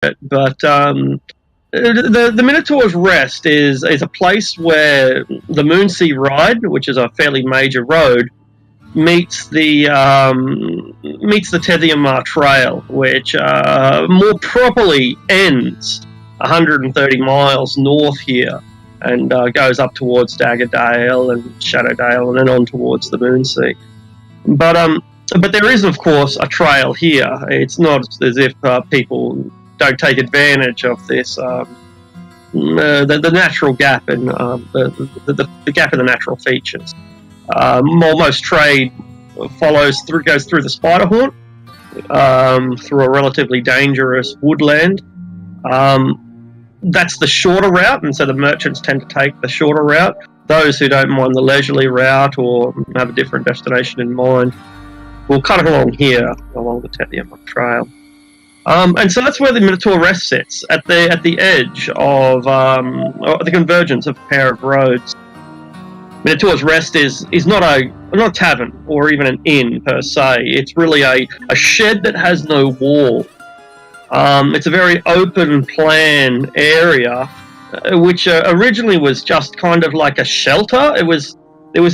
it, but the Minotaur's Rest is a place where the Moonsea Ride, which is a fairly major road, meets the Tethymar Trail, which more properly ends 130 miles north here and goes up towards Daggerdale and Shadowdale and then on towards the Moonsea. But there is, of course, a trail here. It's not as if people don't take advantage of this. The natural gap in the gap in the natural features. Most trade goes through the Spiderhorn through a relatively dangerous woodland. That's the shorter route, and so the merchants tend to take the shorter route. Those who don't mind the leisurely route or have a different destination in mind will cut along here, along the Tethymar Trail. And so that's where the Minotaur Rest sits, at the edge of the convergence of a pair of roads. Minotaur's Rest is not a tavern or even an inn per se. It's really a shed that has no wall. It's a very open plan area, which originally was just kind of like a shelter. It was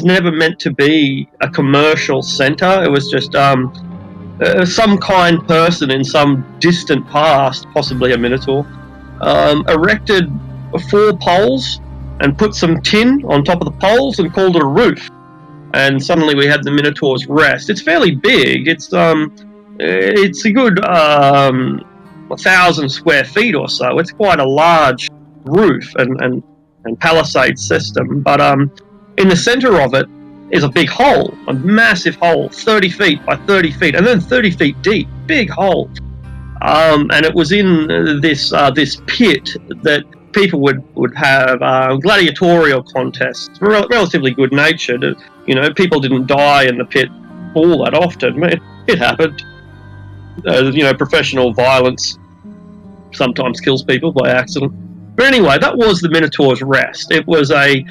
never meant to be a commercial centre. It was just some kind person in some distant past, possibly a Minotaur, erected 4 poles and put some tin on top of the poles and called it a roof. And suddenly we had the Minotaur's Rest. It's fairly big. It's a good 1,000 square feet or so. It's quite a large roof and palisade system. But in the centre of it is a big hole, a massive hole, 30 feet by 30 feet, and then 30 feet deep. Big hole. And it was in this pit that people would have gladiatorial contests, relatively good-natured. People didn't die in the pit all that often. It happened. Professional violence sometimes kills people by accident. But anyway, that was the Minotaur's Rest. It was a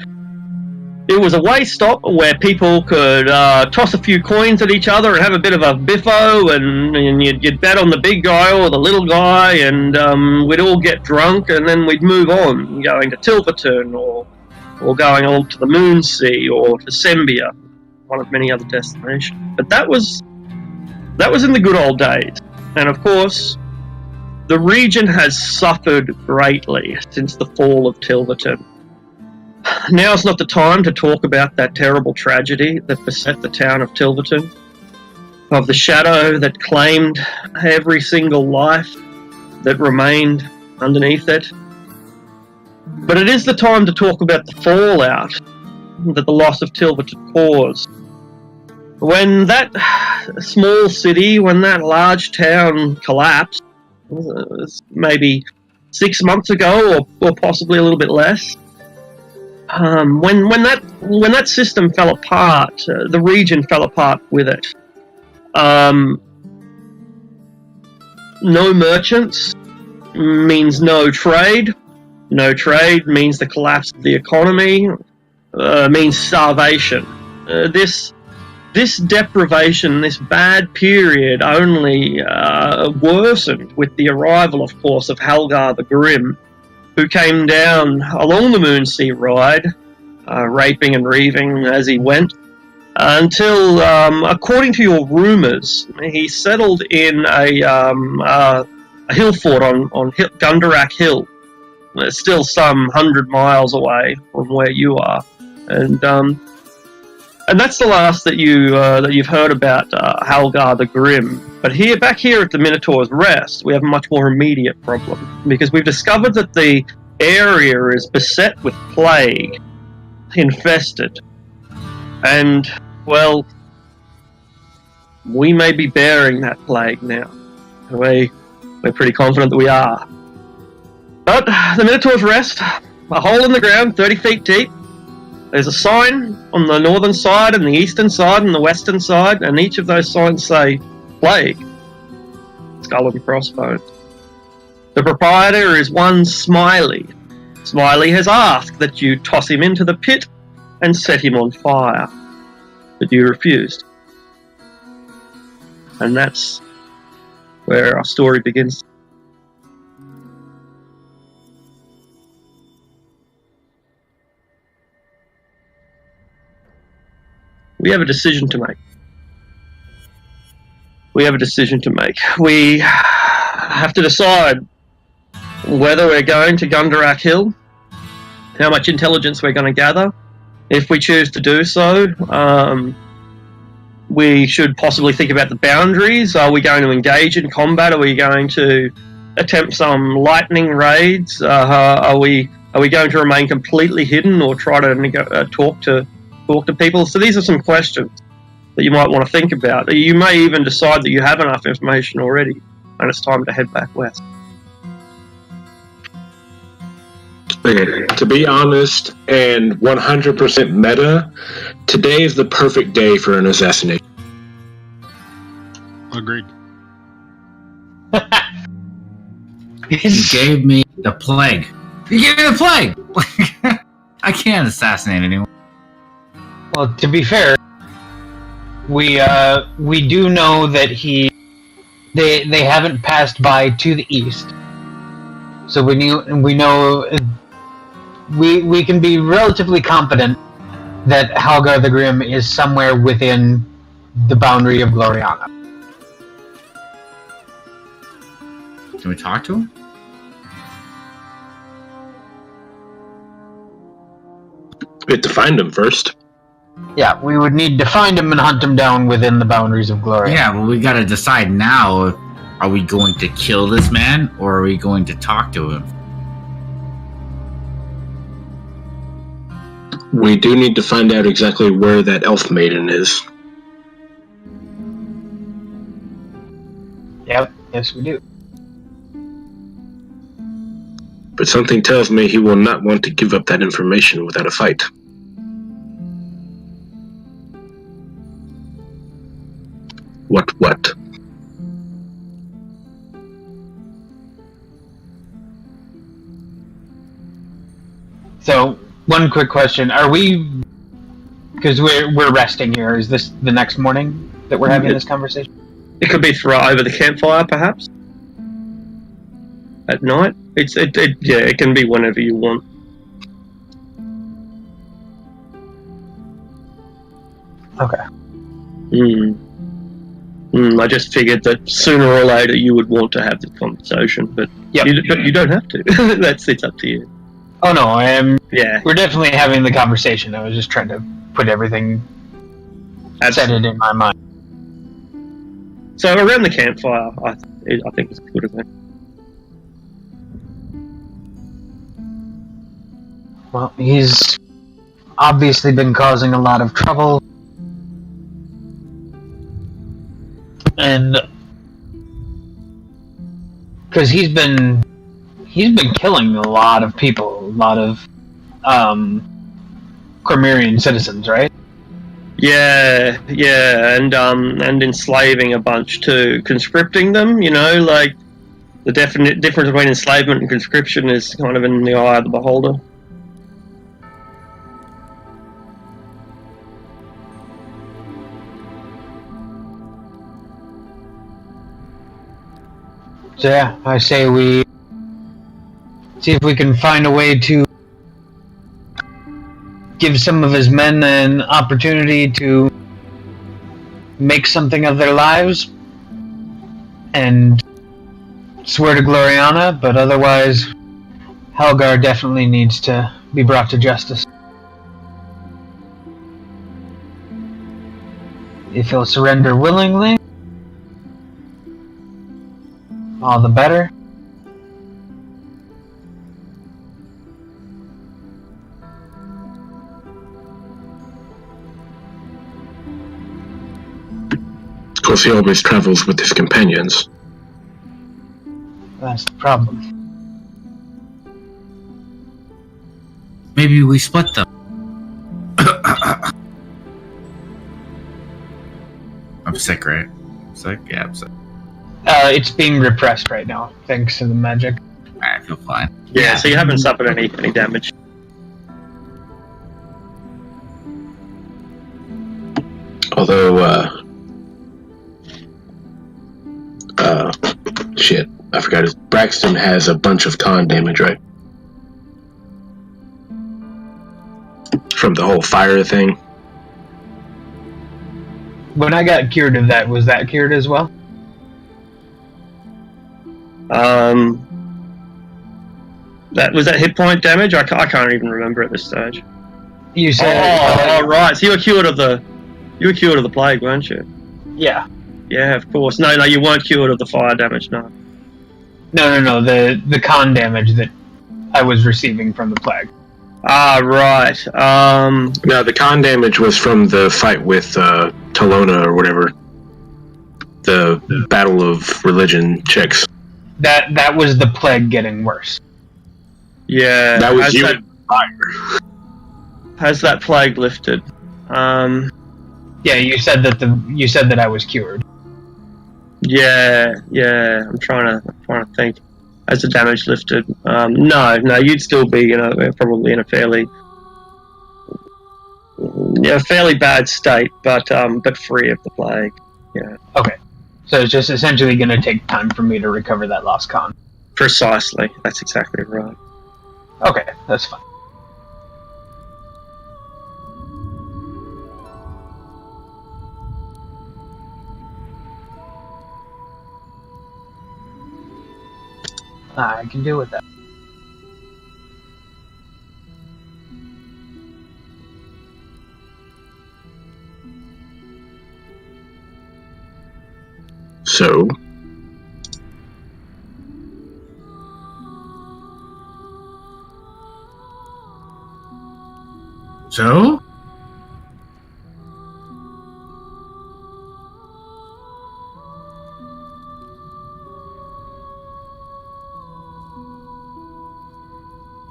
way stop where people could toss a few coins at each other and have a bit of a biffo, and you'd bet on the big guy or the little guy, and we'd all get drunk, and then we'd move on, going to Tilverton or going on to the Moonsea or to Sembia, one of many other destinations. But that was in the good old days, and of course, the region has suffered greatly since the fall of Tilverton. Now's not the time to talk about that terrible tragedy that beset the town of Tilverton, of the shadow that claimed every single life that remained underneath it. But it is the time to talk about the fallout that the loss of Tilverton caused. When that small city, when that large town collapsed, maybe 6 months ago or possibly a little bit less, when that system fell apart, the region fell apart with it. No merchants means no trade. No trade means the collapse of the economy, means starvation. This deprivation, this bad period only worsened with the arrival, of course, of Halgar the Grim, who came down along the Moonsea Ride, raping and reaving as he went, until, according to your rumours, he settled in a hill fort on Gundarak Hill. It's still some 100 miles away from where you are, and that's the last that you've heard about Halgar the Grim. But back here at the Minotaur's Rest, we have a much more immediate problem, because we've discovered that the area is beset with plague, infested, and, well, we may be bearing that plague now. We're pretty confident that we are. But the Minotaur's Rest, a hole in the ground, 30 feet deep. There's a sign on the northern side and the eastern side and the western side, and each of those signs say plague. Skull and crossbones. The proprietor is one Smiley. Smiley has asked that you toss him into the pit and set him on fire, but you refused. And that's where our story begins. We have a decision to make. We have to decide whether we're going to Gundarak Hill, how much intelligence we're going to gather. If we choose to do so, we should possibly think about the boundaries. Are we going to engage in combat? Are we going to attempt some lightning raids? Are we going to remain completely hidden or try to talk to people? So these are some questions that you might want to think about. You may even decide that you have enough information already and it's time to head back west. To be honest and 100% meta, today is the perfect day for an assassination. Agreed. You gave me the plague. You gave me the plague! I can't assassinate anyone. Well, to be fair, we do know that they haven't passed by to the east, so we know we can be relatively confident that Halgar the Grim is somewhere within the boundary of Gloriana. Can we talk to him? We have to find him first. Yeah, we would need to find him and hunt him down within the boundaries of Gloriana. Yeah, well, we gotta decide now. Are we going to kill this man, or are we going to talk to him? We do need to find out exactly where that elf maiden is. Yep, yes we do. But something tells me he will not want to give up that information without a fight. What? So, one quick question: are we? Because we're resting here. Is this the next morning that we're having this conversation? It could be over the campfire, perhaps. At night, it can be whenever you want. Okay. I just figured that sooner or later you would want to have this conversation, but yep. you don't have to. It's up to you. Oh no, I am. Yeah, we're definitely having the conversation. I was just trying to put everything, set it in my mind. So around the campfire, I think it's good of it. Well, he's obviously been causing a lot of trouble. And because he's been killing a lot of people, a lot of Cormyrean citizens, right? Yeah, and enslaving a bunch too, conscripting them. Like the definite difference between enslavement and conscription is kind of in the eye of the beholder. So yeah, I say we see if we can find a way to give some of his men an opportunity to make something of their lives and swear to Gloriana, but otherwise Halgar definitely needs to be brought to justice. If he'll surrender willingly, all the better. Of course, he always travels with his companions. That's the problem. Maybe we split them. I'm sick, right? I'm sick? Yeah, I'm sick. It's being repressed right now, thanks to the magic. I feel fine. Yeah, so you haven't suffered any damage. Although, shit, I forgot. Braxton has a bunch of con damage, right? From the whole fire thing. When I got cured of that, was that cured as well? That was that hit point damage. I can't even remember at this stage. You said. Oh, right. So you were cured of the plague, weren't you? Yeah. Yeah, of course. No, you weren't cured of the fire damage. No. No. The con damage that I was receiving from the plague. Ah, right. No, the con damage was from the fight with Talona or whatever. The Battle of Religion chicks. That was the plague getting worse. Yeah. That was you in fire. Has that plague lifted? Yeah, you said that I was cured. Yeah. I'm trying to think. Has the damage lifted? No, you'd still be probably in a fairly bad state, but free of the plague. Yeah. Okay. So it's just essentially going to take time for me to recover that lost con. Precisely. That's exactly right. Okay, that's fine. I can deal with that. So,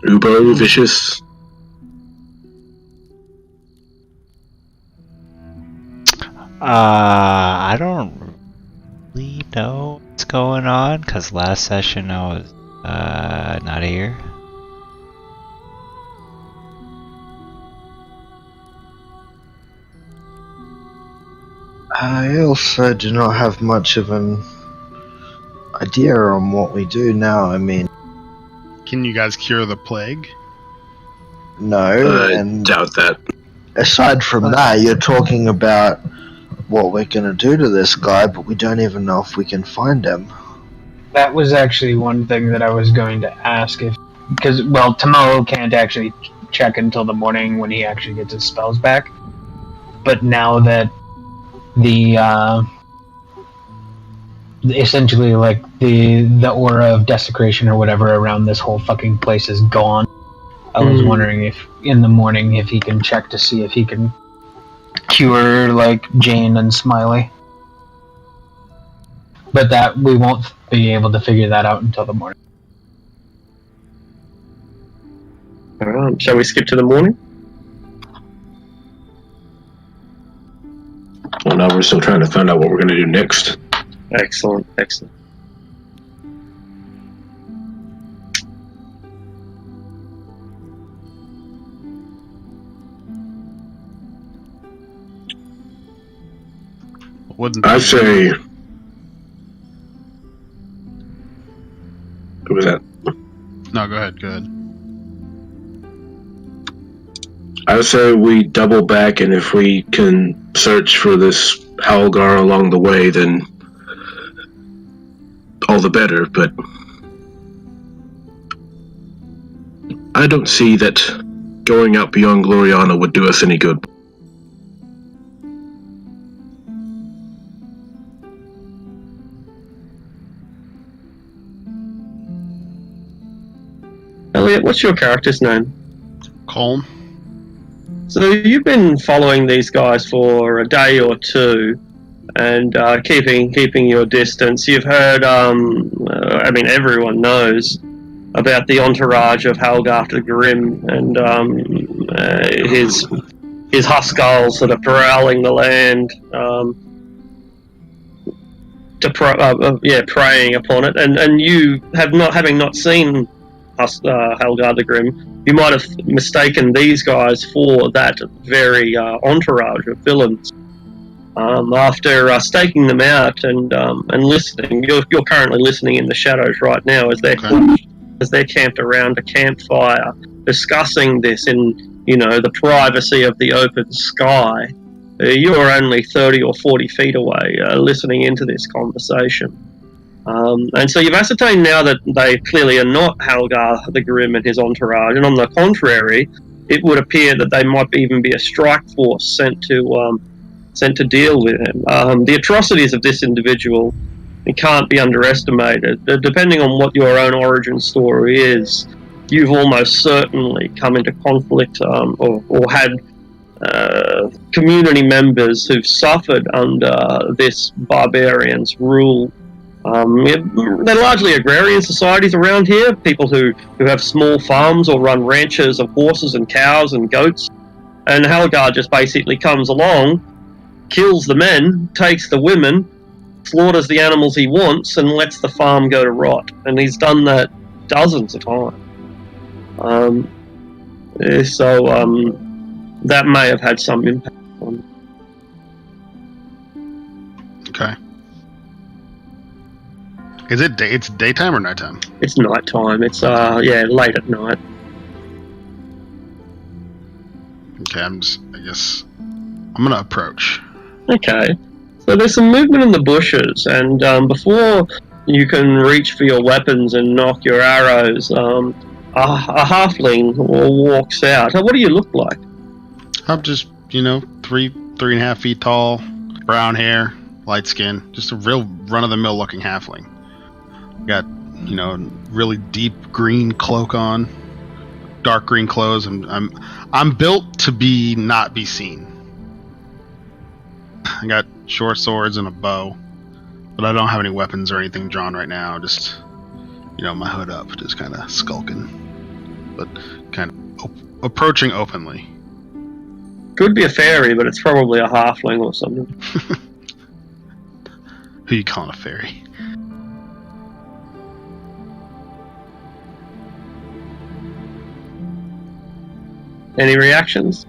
Ubo Vicious. I don't really know what's going on because last session I was not here. I also do not have much of an idea on what we do now. I mean, Can you guys cure the plague? no, I and doubt that. aside from that, you're talking about what we're going to do to this guy, but we don't even know if we can find him. That was actually one thing that I was going to ask because Tomo can't actually check until the morning when he actually gets his spells back. But now that essentially like the aura of desecration or whatever around this whole fucking place is gone, I was wondering if in the morning if he can check to see if he can cure like Jane and Smiley. But that we won't be able to figure that out until the morning. Shall we skip to the morning? Well, now we're still trying to find out what we're going to do next. Excellent. Wouldn't I say. Who was that? No, go ahead. I say we double back, and if we can search for this Halgar along the way, then all the better, but I don't see that going out beyond Gloriana would do us any good. Elliot, what's your character's name? Colm? So you've been following these guys for a day or two, and keeping your distance. You've heard, everyone knows about the entourage of Halgar the Grim and his Huskals that are prowling the land, preying upon it. And you having not seen Halgar the Grim, you might have mistaken these guys for that very entourage of villains. After staking them out and listening, you're currently listening in the shadows right now as they're camped around a campfire discussing this in the privacy of the open sky. You're only 30 or 40 feet away, listening into this conversation. And so you've ascertained now that they clearly are not Halgar the Grim and his entourage, and on the contrary, it would appear that they might even be a strike force sent to deal with him. The atrocities of this individual can't be underestimated. Depending on what your own origin story is, you've almost certainly come into conflict or had community members who've suffered under this barbarian's rule. They're largely agrarian societies around here, people who have small farms or run ranches of horses and cows and goats, and Halgar just basically comes along, kills the men, takes the women, slaughters the animals he wants, and lets the farm go to rot. And he's done that dozens of times. So that may have had some impact on him. Okay. Is it it's daytime or nighttime? It's nighttime. It's late at night. Okay, I guess I'm gonna approach. Okay. So there's some movement in the bushes, and before you can reach for your weapons and knock your arrows, a halfling walks out. What do you look like? I'm just, 3.5 feet tall, brown hair, light skin, just a real run-of-the-mill looking halfling. Got, really deep green cloak on, dark green clothes. I'm built to not be seen. I got short swords and a bow, but I don't have any weapons or anything drawn right now. Just, my hood up, just kind of skulking, but kind of approaching openly. Could be a fairy, but it's probably a halfling or something. Who you calling a fairy? Any reactions?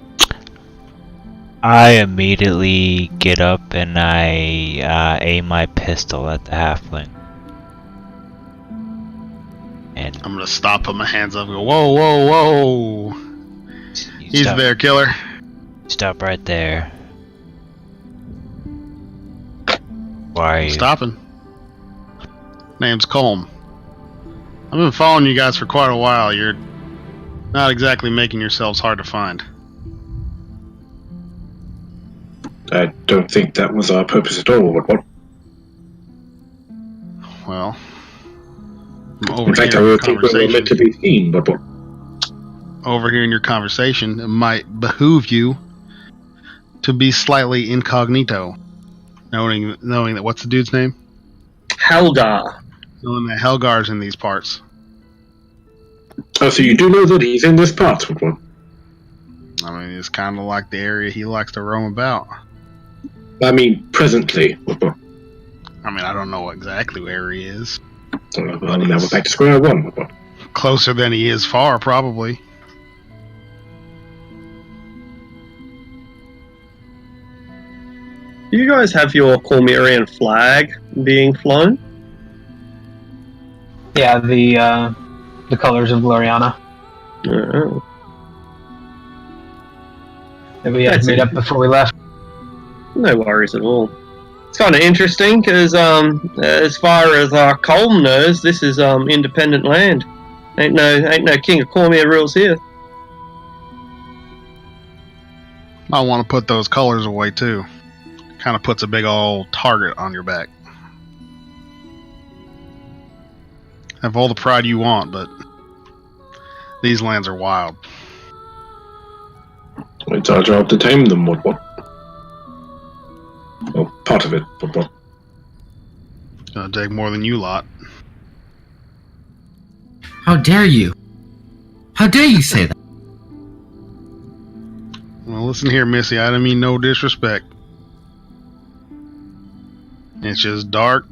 I immediately get up and I aim my pistol at the halfling. And I'm gonna stop, put my hands up, and go, whoa, whoa, whoa! He's stop, there, killer. Stop right there. Why are you? Stopping. Name's Colm. I've been following you guys for quite a while. You're not exactly making yourselves hard to find. I don't think that was our purpose at all. What? Well, I'm In fact, I would think we were meant to be seen, but what? Overhearing your conversation, it might behoove you to be slightly incognito, knowing that what's the dude's name? Halgar. Knowing that Helgar's in these parts. Oh, so you do know that he's in this part, what? I mean, it's kind of like the area he likes to roam about. I mean, presently. What? I mean, I don't know exactly where he is. Well, now we're back to square one. What? Closer than he is far, probably. Do you guys have your Cormyrean flag being flown? Yeah, the colors of Gloriana Oh. that we had made up before we left. No worries at all. It's kind of interesting because, as far as Colm knows, this is independent land. Ain't no King of Cormier rules here. I want to put those colors away too. Kind of puts a big old target on your back. Have all the pride you want, but these lands are wild. It's our job to tame them. What? Well, part of it. What? Gonna take more than you lot. How dare you? How dare you say that? Well, listen here, Missy. I don't mean no disrespect. It's just dark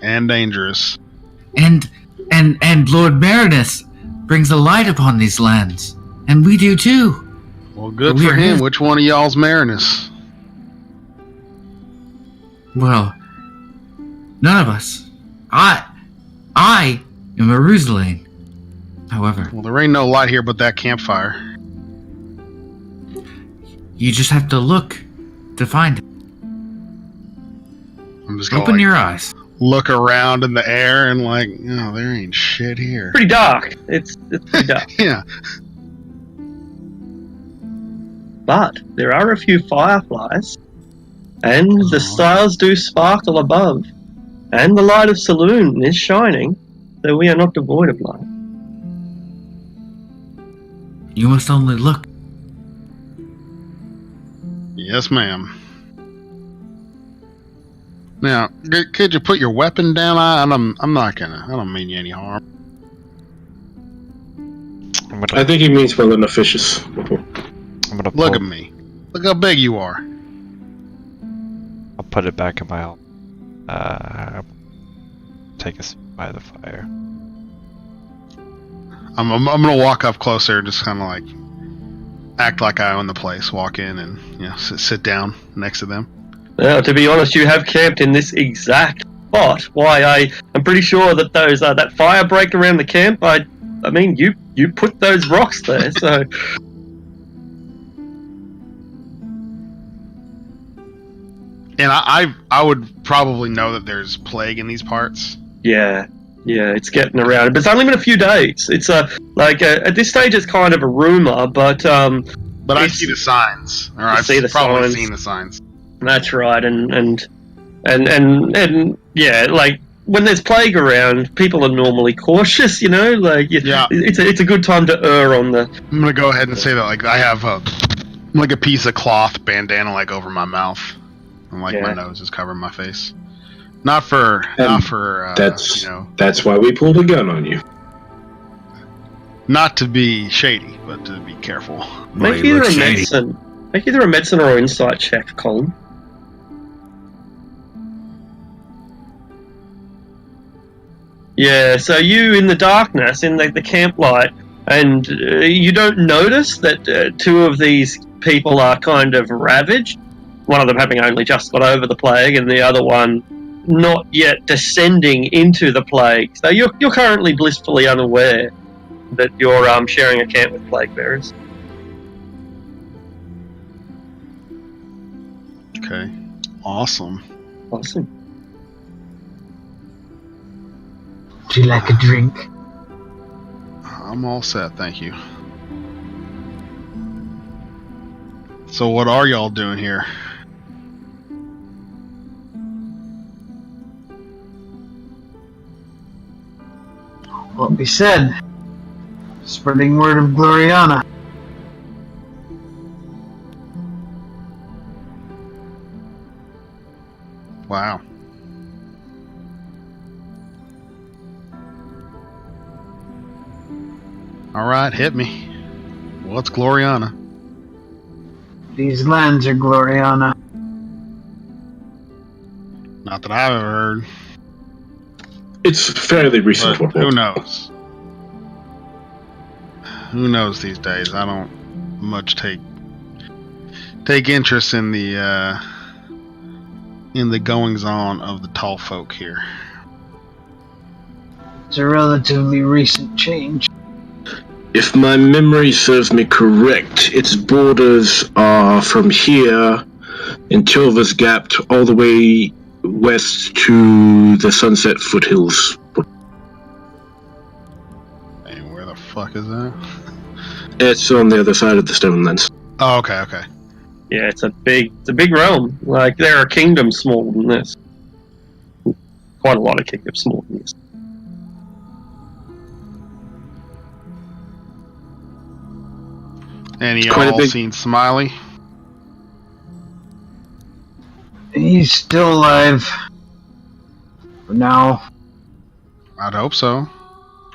and dangerous. And Lord Marinus brings a light upon these lands. And we do too. Well, good But for we're him. his. Which one of y'all's Marinus? Well, none of us. I am a Ruslan. However, Well, there ain't no light here but that campfire. you just have to look to find it. I'm just gonna Open your eyes. look around in the air and like, oh, there ain't shit here. Pretty dark. It's pretty dark. Yeah. But there are a few fireflies, and the stars do sparkle above, and the light of Saloon is shining, so we are not devoid of light. You must only look. Yes, ma'am. Now, could you put your weapon down? I don't mean you any harm. I think he means well enough fishes. I'm gonna Look at me. Look how big you are. I'll put it back in my. Take a seat by the fire. I'm gonna walk up closer and just kind of like act like I own the place. Walk in and sit down next to them. Now, to be honest, you have camped in this exact spot. Why, I'm pretty sure that those that fire break around the camp. I mean, you put those rocks there, so. And I would probably know that there's plague in these parts. Yeah, it's getting around. But it's only been a few days. It's at this stage, it's kind of a rumor, but I see the signs. Or I've probably seen the signs. That's right, and yeah, like when there's plague around, people are normally cautious, Like, yeah, it's a good time to err on the. I'm gonna go ahead and say that, like, I have a piece of cloth bandana like over my mouth, and like my nose is covering my face. Not for that's why we pulled a gun on you. Not to be shady, but to be careful. Make either a medicine or an insight check, Colin. Yeah, so you in the darkness, in the camp light, and you don't notice that two of these people are kind of ravaged. One of them having only just got over the plague, and the other one not yet descending into the plague. So you're currently blissfully unaware that you're sharing a camp with plague bearers. Okay. Awesome. Would you like a drink? I'm all set, thank you. So what are y'all doing here? What we said. Spreading word of Gloriana. Wow. Alright, hit me. What's Gloriana? These lands are Gloriana. Not that I've ever heard. It's fairly recent. But who knows? Who knows these days? I don't much take interest in the goings on of the tall folk here. It's a relatively recent change. If my memory serves me correct, its borders are from here in Tilva's Gap all the way west to the Sunset Foothills. Hey, where the fuck is that? It's on the other side of the Stonelands. Oh, okay. Yeah, it's a big realm. Like, there are kingdoms smaller than this. Quite a lot of kingdoms smaller than this. And y'all seen Smiley? He's still alive. For now. I'd hope so.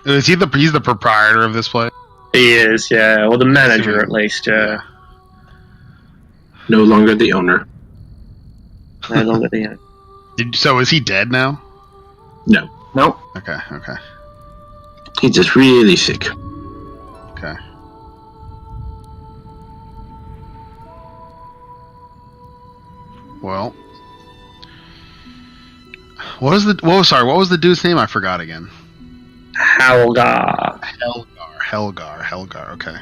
Is he he's the proprietor of this place? He is, yeah. Or the manager, at least, yeah. No longer the owner. No longer the owner. So is he dead now? No. Nope. Okay. He's just really sick. Okay. Well, what was the dude's name? I forgot again. Helgar. Okay.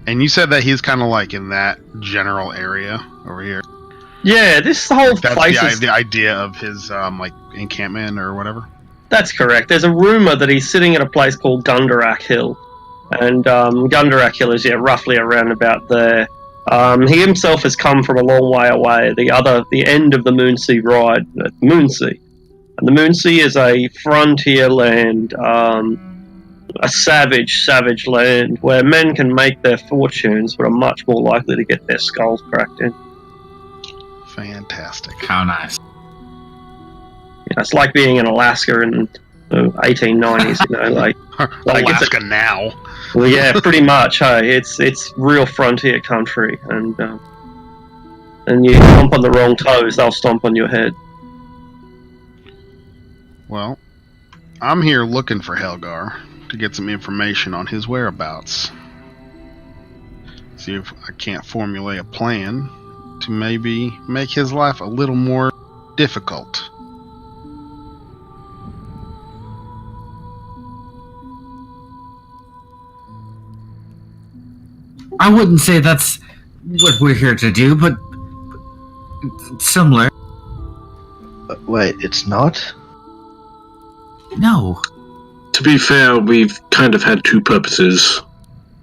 And you said that he's kind of like in that general area over here. Yeah, this whole That's place is... the idea of his like encampment or whatever. That's correct. There's a rumor that he's sitting at a place called Gundarak Hill. And Gundarak Hill is, roughly around about there. He himself has come from a long way away, the end of the Moonsea ride, Moonsea. And the Moonsea is a frontier land, a savage land, where men can make their fortunes, but are much more likely to get their skulls cracked in. Fantastic. How nice. It's like being in Alaska in the 1890s, like Alaska now. Well, yeah, pretty much. Hey, it's real frontier country, and you stomp on the wrong toes, they'll stomp on your head. Well, I'm here looking for Helgar to get some information on his whereabouts. See if I can't formulate a plan to maybe make his life a little more difficult. I wouldn't say that's what we're here to do, but similar. Wait, it's not? No. To be fair, we've kind of had two purposes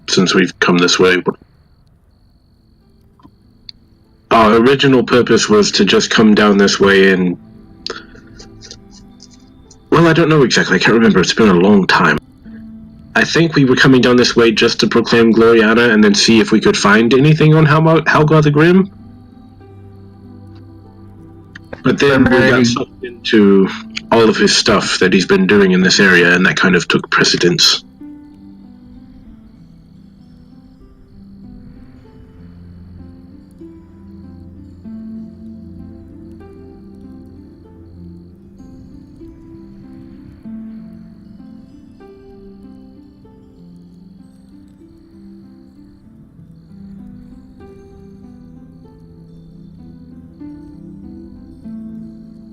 since we've come this way. Our original purpose was to just come down this way and... Well, I don't know exactly. I can't remember. It's been a long time. I think we were coming down this way just to proclaim Gloriana and then see if we could find anything on Helgar the Grim. But then we got sucked into all of his stuff that he's been doing in this area, and that kind of took precedence.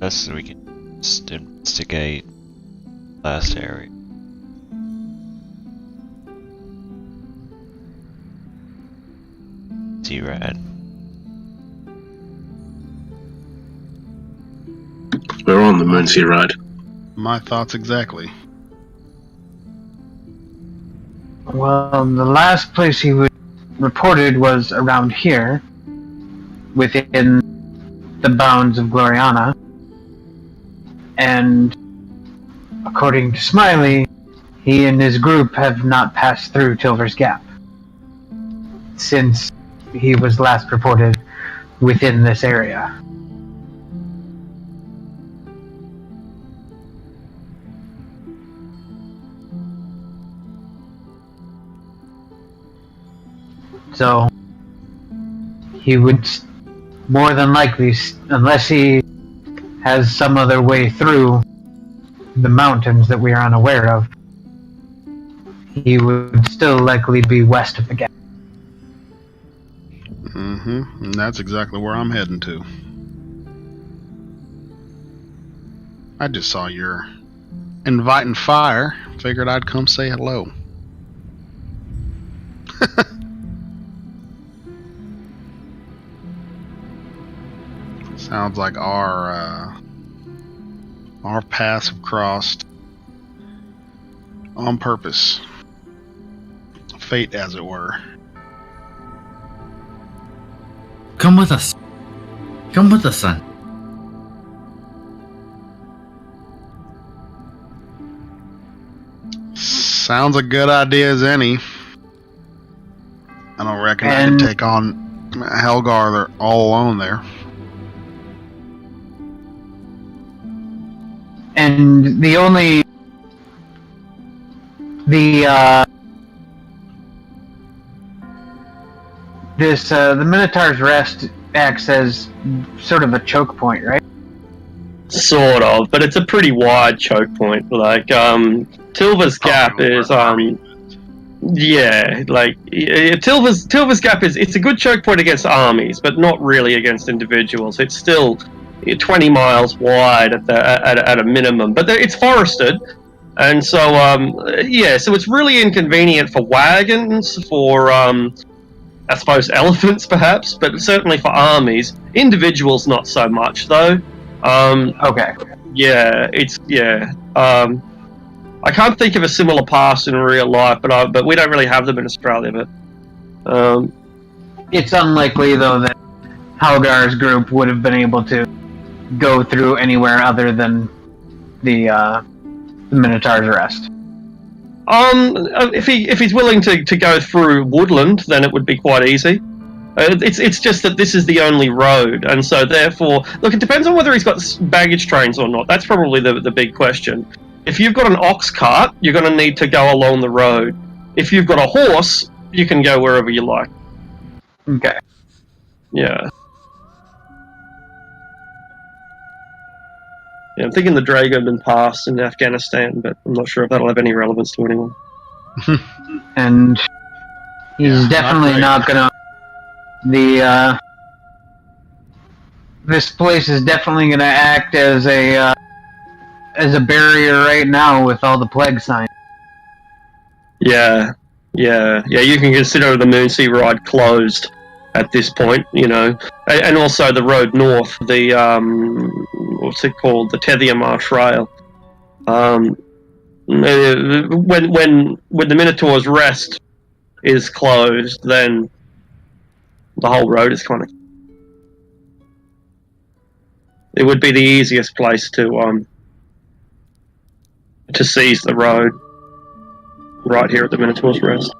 Best so we can just investigate last area. T-Rad. We're on the Moonsea ride. My thoughts exactly. Well, the last place he reported was around here, within the bounds of Gloriana. And according to Smiley, he and his group have not passed through Tilver's Gap since he was last reported within this area. So he would more than likely, unless he has some other way through the mountains that we are unaware of, he would still likely be west of the gap. And that's exactly where I'm heading to. I just saw your inviting fire. Figured I'd come say hello. Sounds like our paths have crossed on purpose. Fate, as it were. Come with us. Come with us, son. Sounds a good idea as any. I don't reckon I can take on Helgar all alone there. And the only the Minotaur's Rest acts as sort of a choke point, right? Sort of, but it's a pretty wide choke point. Like, Tilver's Gap is, yeah, like, Tilver's Gap is, it's a good choke point against armies, but not really against individuals. It's still 20 miles wide at a minimum, but it's forested, and so, yeah, so it's really inconvenient for wagons, for I suppose elephants, perhaps, but certainly for armies. Individuals, not so much, though. Okay. Yeah, it's yeah. I can't think of a similar past in real life, but we don't really have them in Australia. But It's unlikely, though, that Halgar's group would have been able to go through anywhere other than the Minotaur's Rest. if he's willing to go through woodland, then it would be quite easy. It's just that this is the only road, and so therefore, look, it depends on whether he's got baggage trains or not. That's probably the big question. If you've got an ox cart, you're going to need to go along the road. If you've got a horse, you can go wherever you like. Okay. Yeah. Yeah, I'm thinking the Drago been passed in Afghanistan, but I'm not sure if that'll have any relevance to anyone. And he's Yeah, definitely not gonna. This place is definitely gonna act as a barrier right now with all the plague signs. Yeah. You can consider the Moonsea ride closed at this point, and also the road north, the what's it called, the Tethiamar Trail. When the Minotaur's Rest is closed, then the whole road is kind of. It would be the easiest place to seize the road, right here at the Minotaur's Rest.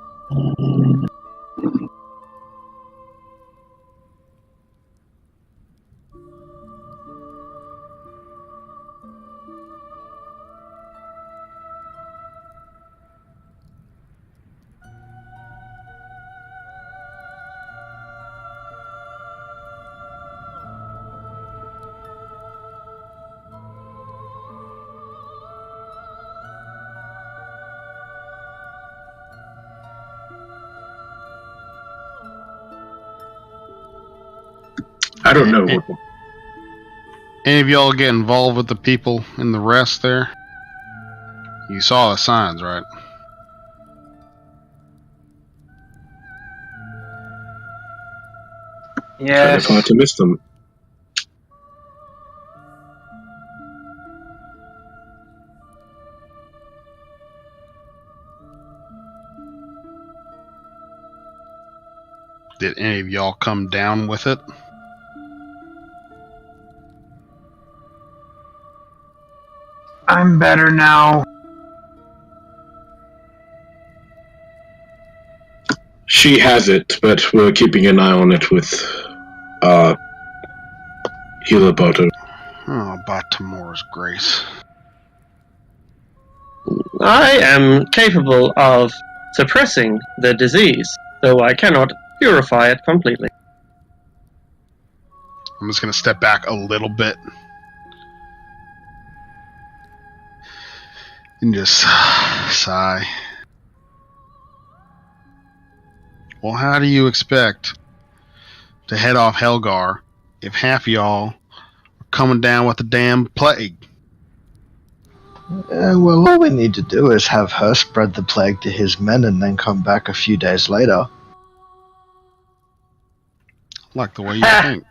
I don't know. Any of y'all get involved with the people in the rest there? You saw the signs, right? Kind Yes. of hard to miss them. Did any of y'all come down with it? I'm better now. She has it, but we're keeping an eye on it with healer Boto. Oh, by Tamora's grace. I am capable of suppressing the disease, though I cannot purify it completely. I'm just gonna step back a little bit. And just sigh. Well, how do you expect to head off Helgar if half y'all are coming down with the damn plague? Well, all we need to do is have her spread the plague to his men and then come back a few days later. Like the way you think.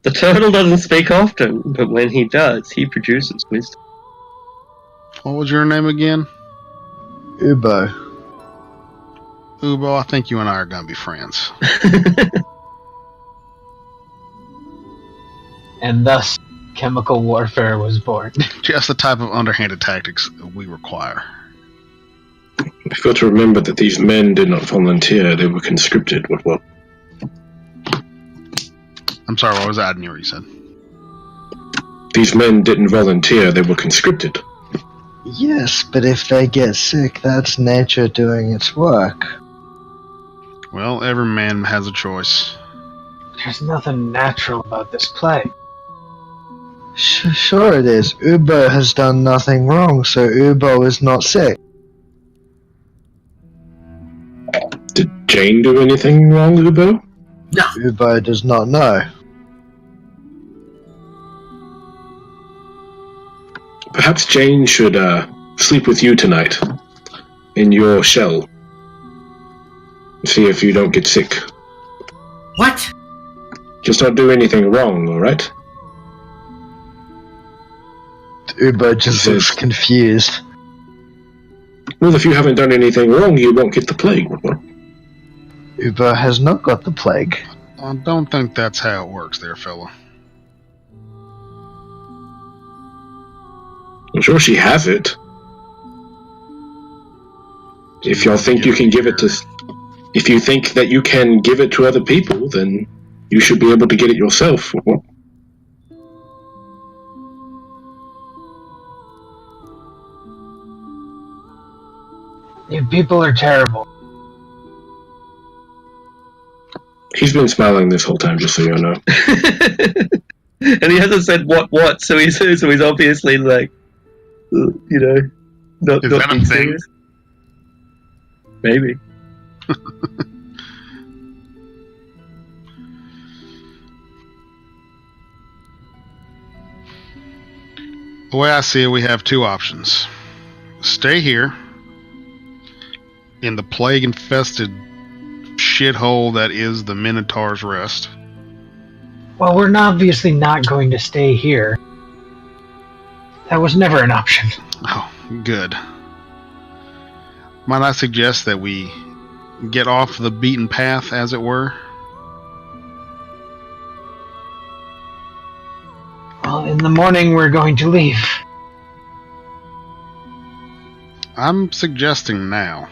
The turtle doesn't speak often, but when he does, he produces wisdom. What was your name again? Ubo. Ubo, I think you and I are gonna be friends. And thus, chemical warfare was born. Just the type of underhanded tactics we require. We've got to remember that these men did not volunteer, they were conscripted. What? I'm sorry, what was that? I didn't hear what you said. These men didn't volunteer, they were conscripted. Yes, but if they get sick, that's nature doing its work. Well, every man has a choice. There's nothing natural about this plague. Sure it is. Ubo has done nothing wrong, so Ubo is not sick. Did Jane do anything wrong, Ubo? Ubo does not know. Perhaps Jane should sleep with you tonight in your shell. See if you don't get sick What? Just don't do anything wrong, alright? Uber just looks confused. Well, if you haven't done anything wrong, you won't get the plague. Uber has not got the plague. I don't think that's how it works there, fella. I'm sure she has it. If y'all think you can give it to... If you think that you can give it to other people, then you should be able to get it yourself. You people are terrible. He's been smiling this whole time, just so you know. And he hasn't said what, so he's obviously like, you know, not Is not that a being thing? serious. Maybe. The way I see it, we have two options. Stay here in the plague-infested shithole that is the Minotaur's Rest. Well, we're obviously not going to stay here. That was never an option. Oh, good. Might I suggest that we get off the beaten path, as it were? Well, in the morning we're going to leave. I'm suggesting now.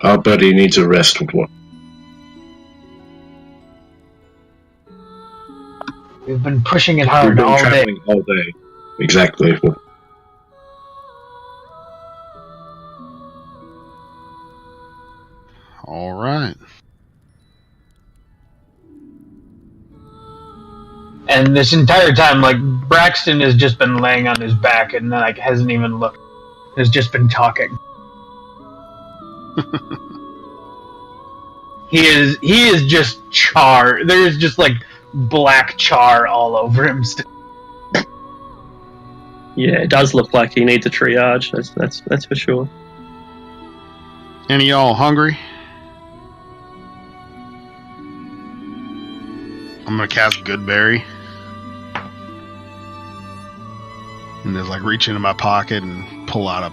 Our buddy needs a rest with one. We've been pushing it We've hard been all day. traveling all day. Exactly. All right. And this entire time, like, Braxton has just been laying on his back and like hasn't even looked. Has just been talking. He is just char. There's just like black char all over him still. Yeah, it does look like he needs a triage. That's for sure. Any of y'all hungry? I'm gonna cast Goodberry. And just like reach into my pocket and pull out a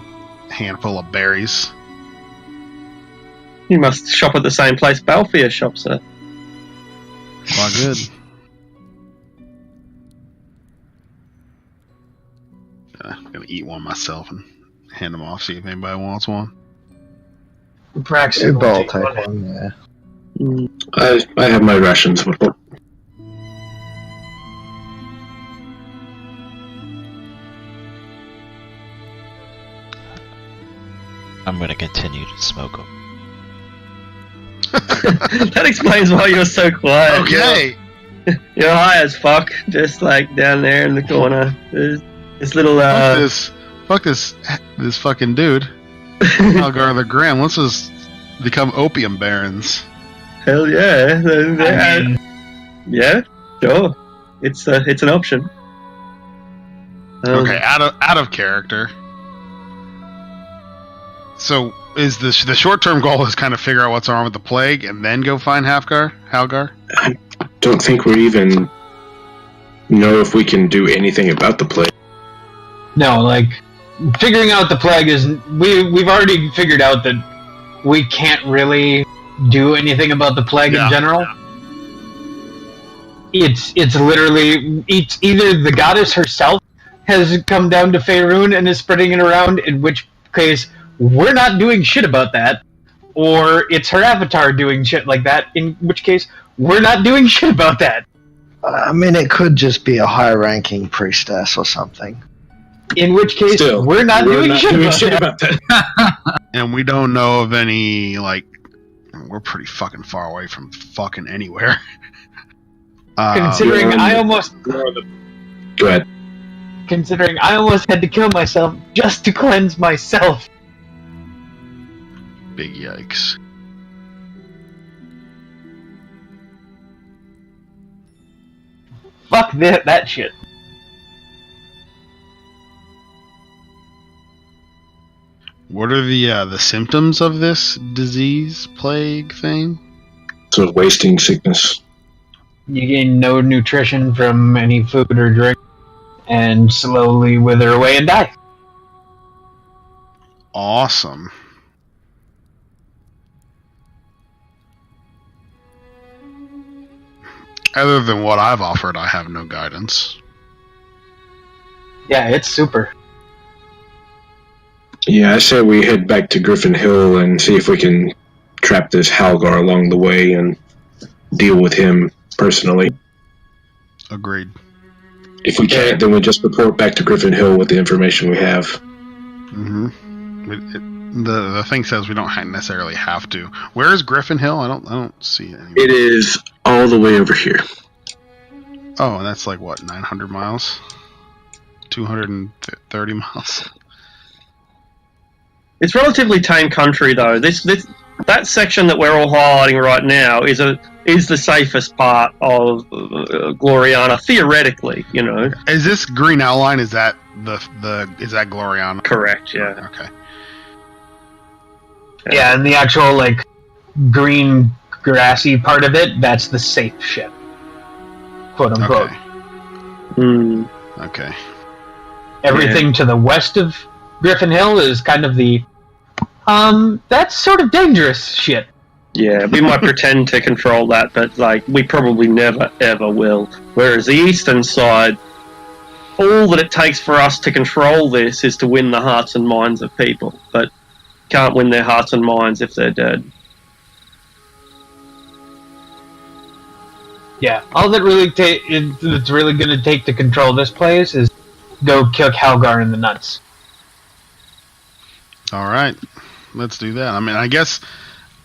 handful of berries. You must shop at the same place Balfour shops at. Quite good. I'm gonna eat one myself and hand them off, see if anybody wants one. Braxton Uber will will take take one. one, yeah. I have my rations. I'm gonna continue to smoke them. That explains why you're so quiet. Okay. You're high as fuck, just like down there in the corner. There's this little Fuck this fucking dude. Algar the Graham. Let's just become opium barons. Hell yeah. I mean, Yeah, sure. It's an option. Okay, out of character. So is the short-term goal is kind of figure out what's wrong with the plague and then go find Halgar? I don't think we even know if we can do anything about the plague. no, like figuring out the plague is we've already figured out that we can't really do anything about the plague in general. It's literally either the goddess herself has come down to Faerun and is spreading it around, in which case we're not doing shit about that, or it's her avatar doing shit like that, in which case we're not doing shit about that. I mean, it could just be a high-ranking priestess or something. In which case Still, we're not doing shit about that. about that. And we don't know of any, like, we're pretty fucking far away from fucking anywhere. Considering I almost Go ahead. Considering I almost had to kill myself just to cleanse myself. Big yikes. Fuck that shit. What are the symptoms of this disease, plague thing? So wasting sickness. You gain no nutrition from any food or drink, and slowly wither away and die. Awesome. Other than what I've offered, I have no guidance. Yeah, it's super. Yeah, I say we head back to Griffin Hill and see if we can trap this Halgar along the way and deal with him personally. Agreed. If we can't, then we just report back to Griffin Hill with the information we have. Mm-hmm. The thing says we don't necessarily have to. Where is Griffin Hill? I don't see it anymore. It is all the way over here. Oh, and that's like what, 900 miles? 230 miles? It's relatively tame country, though. That section that we're all highlighting right now is the safest part of Gloriana, theoretically. You know. Is this green outline? Is that is that Gloriana? Correct. Yeah. Okay. Yeah, and the actual like green grassy part of it, that's the safe ship, quote unquote. Okay. Okay. Everything to the west of Griffin Hill is kind of the that's sort of dangerous shit. Yeah, we might pretend to control that, but like we probably never ever will. Whereas the eastern side, all that it takes for us to control this is to win the hearts and minds of people, but can't win their hearts and minds if they're dead. Yeah, all that really it's really going to take to control this place is go kick Halgar in the nuts. All right, let's do that. I mean, I guess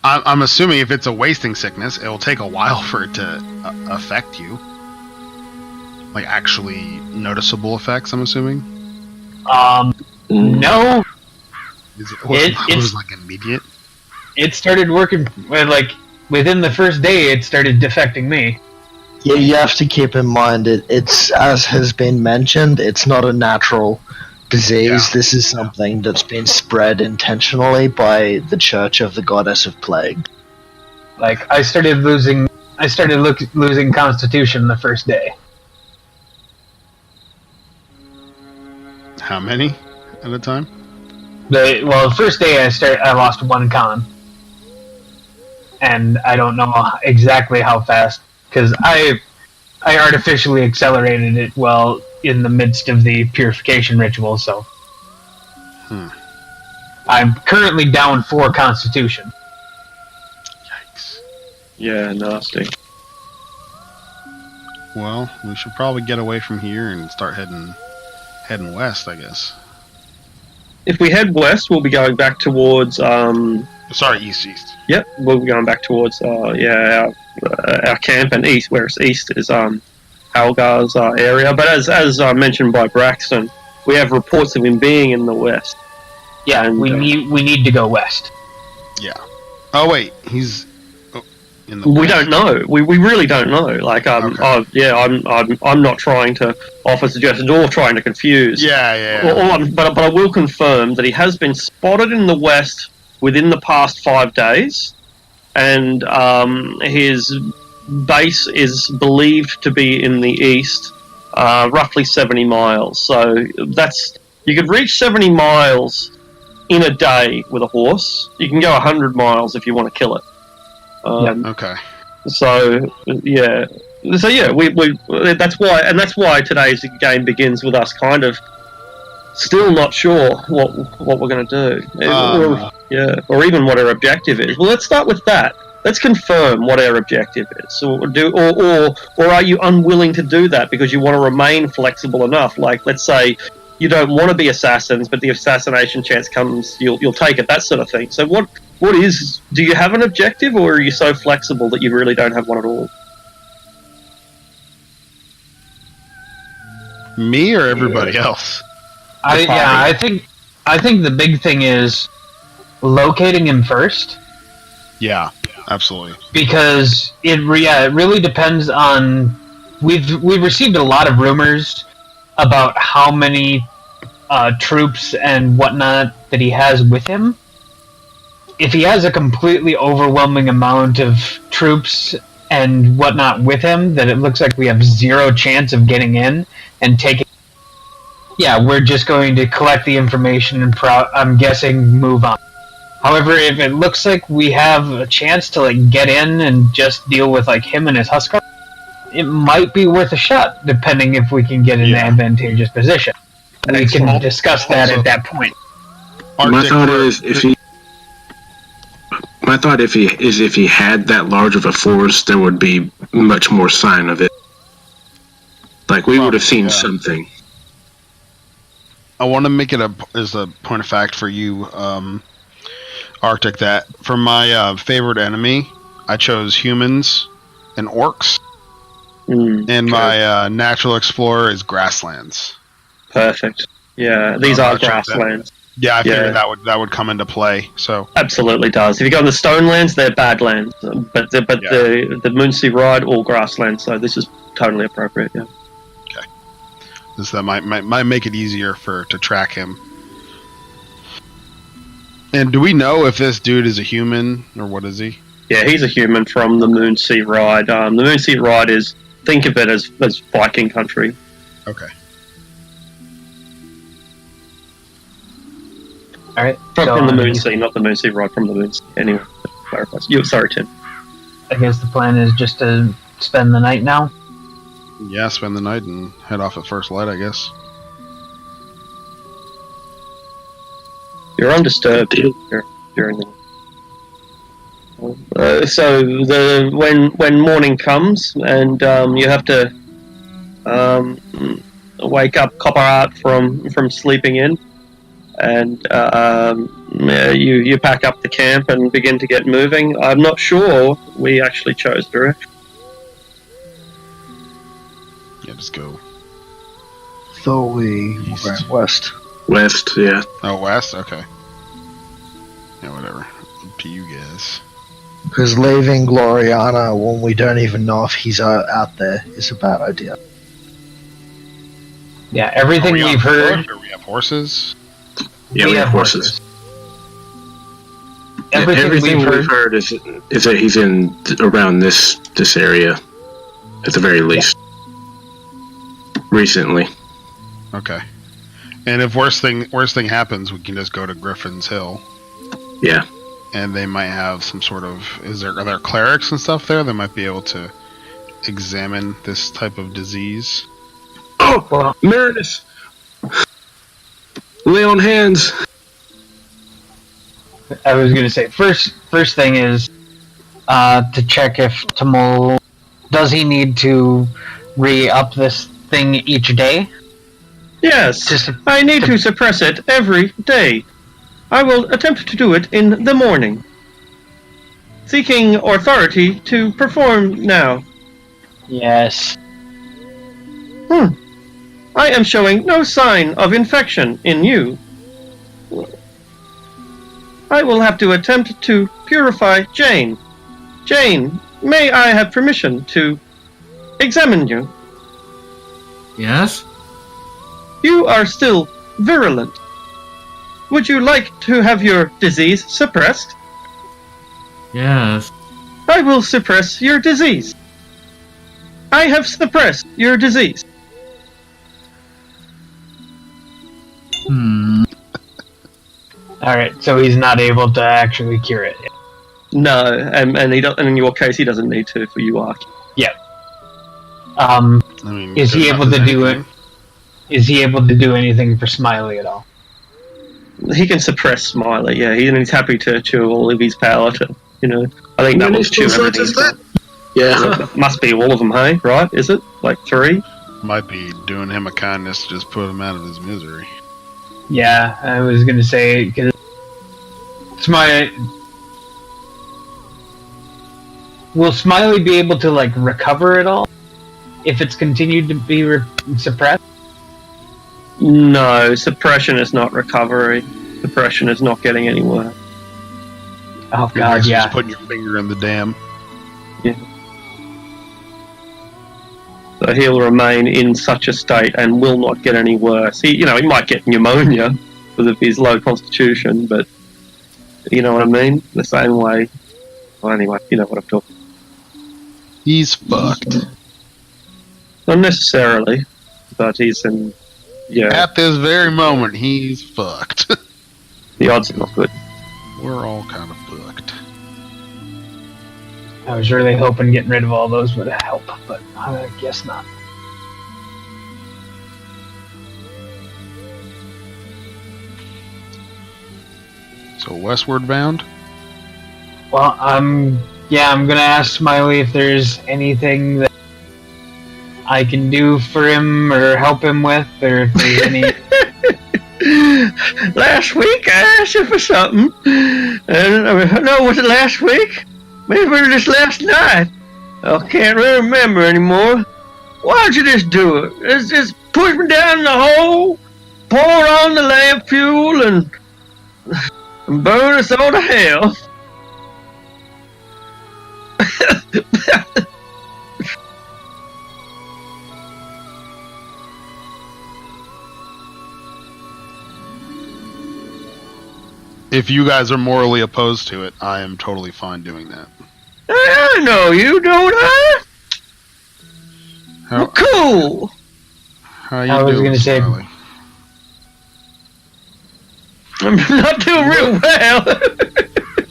I'm assuming if it's a wasting sickness, it will take a while for it to affect you. Like actually noticeable effects, I'm assuming. No. It was like immediate. It started working like within the first day. It started affecting me. Yeah, you have to keep in mind it's as has been mentioned. It's not a natural disease. Yeah. This is something that's been spread intentionally by the Church of the Goddess of Plague. Like I started losing constitution the first day. How many at a time? The first day I lost 1 con, and I don't know exactly how fast because I artificially accelerated it while in the midst of the purification ritual. So I'm currently down 4 constitution. Yikes! Yeah, nasty. Well, we should probably get away from here and start heading west, I guess. If we head west, we'll be going back towards. Sorry, east. Yep, we'll be going back towards. Our camp, and east, where it's east is Halgar's area. But as mentioned by Braxton, we have reports of him being in the west. Yeah, and we need to go west. Yeah. Oh wait, he's in the. We west? don't know. We really don't know. Like Okay. I'm not trying to offer suggestions or trying to confuse. Yeah. But I will confirm that he has been spotted in the west within the past 5 days, and his base is believed to be in the east, roughly 70 miles. So you could reach 70 miles in a day with a horse. You can go 100 miles if you want to kill it. Okay. So we that's why today's game begins with us kind of still not sure what we're going to do, or even what our objective is. Well, let's start with that. Let's confirm what our objective is. So, or are you unwilling to do that because you want to remain flexible enough? Like, let's say you don't want to be assassins, but the assassination chance comes, you'll take it. That sort of thing. So, what is? Do you have an objective, or are you so flexible that you really don't have one at all? Me or everybody else? I think the big thing is locating him first. Yeah, absolutely. Because it really depends on. We've received a lot of rumors about how many troops and whatnot that he has with him. If he has a completely overwhelming amount of troops and whatnot with him, that it looks like we have zero chance of getting in and taking. Yeah, we're just going to collect the information and I'm guessing move on. However, if it looks like we have a chance to like get in and just deal with like him and his Huskar, it might be worth a shot, depending if we can get in an advantageous position. And we can discuss that at that point. My thought is if he had that large of a force, there would be much more sign of it. Like we would have seen something. I want to make it as a point of fact for you, Arctic, that for my favorite enemy, I chose humans and orcs. And my natural explorer is grasslands. Perfect. Yeah, these are grasslands. Yeah, I figured that would come into play. So absolutely does. If you go on the Stonelands, they're Badlands, but the Moonsea Ride, all grasslands. So this is totally appropriate. Yeah. Okay. That might make it easier to track him. And do we know if this dude is a human or what is he? Yeah, he's a human from the Moonsea Ride. The Moonsea Ride is, think of it as Viking country. Okay. All right. From the Moonsea, not the Moonsea Ride, from the Moonsea. Anyway, clarifies. Sorry, Tim. I guess the plan is just to spend the night now? Yeah, spend the night and head off at first light, I guess. You're undisturbed during the... so when morning comes and you have to wake up Copper Art from sleeping in, and you pack up the camp and begin to get moving. I'm not sure we actually chose direction. Yeah, just go. So we went west. West, yeah. Oh, west? Okay. Yeah, whatever. Up to you guys. Because leaving Gloriana when we don't even know if he's out there is a bad idea. Yeah, everything we've heard... We have horses? Yeah, we have horses. Everything we've heard is that he's in around this area, at the very least. Recently. Okay. And if worst thing happens, we can just go to Griffin's Hill. Yeah. And they might have some sort of... Are there clerics and stuff there that might be able to examine this type of disease? Oh! Well, Marinus! Lay on hands! I was going to say, first thing is to check if Tamul... Does he need to re-up this thing each day? Yes, I need to suppress it every day. I will attempt to do it in the morning. Seeking authority to perform now. Yes. I am showing no sign of infection in you. I will have to attempt to purify Jane. Jane, may I have permission to examine you? Yes? You are still virulent. Would you like to have your disease suppressed? Yes. I will suppress your disease. I have suppressed your disease. Alright, so he's not able to actually cure it. No, and in your case, he doesn't need to for you, Ark. Yeah. Is he able to do it? Is he able to do anything for Smiley at all? He can suppress Smiley, yeah. He's happy to chew all of his power to, I think that was chew everything. Yeah. Must be all of them, hey? Right? Is it? Like 3? Might be doing him a kindness to just put him out of his misery. Yeah, I was gonna say, because Smiley... Will Smiley be able to, recover it all? If it's continued to be suppressed? No, suppression is not recovery. Suppression is not getting anywhere. Oh You're god, yeah. just putting your finger in the dam. Yeah. So he'll remain in such a state and will not get any worse. He might get pneumonia because of his low constitution, but you know what I mean? The same way. Well, anyway, you know what I'm talking about. He's fucked. Not necessarily, but he's in... Yeah. At this very moment, he's fucked. The odds are not good. We're all kind of fucked. I was really hoping getting rid of all those would help, but I guess not. So westward bound? Well, I'm gonna ask Smiley if there's anything that I can do for him or help him with, or if there's any... Last week I asked you for something. No, was it last week? Maybe it was just last night. I can't really remember anymore. Why'd you just do it? Just push me down in the hole, pour on the lamp fuel, and burn us all to hell. If you guys are morally opposed to it, I am totally fine doing that. I know you, don't I? Well, cool. How you I was doing, gonna say- Smiley? I'm not doing real well.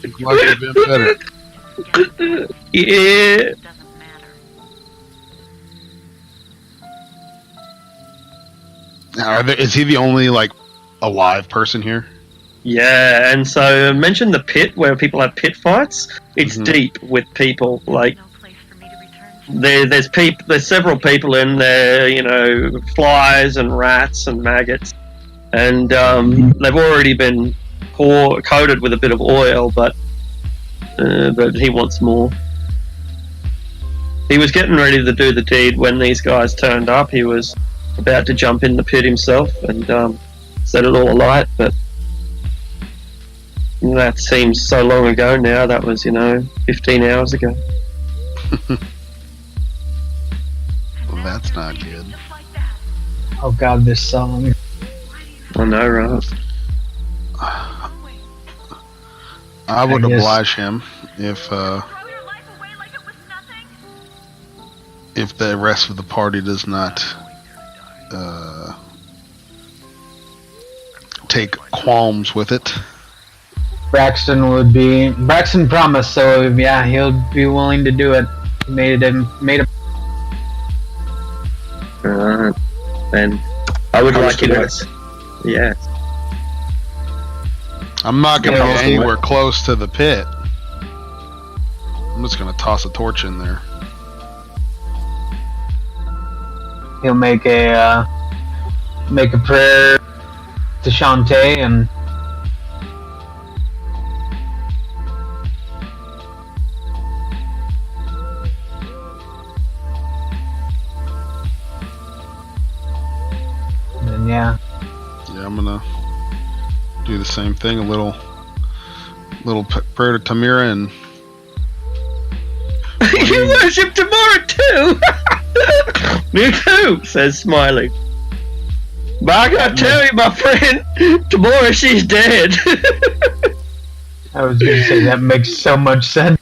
You've likely been better. Yeah. Now, is he the only alive person here? Yeah, and so mention the pit where people have pit fights. It's deep with people. Like there's several people in there. Flies and rats and maggots, and they've already been coated with a bit of oil, but he wants more. He was getting ready to do the deed when these guys turned up. He was about to jump in the pit himself and set it all alight, but that seems so long ago now. That was, 15 hours ago. Well, that's not good. Oh god, this song. I know, right? I would I guess- oblige him if the rest of the party does not take qualms with it. Braxton promised, so yeah, he'll be willing to do it. He made a Alright. Then I would like you to... Yeah. I'm not going to Yeah, get anywhere close to the pit. I'm just going to toss a torch in there. he'll make a prayer to Shantae and then yeah. Yeah, I'm going to do the same thing. A little prayer to Tamira and... You worship Tamara too! Me too, says Smiley. But I gotta tell you, my friend, Tamara, she's dead. I was gonna say that makes so much sense.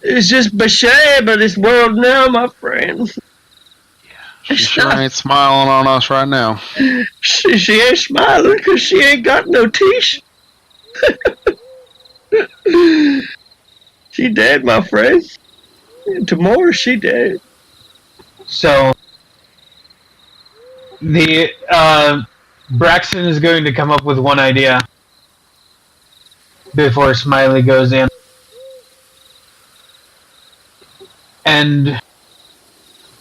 It's just bashab of this world now, my friend. She sure ain't smiling on us right now. She ain't smiling because she ain't got no teeth. She dead, my friend. Tomorrow she dead. So the Braxton is going to come up with one idea before Smiley goes in. And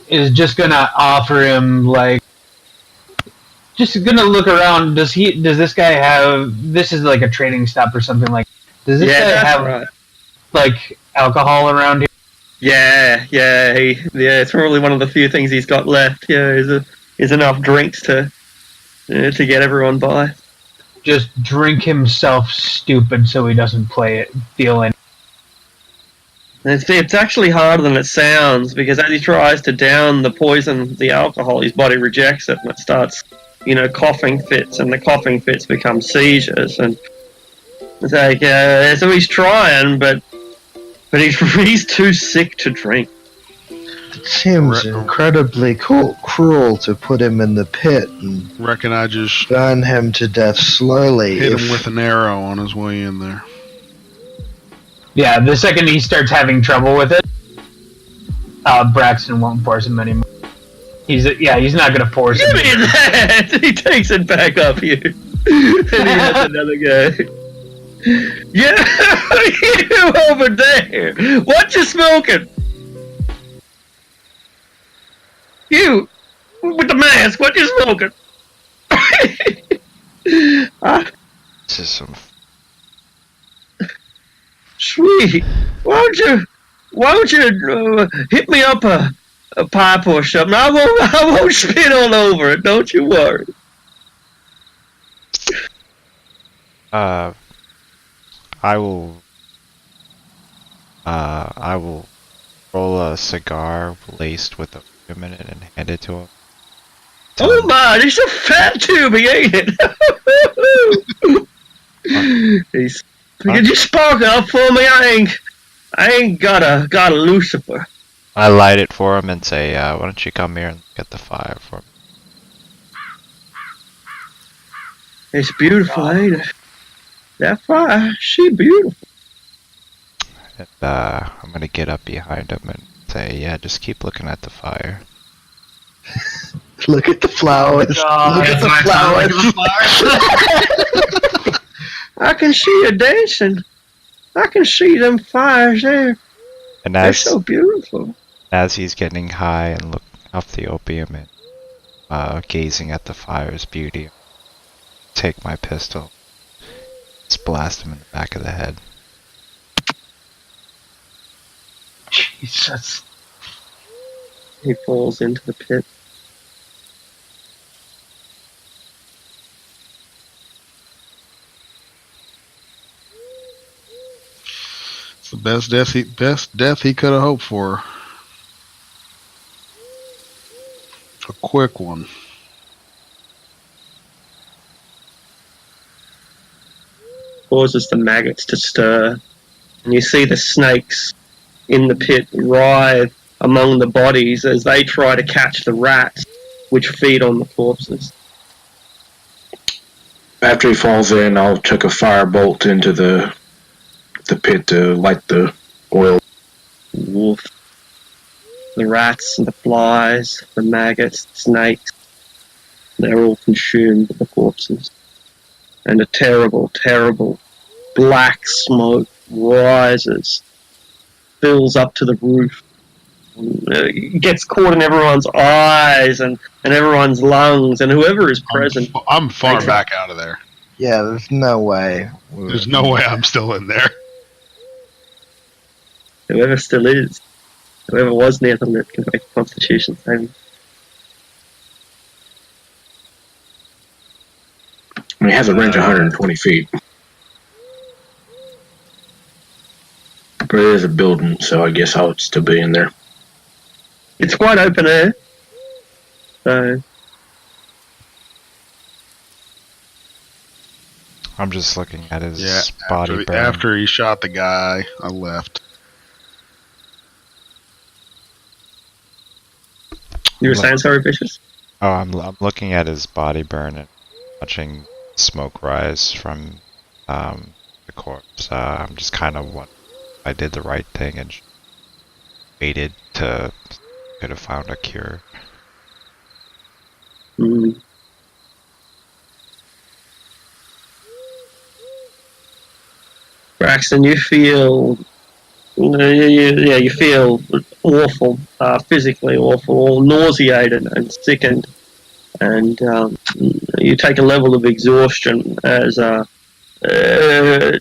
is just gonna offer him just gonna look around. Does this guy have, this is like a trading stop or something, does this guy have alcohol around here? Yeah, it's probably one of the few things he's got left. Yeah, is enough drinks to get everyone by. Just drink himself stupid so he doesn't feel any. It's actually harder than it sounds, because as he tries to down the poison, the alcohol, his body rejects it and it starts, coughing fits, and the coughing fits become seizures. And it's like, so he's trying, but he's too sick to drink. It seems incredibly cruel to put him in the pit and Reckon I just burn him to death slowly. hit him with an arrow on his way in there. Yeah, the second he starts having trouble with it, Braxton won't force him anymore. He's not gonna force him. Give me that! He takes it back up you. And he has another guy. Yeah, you over there. What you smoking? You with the mask. What you smoking? This is some. Sweet. Why don't you hit me up a pipe or something? I won't spit all over it. Don't you worry. I will roll a cigar laced with a in it and hand it to him. Oh my, he's a fat tubey, ain't it? Could you spark up for me? I ain't got a Lucifer. I light it for him and say, why don't you come here and get the fire for me? It's beautiful, ain't it? That fire, she beautiful. And I'm gonna get up behind him and say, yeah, just keep looking at the fire. Look at the flowers. Look at the flowers. I can see you dancing. I can see them fires there. And They're so beautiful. as he's getting high and looking off the opium and gazing at the fire's beauty, take my pistol, just blast him in the back of the head. Jesus. He falls into the pit. It's the best death he could have hoped for. A quick one. Causes the maggots to stir, and you see the snakes in the pit writhe among the bodies as they try to catch the rats which feed on the corpses. After he falls in, I'll chuck a firebolt into the pit to light the oil. Wolf. The rats and the flies, the maggots, the snakes, they're all consumed with the corpses. And a terrible, terrible black smoke rises, fills up to the roof. It gets caught in everyone's eyes and everyone's lungs, and whoever is present. I'm far back out of there. Yeah, there's no way. There's no way I'm still in there. Whoever still is, whoever was near the lip can make a constitution saving. I mean, it has a range of 120 feet. But it is a building, so I guess I'll still be in there. It's quite open air. So I'm just looking at his body burn. After he shot the guy, I left. you were saying, sorry, Vicious? Oh, I'm looking at his body burn and watching smoke rise from the corpse. I'm just kind of what I did the right thing and waited to could have found a cure. Mm. Braxton, you feel you feel awful, physically awful, nauseated and sickened, and you take a level of exhaustion as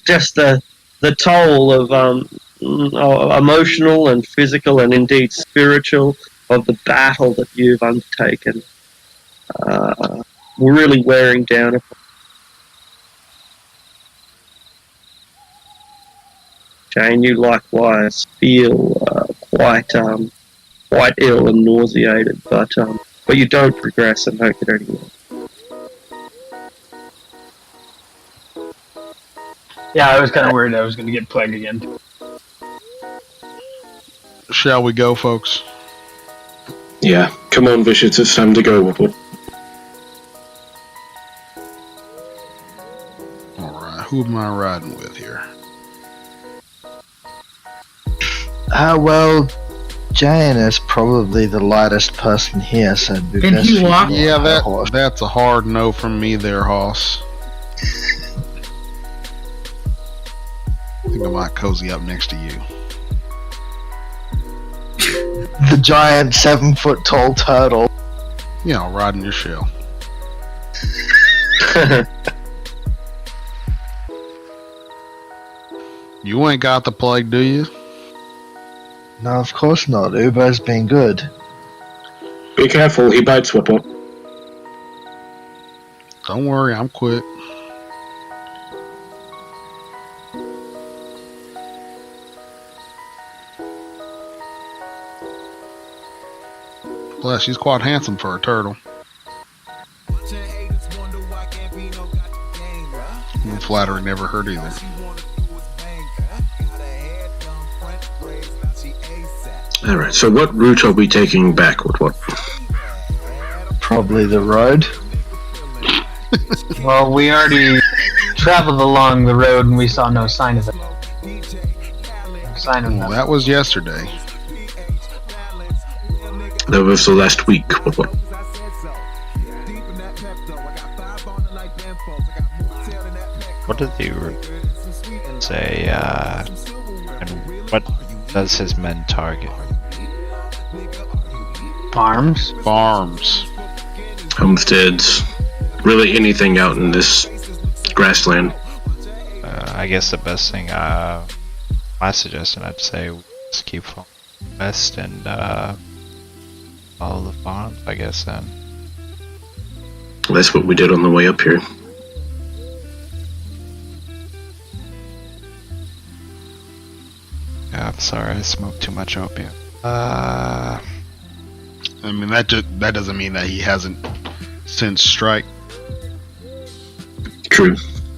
just the toll of emotional and physical and indeed spiritual of the battle that you've undertaken really wearing down upon Jane, you likewise feel quite ill and nauseated, but you don't progress and don't get any more. Yeah, I was kind of worried I was going to get plague again. Shall we go, folks? Yeah, come on, Vicious, it's time to go. Alright, who am I riding with here? Well, Jane is probably the lightest person here, so it'd be Can best he for you walk? to Yeah, ride a horse. that's a hard no from me there, Hoss. I think I might cozy up next to you. The giant 7-foot-tall turtle. Yeah, I'll ride in your shell. You ain't got the plague, do you? No, of course not. Uber's been good. Be careful, he bites, Whipple. Don't worry, I'm quick. Plus, she's quite handsome for a turtle. And flattery never hurt either. Alright, so what route are we taking back with what? Probably the road. Well, we already traveled along the road and we saw no sign of it. No sign of Well, that. that was yesterday. That was the last week. What? What did you say, and what does his men target? Farms. Farms. Homesteads. Really anything out in this grassland. I guess the best thing, my suggestion, I'd say, we just keep following west and, follow the farms, I guess, then. That's what we did on the way up here. Yeah, I'm sorry, I smoked too much opium. I mean, that doesn't mean that he hasn't since strike. True.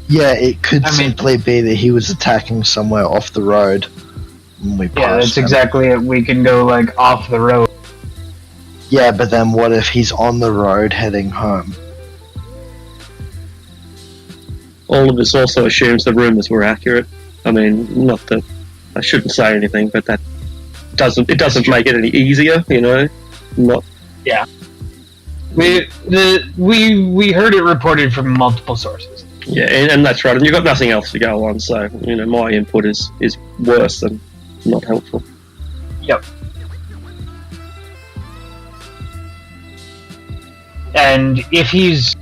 Yeah, it could I mean- simply be that he was attacking somewhere off the road. And we Yeah, passed that's him. exactly it. We can go like off the road. Yeah, but then what if he's on the road heading home? All of this also assumes the rumors were accurate. I mean, not that I shouldn't say anything, but that doesn't make it any easier, you know. Not We heard it reported from multiple sources. yeah, and that's right. And you've got nothing else to go on, so you know my input is worse than not helpful. Yep. And if he's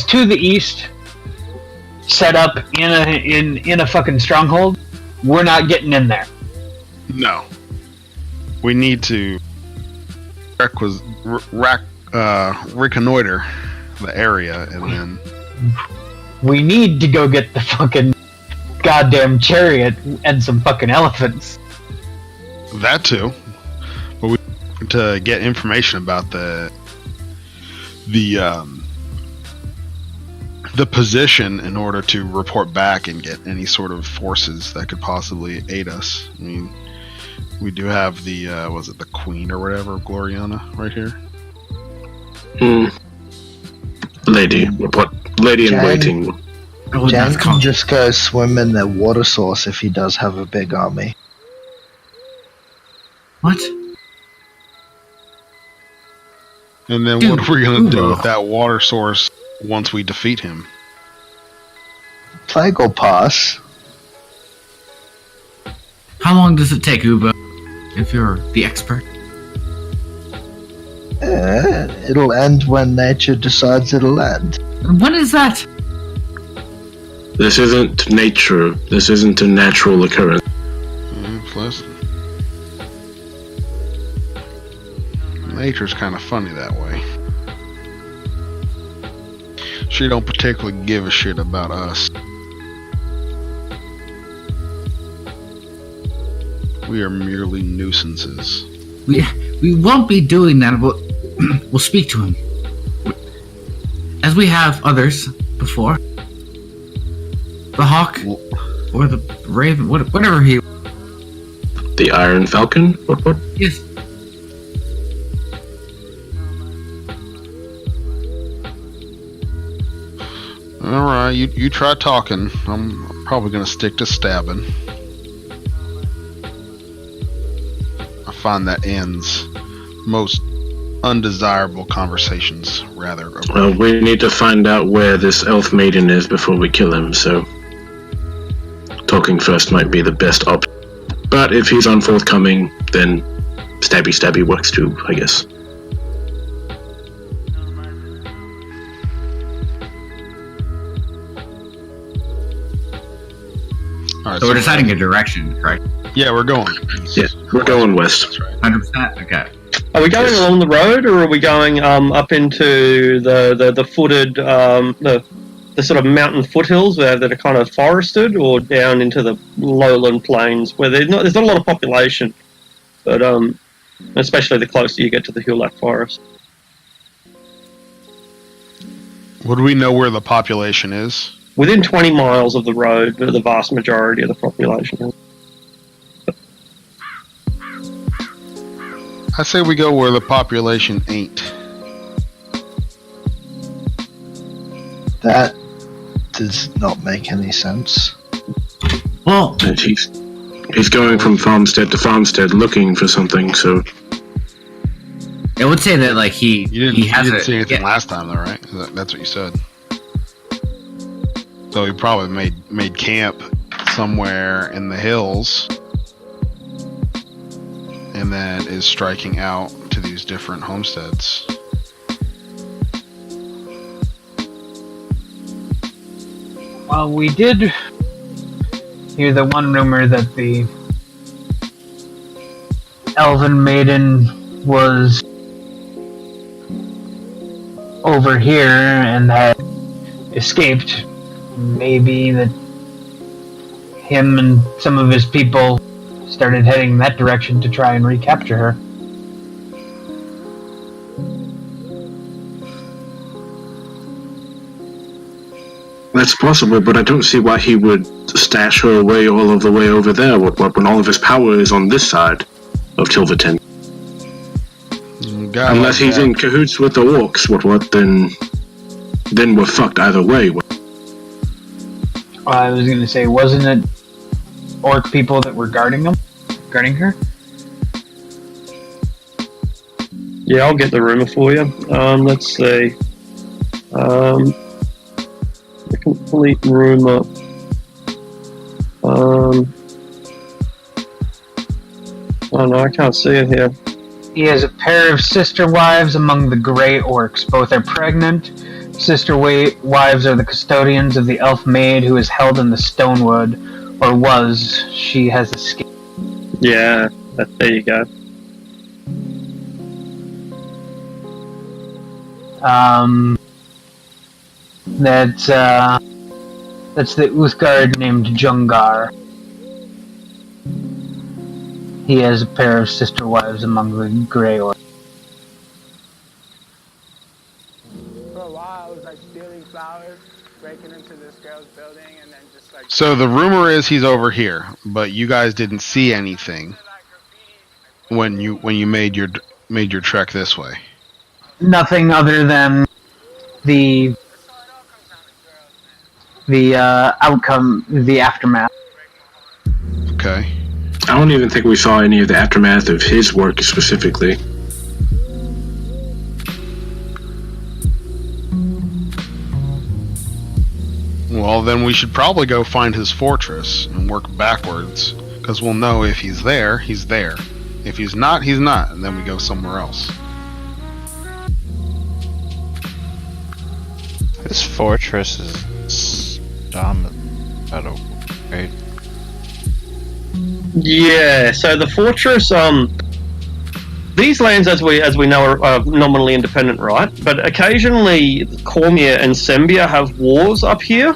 to the east, set up in a fucking stronghold, we're not getting in there. No. We need to reconnoiter the area and then We need to go get the fucking goddamn chariot and some fucking elephants. that too. But we need to get information about the position in order to report back and get any sort of forces that could possibly aid us. I mean, we do have the was it the Queen or whatever of Gloriana right here? Lady. What? Lady in Jane. waiting. Oh, Jan that's can called. just go swim in their water source if he does have a big army. What? And then what are we gonna do with that water source once we defeat him? Plague will pass. How long does it take, Uba? If you're the expert. It'll end when nature decides it'll end. When is that? This isn't nature. This isn't a natural occurrence. Plus, nature's kind of funny that way. She don't particularly give a shit about us. We are merely nuisances. We won't be doing that. We'll speak to him, as we have others before. The Hawk or the Raven, whatever he. The Iron Falcon? What? Yes. Alright, you try talking. I'm probably gonna stick to stabbing. I find that ends most undesirable conversations rather. Well, we need to find out where this elf maiden is before we kill him, so talking first might be the best option. But if he's unforthcoming, then stabby works too, I guess. Alright, So we're deciding a direction, correct? Yeah, we're going. Yeah, we're going west. That's right. 100%? Okay. Are we going along the road, or are we going up into the footed the sort of mountain foothills that are kind of forested, or down into the lowland plains where there's not a lot of population, but especially the closer you get to the Hulac forest? Would we know where the population is? Within 20 miles of the road, the vast majority of the population is. I say we go where the population ain't. That does not make any sense. Well, And he's going from farmstead to farmstead looking for something, so I would say that like he You he has didn't it. see anything Yeah. last time, though, right? That's what you said. So he probably made camp somewhere in the hills, and then is striking out to these different homesteads. Well, we did hear the one rumor that the Elven Maiden was over here and had escaped. Maybe that him and some of his people started heading in that direction to try and recapture her. that's possible, but I don't see why he would stash her away all of the way over there when all of his power is on this side of Tilverton. Unless he's in cahoots with the orcs, then we're fucked either way. I was going to say, wasn't it orc people that were guarding her? Yeah, I'll get the rumor for you. Let's see. The complete rumor. Oh no, I can't see it here. He has a pair of sister wives among the Grey Orcs. Both are pregnant. Sister wives are the custodians of the elf maid who is held in the Stonewood, or was. She has escaped. Yeah, there you go. That's the Uthgard named Jungar. He has a pair of sister wives among the Grey Orcs. For a while, I was like stealing flowers, breaking into this girl's building, and then just like. So the rumor is he's over here, but you guys didn't see anything when you made your trek this way. Nothing other than the outcome, the aftermath. Okay. I don't even think we saw any of the aftermath of his work specifically. Well, then we should probably go find his fortress and work backwards, because we'll know if he's there, he's there. If he's not, he's not, and then we go somewhere else. This fortress is dominant, right? Yeah, so the fortress, these lands, as we know, are nominally independent, right? But occasionally, Cormier and Sembia have wars up here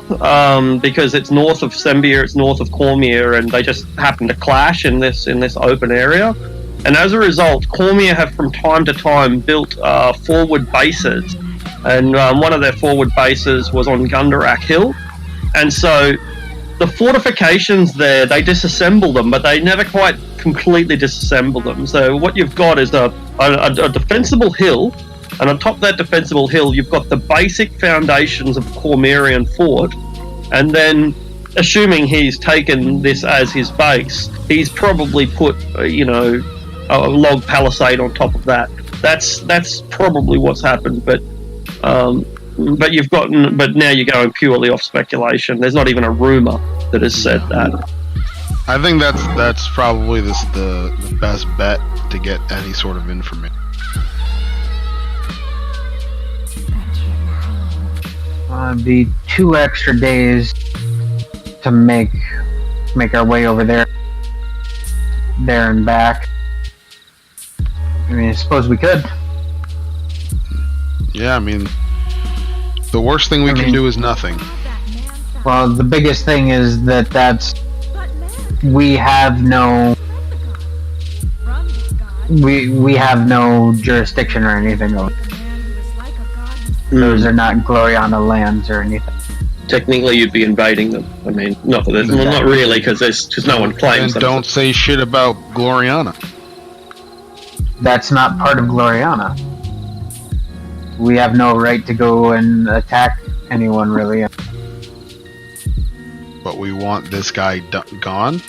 because it's north of Sembia, it's north of Cormier, and they just happen to clash in this open area. And as a result, Cormier have from time to time built forward bases, and one of their forward bases was on Gundarak Hill, and so the fortifications there, they disassemble them, but they never quite completely disassemble them. So what you've got is a defensible hill, and on top of that defensible hill, you've got the basic foundations of the Cormerian fort, and then, assuming he's taken this as his base, he's probably put, a log palisade on top of that. That's probably what's happened, but now you're going purely off speculation. There's not even a rumor that has said that. I think that's probably the best bet to get any sort of information. It'd be 2 extra days to make our way over there and back. I mean, I suppose we could. Yeah, I mean, the worst thing we can do is nothing. Well, the biggest thing is we have no jurisdiction or anything. Those are not Gloriana lands or anything. Technically, you'd be invading them. I mean, not really, because no one claims them. them. Don't say shit about Gloriana. That's not part of Gloriana. We have no right to go and attack anyone, really. But we want this guy gone?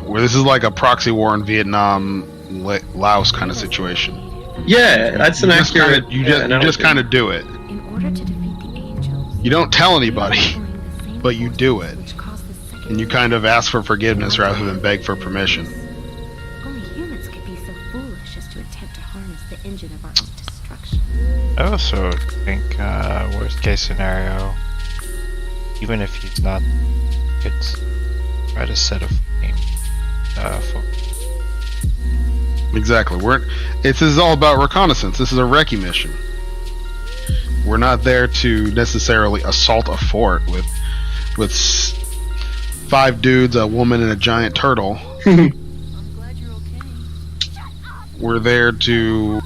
Where this is like a proxy war in Vietnam, Laos kind of situation. Yeah, that's an accurate. You just kind of do it. You don't tell anybody, but you do it. And you kind of ask for forgiveness rather than beg for permission. Only humans could be so foolish as to attempt to harness the engine of our own destruction. I also think, worst case scenario, even if he's not, it's try to set a flame for. Exactly. This is all about reconnaissance. This is a recce mission. We're not there to necessarily assault a fort with 5 dudes, a woman, and a giant turtle. I'm glad you're okay. We're there to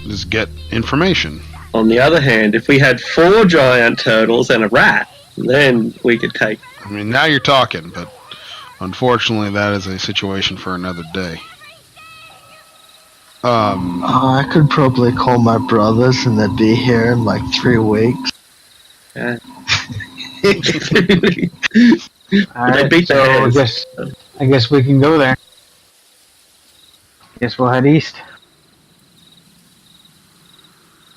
just get information. On the other hand, if we had 4 giant turtles and a rat, then we could take. I mean, now you're talking, but unfortunately, that is a situation for another day. I could probably call my brothers and they'd be here in like 3 weeks. Yeah. Alright, so I guess we can go there. Guess we'll head east.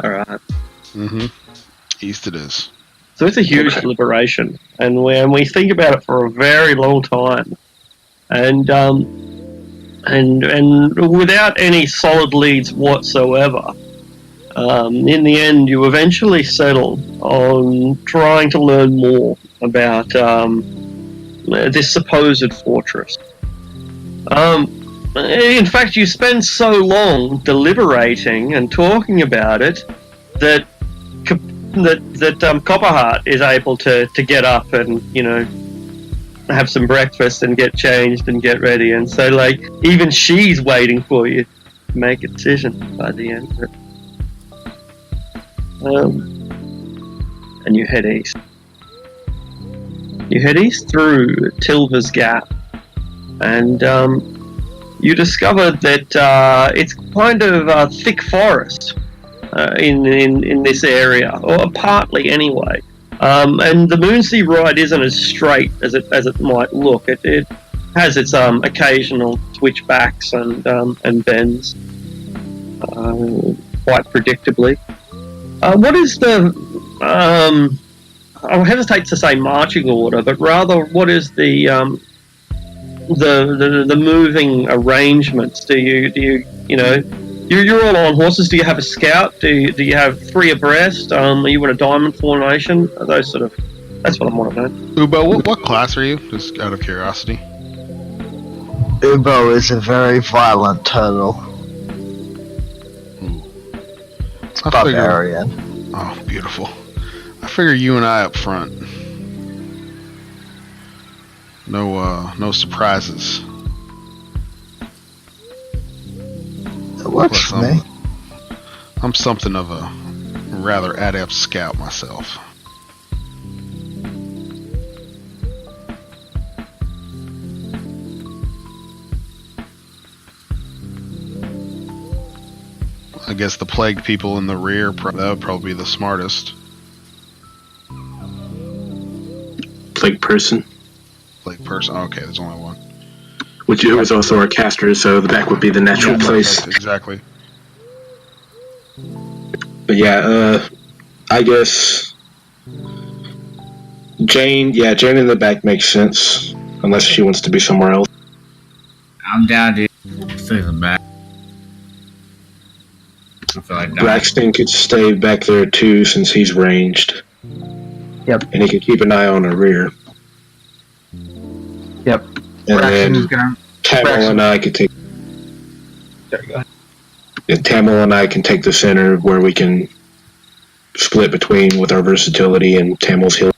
Alright. Mm-hmm. East it is. So it's a huge liberation, and we think about it for a very long time, and without any solid leads whatsoever. In the end, you eventually settle on trying to learn more about this supposed fortress. In fact, you spend so long deliberating and talking about it that Copperheart is able to get up and, have some breakfast and get changed and get ready. And so, even she's waiting for you to make a decision by the end of it. And you head east. You head east through Tilva's Gap, and you discover that it's kind of a thick forest in this area, or partly anyway. And the Moonsea Ride isn't as straight as it might look. It has its occasional switchbacks and bends, quite predictably. What is the I hesitate to say marching order, but rather what is the moving arrangements? Do you you're all on horses? Do you have a scout? Do you have 3 abreast? Are you in a diamond formation? Those sort of. That's what I want to know. Ubo, what class are you? Just out of curiosity. Ubo is a very violent turtle. It's I figure- barbarian. Oh, beautiful. I figure you and I up front. No surprises. It works Plus, for me. I'm something of a rather adept scout myself. I guess the plagued people in the rear, that would probably be the smartest. Plague person. Plague person. Okay, there's only one. Which was also our caster, so the back would be the natural Yeah, place. perfect, exactly. But yeah, I guess Jane in the back makes sense. Unless she wants to be somewhere else. I'm down, dude. Stay in the back. I feel like dying. Braxton could stay back there too since he's ranged. Yep. And he can keep an eye on the rear. Yep. And Braxton is then gonna. Tamil and I could take. There you go. Yeah, Tamil and I can take the center where we can split between with our versatility and Tamil's healing.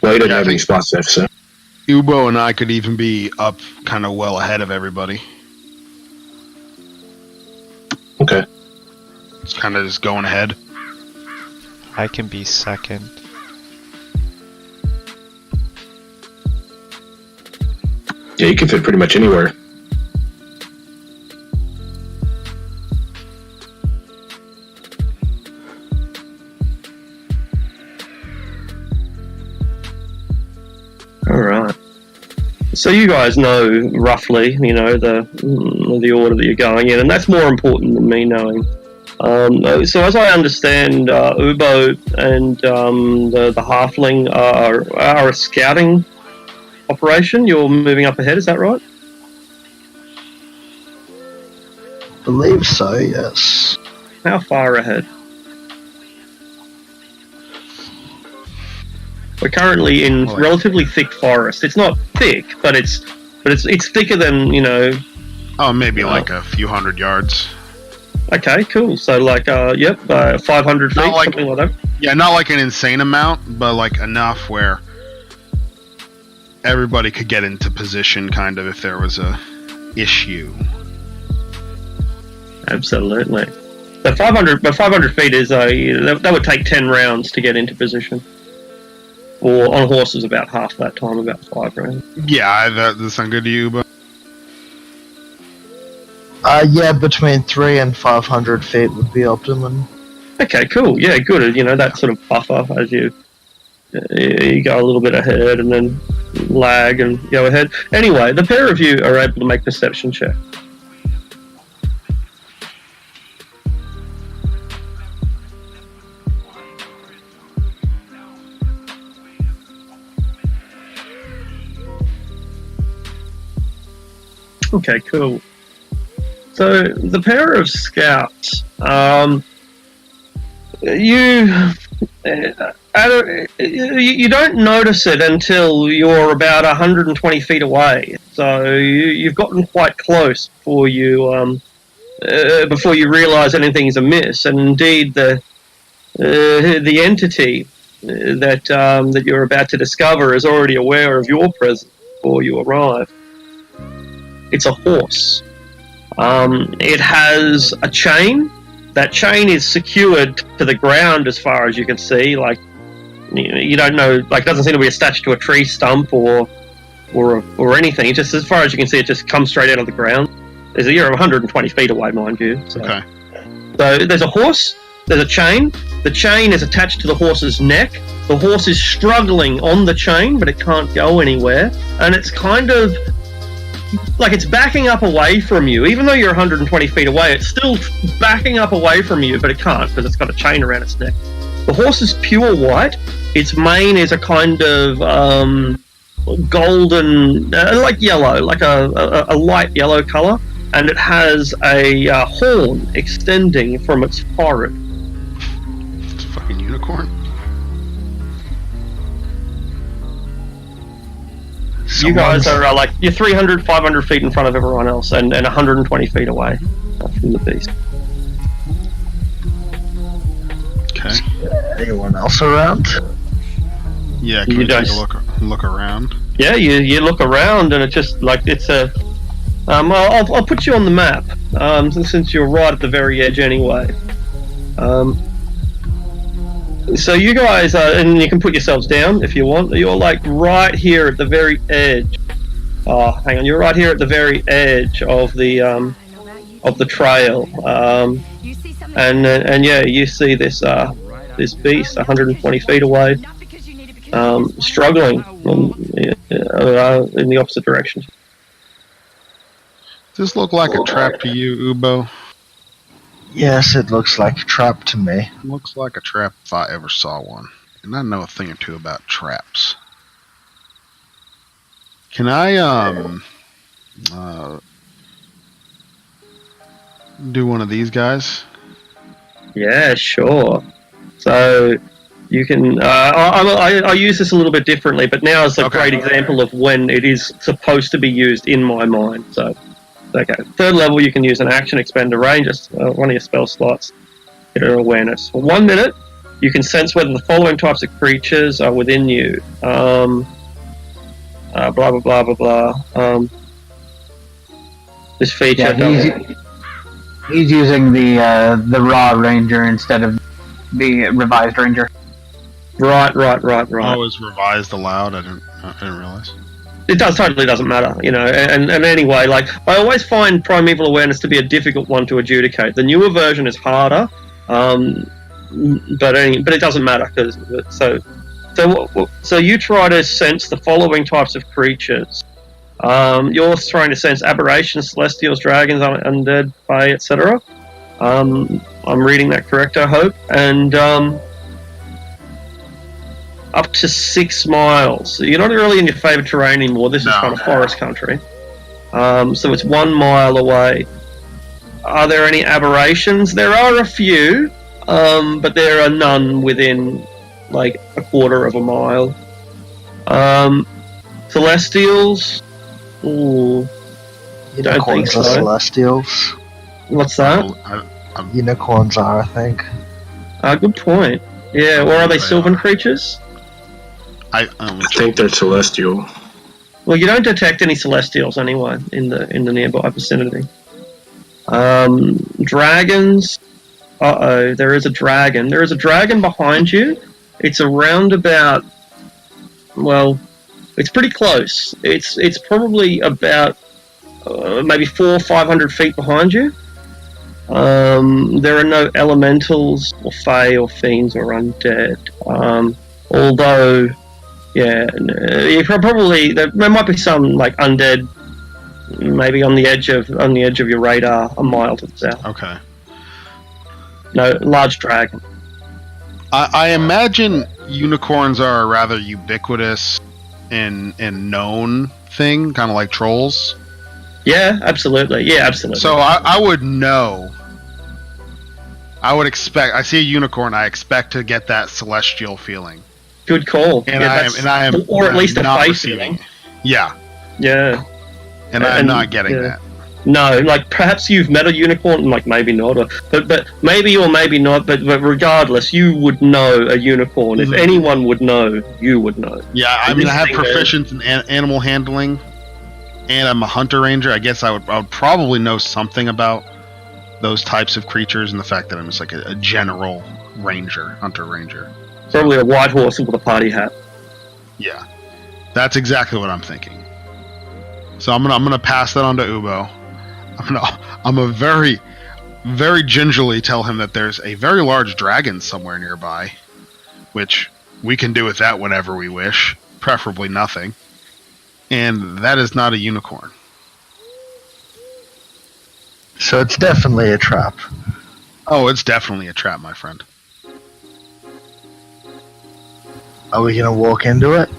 Well, he doesn't Yeah, I have any think- spots left, so. Ubo and I could even be up kind of well ahead of everybody. Okay. It's kind of just going ahead. I can be second. Yeah, you can fit pretty much anywhere. All right. So you guys know roughly, the order that you're going in, and that's more important than me knowing. So as I understand, Ubo and the halfling are a scouting operation. You're moving up ahead, is that right? Believe so, yes. How far ahead? We're currently in Like- relatively thick forest. It's not thick, but it's thicker than, Oh, maybe like a few hundred yards. Okay, cool. So 500 feet, Not like- something like that. Yeah, not like an insane amount, but like enough where everybody could get into position, kind of, if there was a issue. Absolutely. So 500 feet is that would take 10 rounds to get into position. Or on horses about half that time, about 5 rounds. Yeah, that does sound good to you, but Yeah, between 3 and 500 feet would be optimum. Okay, cool. Yeah, good. That sort of buffer as you go a little bit ahead and then lag and go ahead. Anyway, the pair of you are able to make perception check. Okay, cool. So the pair of scouts, you don't notice it until you're about 120 feet away. So you've gotten quite close before you realise anything is amiss. And indeed, the entity that you're about to discover is already aware of your presence before you arrive. It's a horse. It has a chain. That chain is secured to the ground as far as you can see. Like, you don't know, like, it doesn't seem to be attached to a tree stump or anything. It just, as far as you can see, it just comes straight out of the ground. You're 120 feet away, mind you. So. okay. So there's a horse, there's a chain. The chain is attached to the horse's neck. The horse is struggling on the chain, but it can't go anywhere. And it's kind of like it's backing up away from you. Even though you're 120 feet away, it's still backing up away from you, but it can't because it's got a chain around its neck. The horse is pure white. Its mane is a kind of golden, like yellow, like a light yellow color. And it has a horn extending from its forehead. It's a fucking unicorn. You guys are like you're 300, 500 feet in front of everyone else, and 120 feet away from the beast. Okay. Anyone else around? Yeah, can we take a look around? Yeah, you look around, and it's just like it's a. I'll put you on the map, since you're right at the very edge anyway. So you guys, and you can put yourselves down if you want. You're like right here at the very edge. Oh, hang on, you're right here at the very edge of the trail. And yeah, you see this this beast 120 feet away, struggling in the opposite direction. Does this look like a trap to you, Ubo? Yes, it looks like a trap to me. Looks like a trap if I ever saw one. And I know a thing or two about traps. Can I do one of these guys? Yeah, sure. So you can. I use this a little bit differently, but now it's a great example of when it is supposed to be used in my mind. So, okay. Third level, you can use an action, expend a range, one of your spell slots, get an awareness. For 1 minute, you can sense whether the following types of creatures are within you. Blah blah blah blah blah. This feature. Yeah, he's using the raw ranger instead of the revised ranger. Right. Oh, it's revised aloud. I didn't realize. It totally doesn't matter, you know. And anyway, like I always find primeval awareness to be a difficult one to adjudicate. The newer version is harder, but it doesn't matter so you try to sense the following types of creatures. You're trying to sense aberrations, celestials, dragons, undead, fae, etc. I'm reading that correct, I hope. And up to 6 miles. So you're not really in your favourite terrain anymore. This is kind of forest country. So it's 1 mile away. Are there any aberrations? There are a few, but there are none within like a quarter of a mile. Celestials? Ooh. Don't think so. Celestials. What's that? Unicorns are, I think. Good point. Yeah, or are they sylvan creatures? I think they're celestial. Well, you don't detect any celestials anyway in the nearby vicinity. Dragons. There is a dragon. There is a dragon behind you. It's around about. Well, it's pretty close. It's probably about maybe 400 or 500 feet behind you. There are no elementals or fae or fiends or undead. Although, yeah, you probably there might be some like undead, maybe on the edge of your radar, a mile to the south. Okay. No, large dragon. I imagine unicorns are a rather ubiquitous and known thing, kind of like trolls. Yeah, absolutely. So I would know. I would expect. I see a unicorn. I expect to get that celestial feeling. Good call. And I am, or at least a not face receiving. Yeah. Yeah. And I am not getting that. No, like perhaps you've met a unicorn, like maybe not, but maybe or maybe not. But regardless, you would know a unicorn. If anyone would know, you would know. Yeah, I mean, I have proficiency in animal handling, and I'm a hunter ranger. I guess I would probably know something about those types of creatures, and the fact that I'm just like a general hunter ranger. Probably a white horse with a party hat. Yeah, that's exactly what I'm thinking. So I'm gonna pass that on to Ubo. I'm gonna very, very gingerly tell him that there's a very large dragon somewhere nearby, which we can do with that whenever we wish, preferably nothing. And that is not a unicorn. So it's definitely a trap. Oh, it's definitely a trap, my friend. Are we gonna walk into it?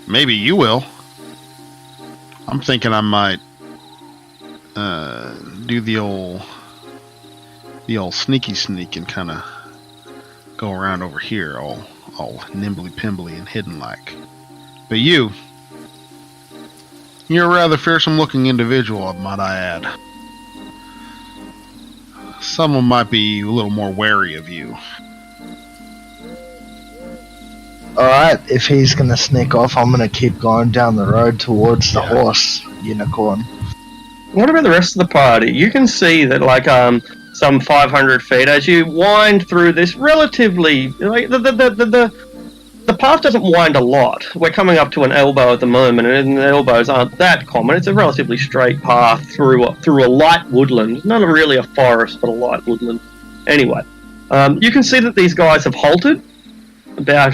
Maybe you will. I'm thinking I might do the old sneaky sneak and kind of go around over here, all all nimbly-pimbly and hidden-like. But you're a rather fearsome-looking individual, might I add. Someone might be a little more wary of you. Alright, if he's gonna sneak off, I'm gonna keep going down the road towards the horse unicorn. What about the rest of the party? You can see that, like, some 500 feet as you wind through this relatively, like, the path doesn't wind a lot. We're coming up to an elbow at the moment, and the elbows aren't that common. It's a relatively straight path through a light woodland. Not really a forest, but a light woodland. Anyway, you can see that these guys have halted about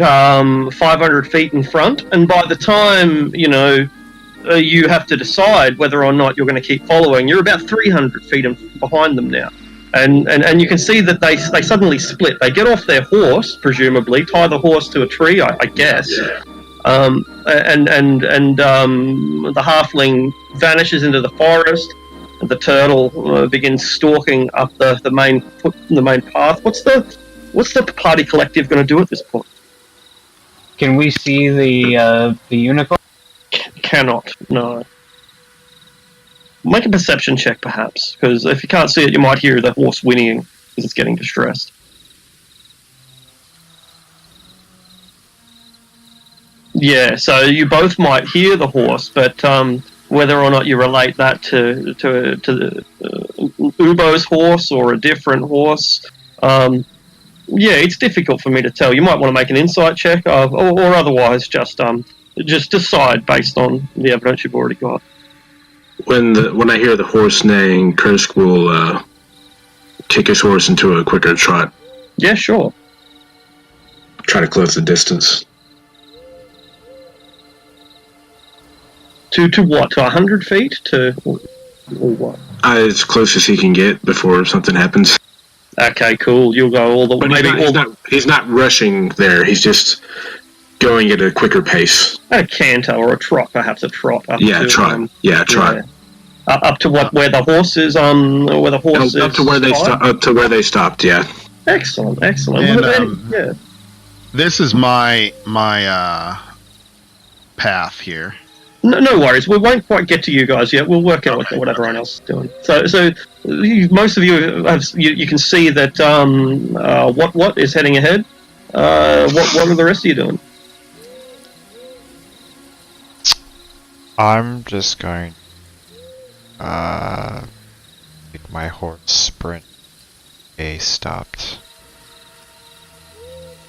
500 feet in front, and by the time, you have to decide whether or not you're going to keep following, you're about 300 feet behind them now. And you can see that they suddenly split. They get off their horse, presumably, tie the horse to a tree, I guess. And the halfling vanishes into the forest, and the turtle begins stalking up the main path. What's the party collective going to do at this point? Can we see the unicorn? Cannot, no. Make a perception check, perhaps, because if you can't see it, you might hear the horse whinnying because it's getting distressed. Yeah, so you both might hear the horse, but whether or not you relate that to Ubo's horse or a different horse, it's difficult for me to tell. You might want to make an insight check, or otherwise just decide based on the evidence you've already got. When I hear the horse neighing, Kursk will kick his horse into a quicker trot. Yeah, sure. Try to close the distance. To what? To 100 feet? Or what? As close as he can get before something happens. Okay, cool. You'll go all the way. He's not rushing there. He's just going at a quicker pace. A canter or a trot, perhaps a trot. Trot. Trot. Yeah. Up to what? Where the horse is? Where the horse is? Up to where they stopped. Yeah. Excellent. And, this is my path here. No worries. We won't quite get to you guys yet. We'll work out what everyone else is doing. So most of you you can see that what is heading ahead. What are the rest of you doing? I'm just going to make my horse sprint. Stopped.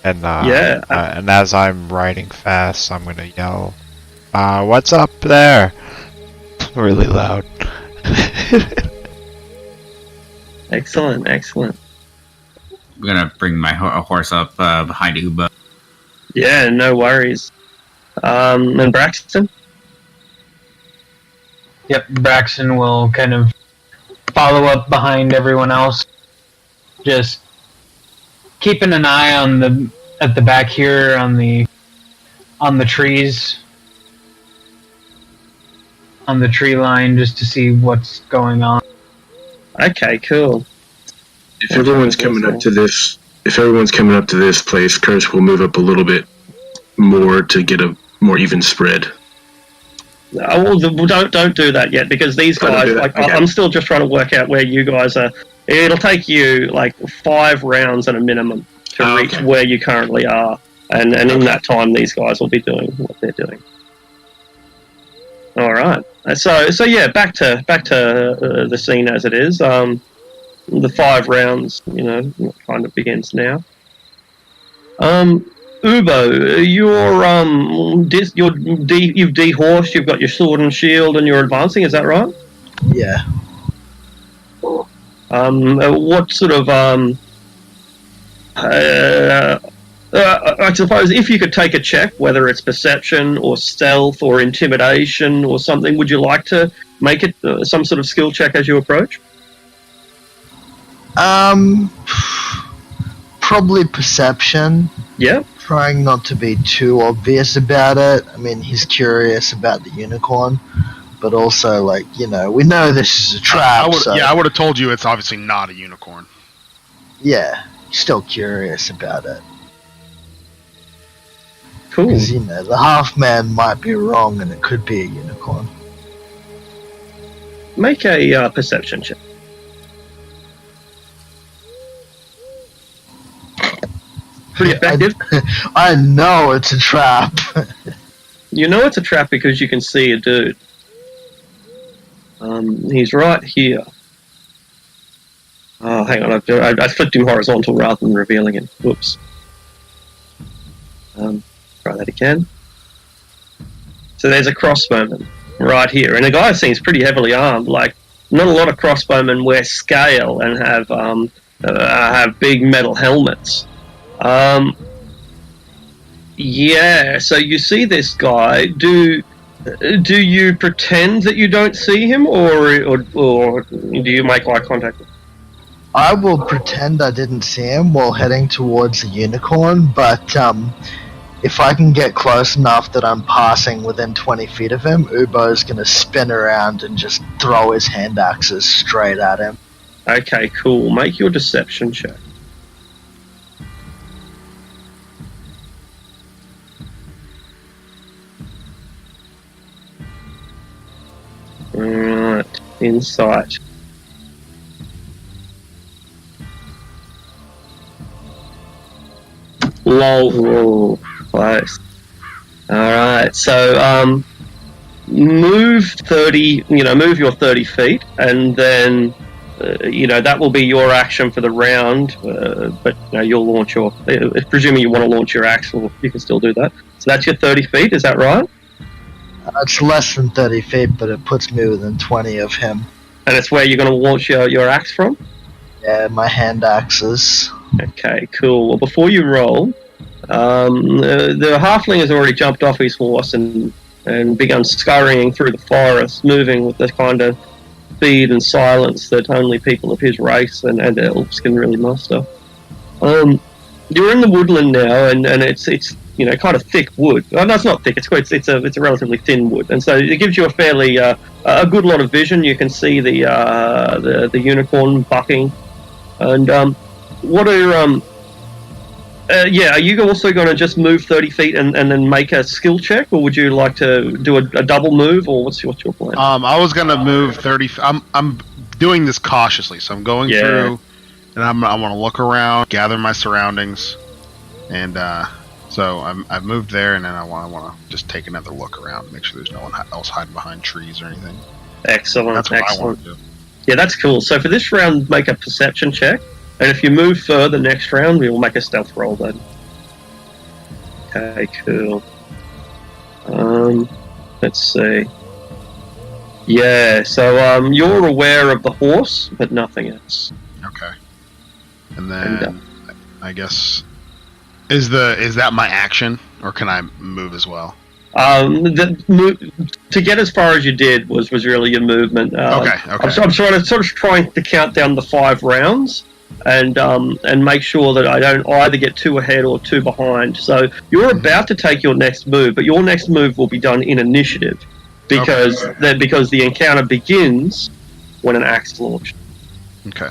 And and as I'm riding fast, I'm gonna yell, "What's up there?" really loud. Excellent. I'm gonna bring my horse up behind Uba. Yeah, no worries. And Braxton? Yep, Braxton will kind of follow up behind everyone else. Just keeping an eye at the back here on the trees, on the tree line, just to see what's going on. Okay, cool. If everyone's coming up to this place, Curse will move up a little bit more to get a more even spread. Well, don't do that yet, because these guys, I'm still just trying to work out where you guys are. It'll take you like 5 rounds at a minimum to reach where you currently are, and in that time, these guys will be doing what they're doing. All right. So yeah, back to the scene as it is. The 5 rounds, kind of begins now. Ubo, you've dehorsed, you've got your sword and shield, and you're advancing. Is that right? Yeah. What sort of I suppose if you could take a check, whether it's perception or stealth or intimidation or something, would you like to make it some sort of skill check as you approach? Probably perception. Yeah. Trying not to be too obvious about it. I mean, he's curious about the unicorn, but also, we know this is a trap. I would have told you it's obviously not a unicorn. Yeah, still curious about it. Cool. Because, the half-man might be wrong and it could be a unicorn. Make a perception check. Pretty effective. I know it's a trap. You know it's a trap because you can see a dude. He's right here. Oh, hang on. I flipped him horizontal rather than revealing him. Whoops. Try that again. So there's a crossbowman right here. And the guy seems pretty heavily armed. Like, not a lot of crossbowmen wear scale and have big metal helmets. Yeah, so you see this guy. Do you pretend that you don't see him, or do you make eye contact with him? I will pretend I didn't see him while heading towards the unicorn, but if I can get close enough that I'm passing within 20 feet of him, Ubo's going to spin around and just throw his hand axes straight at him. Okay, cool. Make your deception check. Alright, insight. Lol, whoa, close. Alright, so, move 30, move your 30 feet, and then, that will be your action for the round, but you'll launch your, presuming you want to launch your axe, you can still do that. So that's your 30 feet, is that right? It's less than 30 feet, but it puts me within 20 of him. And it's where you're going to launch your axe from? Yeah, my hand axes. Okay, cool. Well, before you roll, the halfling has already jumped off his horse and begun scurrying through the forest, moving with the kind of speed and silence that only people of his race and elves can really muster. You're in the woodland now, and it's kind of thick wood. Oh, no, it's not thick. It's a relatively thin wood, and so it gives you a fairly a good lot of vision. You can see the unicorn bucking, and what are are you also going to just move 30 feet and then make a skill check, or would you like to do a double move, or what's your plan? I was going to move 30. I'm doing this cautiously, so I'm going through, and I want to look around, gather my surroundings, and so I've moved there, and then I want to just take another look around, make sure there's no one else hiding behind trees or anything. Excellent. That's what excellent. I want to do. Yeah, that's cool. So for this round, make a perception check, and if you move further next round, we will make a stealth roll then. Okay, cool. Let's see. Yeah, so you're aware of the horse, but nothing else. Okay. And then I guess is that my action, or can I move as well? To get as far as you did was really your movement. Okay. I'm sort of trying to count down the 5 rounds and make sure that I don't either get too ahead or too behind. So you're about to take your next move, but your next move will be done in initiative because the encounter begins when an axe is launched. Okay.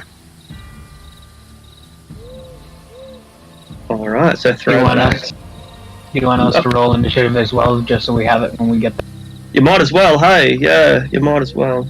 All right, so throw an axe. You want us to roll initiative as well, just so we have it when we get there? You might as well, hey. Yeah, you might as well.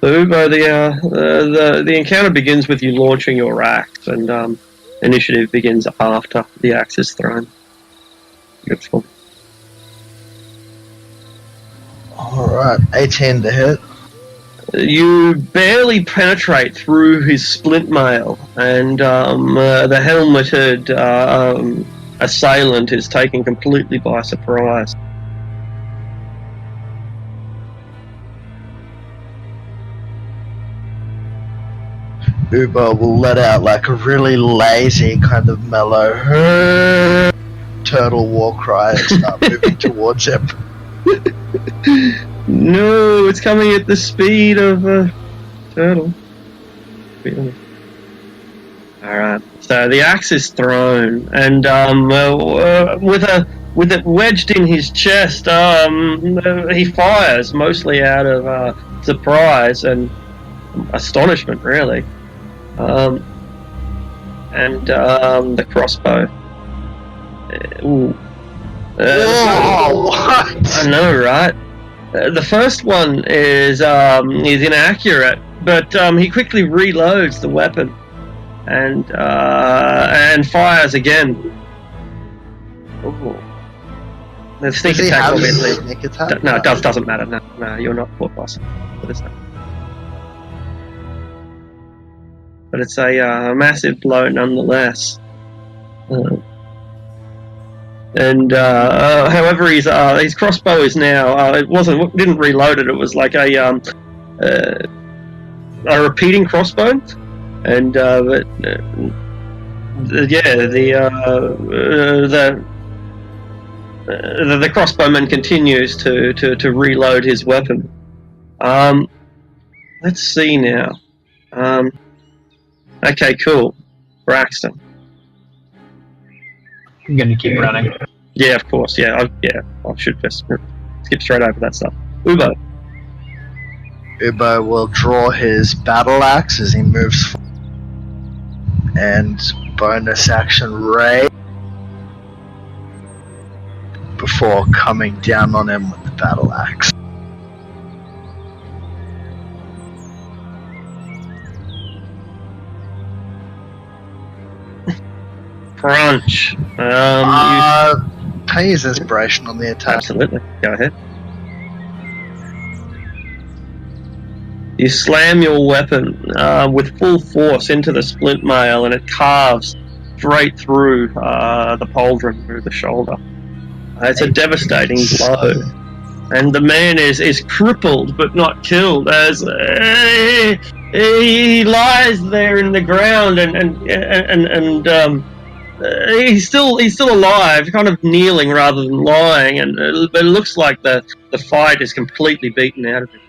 Ubo, the encounter begins with you launching your axe, and initiative begins after the axe is thrown. Beautiful. Alright, 18 to hit. You barely penetrate through his splint mail, and the helmeted assailant is taken completely by surprise. Ubo will let out like a really lazy kind of mellow turtle war cry and start moving towards him. No, it's coming at the speed of a turtle. feeling. Alright, so the axe is thrown, and with it wedged in his chest, he fires, mostly out of surprise and astonishment, really. The crossbow. Ooh. Whoa, what? I know, right? The first one is inaccurate, but he quickly reloads the weapon and fires again. Ooh. The sneak Does he attack, have obviously. sneak attack? No, it doesn't matter. No, you're not poor boss. But it's a massive blow nonetheless. However, his crossbow is now. Didn't reload it. It was like a repeating crossbow, and the crossbowman continues to reload his weapon. Let's see now. Okay, cool. Braxton. I'm gonna keep running. Yeah, of course. I should just skip straight over that stuff. Ubo. Ubo will draw his battle axe as he moves forward. And bonus action Ray before coming down on him with the battle axe. Crunch. Can I use inspiration on the attack? Absolutely. Go ahead. You slam your weapon with full force into the splint mail, and it carves straight through the pauldron, through the shoulder. It's a devastating blow. And the man is crippled but not killed, as he lies there in the ground and he's still alive, kind of kneeling rather than lying, but it looks like the fight is completely beaten out of him.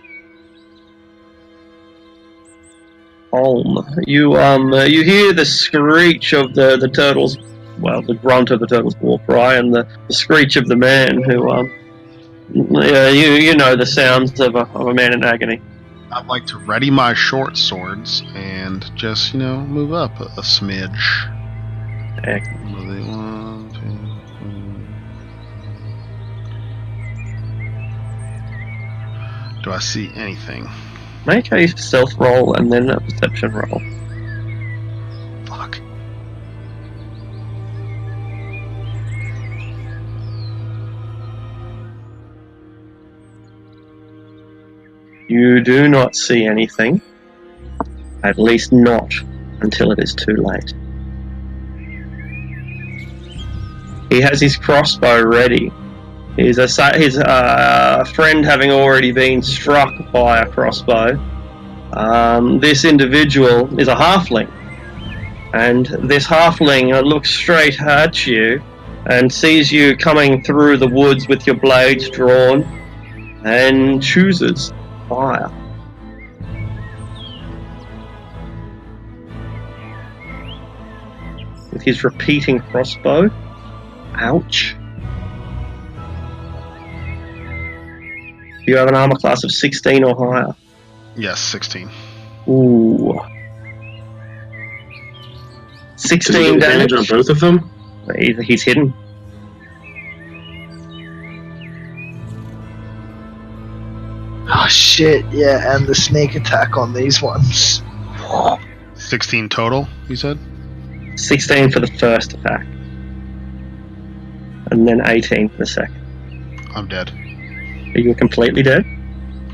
You hear the screech of the turtles, well, the grunt of the turtles' war cry, and the screech of the man who you know the sounds of a man in agony. I'd like to ready my short swords and just move up a smidge. Excellent. 1, 2, 3. Do I see anything? Make a stealth roll and then a perception roll. Fuck. You do not see anything. At least not until it is too late. He has his crossbow ready. His friend having already been struck by a crossbow. This individual is a halfling. And this halfling looks straight at you and sees you coming through the woods with your blades drawn and chooses fire. With his repeating crossbow. Ouch. You have an armor class of 16 or higher. Yes, 16. Ooh. 16 damage on both of them? He's hidden. Oh shit, yeah, and the sneak attack on these ones. 16 total, you said? 16 for the first attack. And then 18 for the second. I'm dead. Are you completely dead?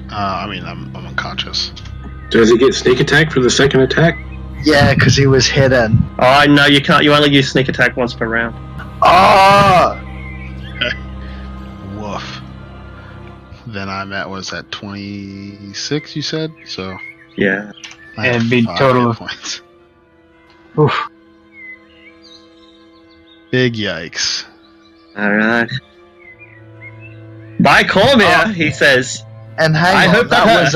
I'm unconscious. Does he get sneak attack for the second attack? Yeah, because he was hidden. Oh, no, you can't. You only use sneak attack once per round. Oh! Woof. Then I'm at, was that 26, you said? So. Yeah. I have It'd be 5 total hit points. Oof. Big yikes. Alright. Bye, Cormier, he says. And hang I on, hope that was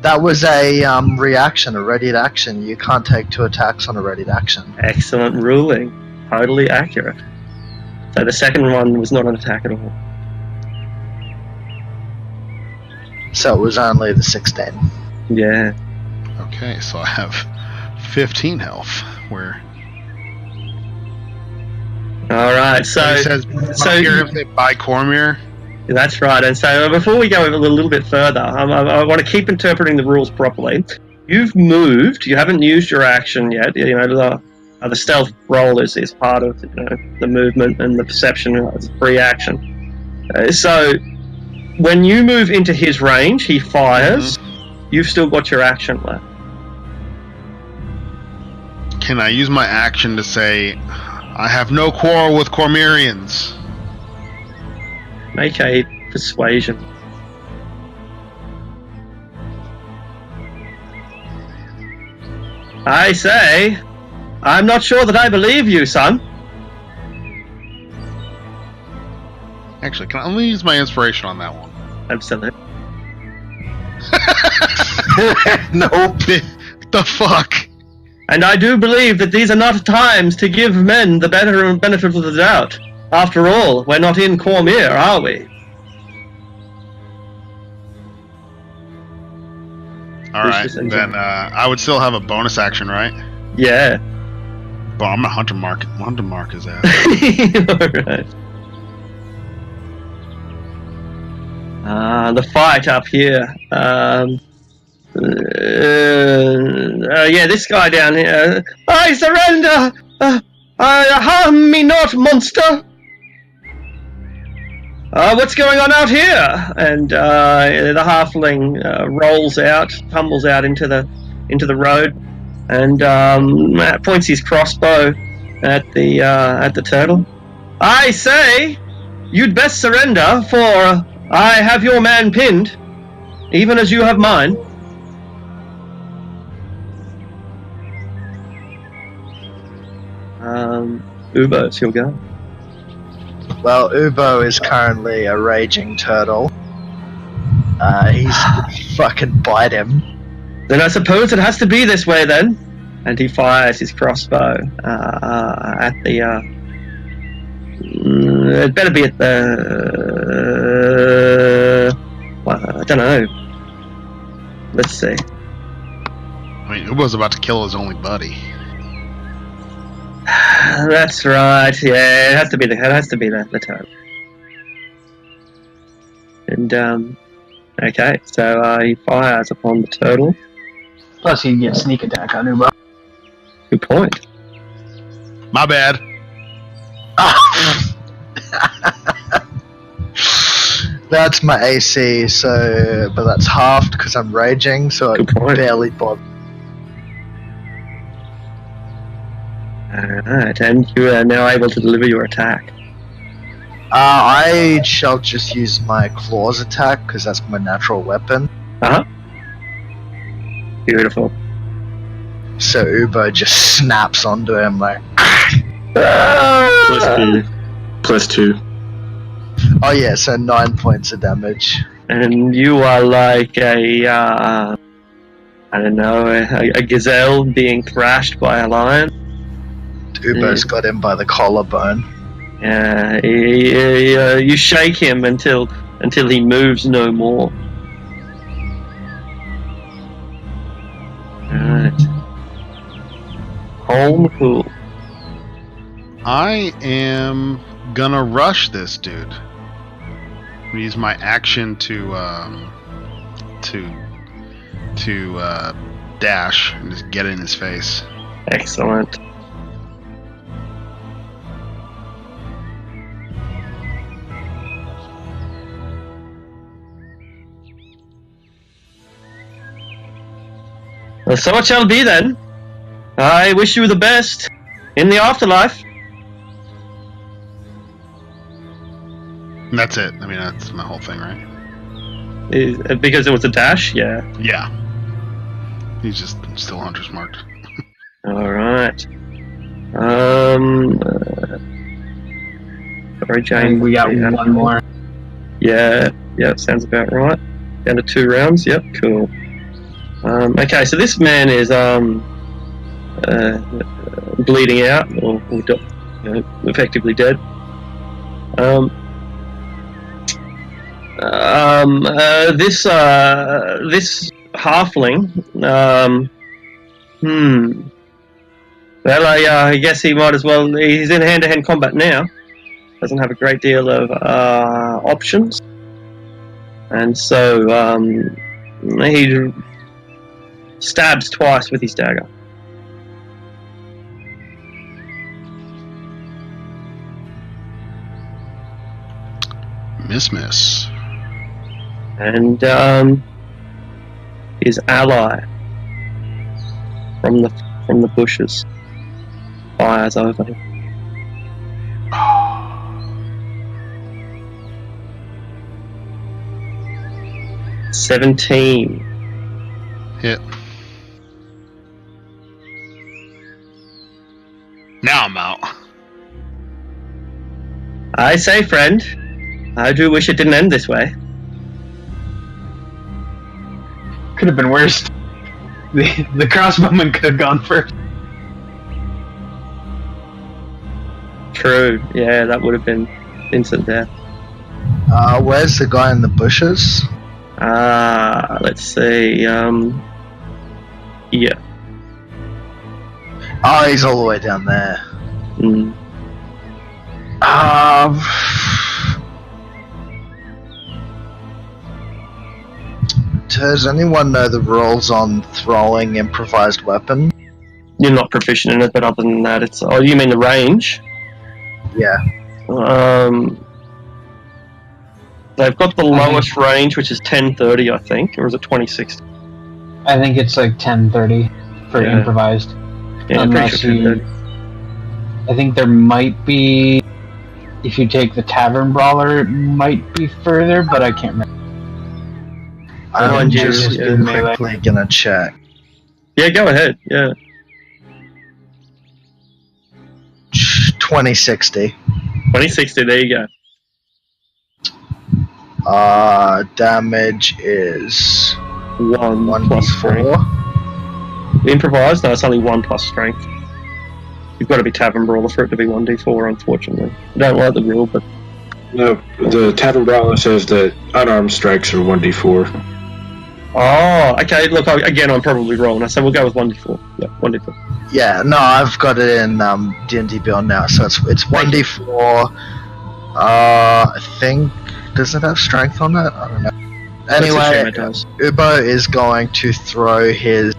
That was a reaction, a readied action. You can't take 2 attacks on a readied action. Excellent ruling. Totally accurate. So the second one was not an attack at all. So it was only the 16. Yeah. Okay, so I have 15 health. Where All right. So he says, here if they buy Cormier. That's right. And so before we go a little bit further, I want to keep interpreting the rules properly. You've moved. You haven't used your action yet. You know, the stealth roll is part of the movement, and the perception is free action. So when you move into his range, he fires. You've still got your action left. Can I use my action to say, I have no quarrel with Cormirians? Make a persuasion. I say, I'm not sure that I believe you, son. Actually, let me use my inspiration on that one. Absolutely. Nope. The fuck? And I do believe that these are not times to give men the better benefit of the doubt. After all, we're not in Cormier, are we? Alright, then I would still have a bonus action, right? Yeah. Well, I'm gonna hunter mark his ass. Alright. The fight up here. Yeah, this guy down here. I surrender! Harm me not, monster! What's going on out here? And the halfling tumbles out into the road, and points his crossbow at the turtle. I say, you'd best surrender, for I have your man pinned, even as you have mine. Ubo, it's your go. Well, Ubo is currently a raging turtle. He's fucking bite him. Then I suppose it has to be this way then. And he fires his crossbow at the. It better be at the. Well, I don't know. Let's see. I mean, Ubo's about to kill his only buddy. That's right. Yeah, it has to be the turtle. And okay, so he fires upon the turtle. Plus, he'd get sneak attack on Ubo. Good point. My bad. That's my AC, but that's halved because I'm raging, so it barely bothers. Alright, and you are now able to deliver your attack. I shall just use my claws attack because that's my natural weapon. Beautiful. So Ubo just snaps onto him like. +2. Oh yeah, so 9 points of damage. And you are like a gazelle being thrashed by a lion. Ubo's got him by the collarbone. You shake him until he moves no more. Alright. Home cool. I am gonna rush this dude. I'm gonna use my action to dash and just get in his face. Excellent. Well, so it shall be then. I wish you the best in the afterlife. And that's it. I mean, that's my whole thing, right? Because it was a dash? Yeah. Yeah. He's just still hunter's marked. Alright. Sorry, Jane. We got one more. Yeah, sounds about right. Down to 2 rounds, yep, cool. Okay, so this man is bleeding out, or effectively dead. This halfling. Well, I guess he might as well. He's in hand-to-hand combat now. Doesn't have a great deal of options, and so he stabs twice with his dagger. Miss. And his ally from the bushes fires over him. $17. Hit. Now I'm out. I say, friend, I do wish it didn't end this way. Could have been worse. The crossbowman could have gone first. True, yeah, that would have been instant death. Where's the guy in the bushes? Let's see, yeah. Oh, he's all the way down there. Mm. Does anyone know the rules on throwing improvised weapon? You're not proficient in it, but other than that, it's... Oh, you mean the range? Yeah. They've got the lowest range, which is 1030, I think, or is it 2060? I think it's like 10:30 for Yeah. improvised. Yeah, I'm pretty Unless sure you, 1030. I think there might be, if you take the Tavern Brawler, it might be further, but I can't remember. I'm you, just yeah. quickly gonna check. Yeah, go ahead, yeah. 2060. 2060, there you go. Damage is 1 plus strength. 1d4. Improvised? No, it's only 1 plus strength. You've got to be Tavern Brawler for it to be 1d4, unfortunately. I don't like the rule, but... No, the Tavern Brawler says that unarmed strikes are 1d4. Oh, okay, look, again, I'm probably wrong. So we'll go with 1d4. Yeah, 1d4. Yeah, no, I've got it in D&D Beyond now, so it's 1d4. I think... Does it have strength on it? I don't know. Anyway, Ubo is going to throw his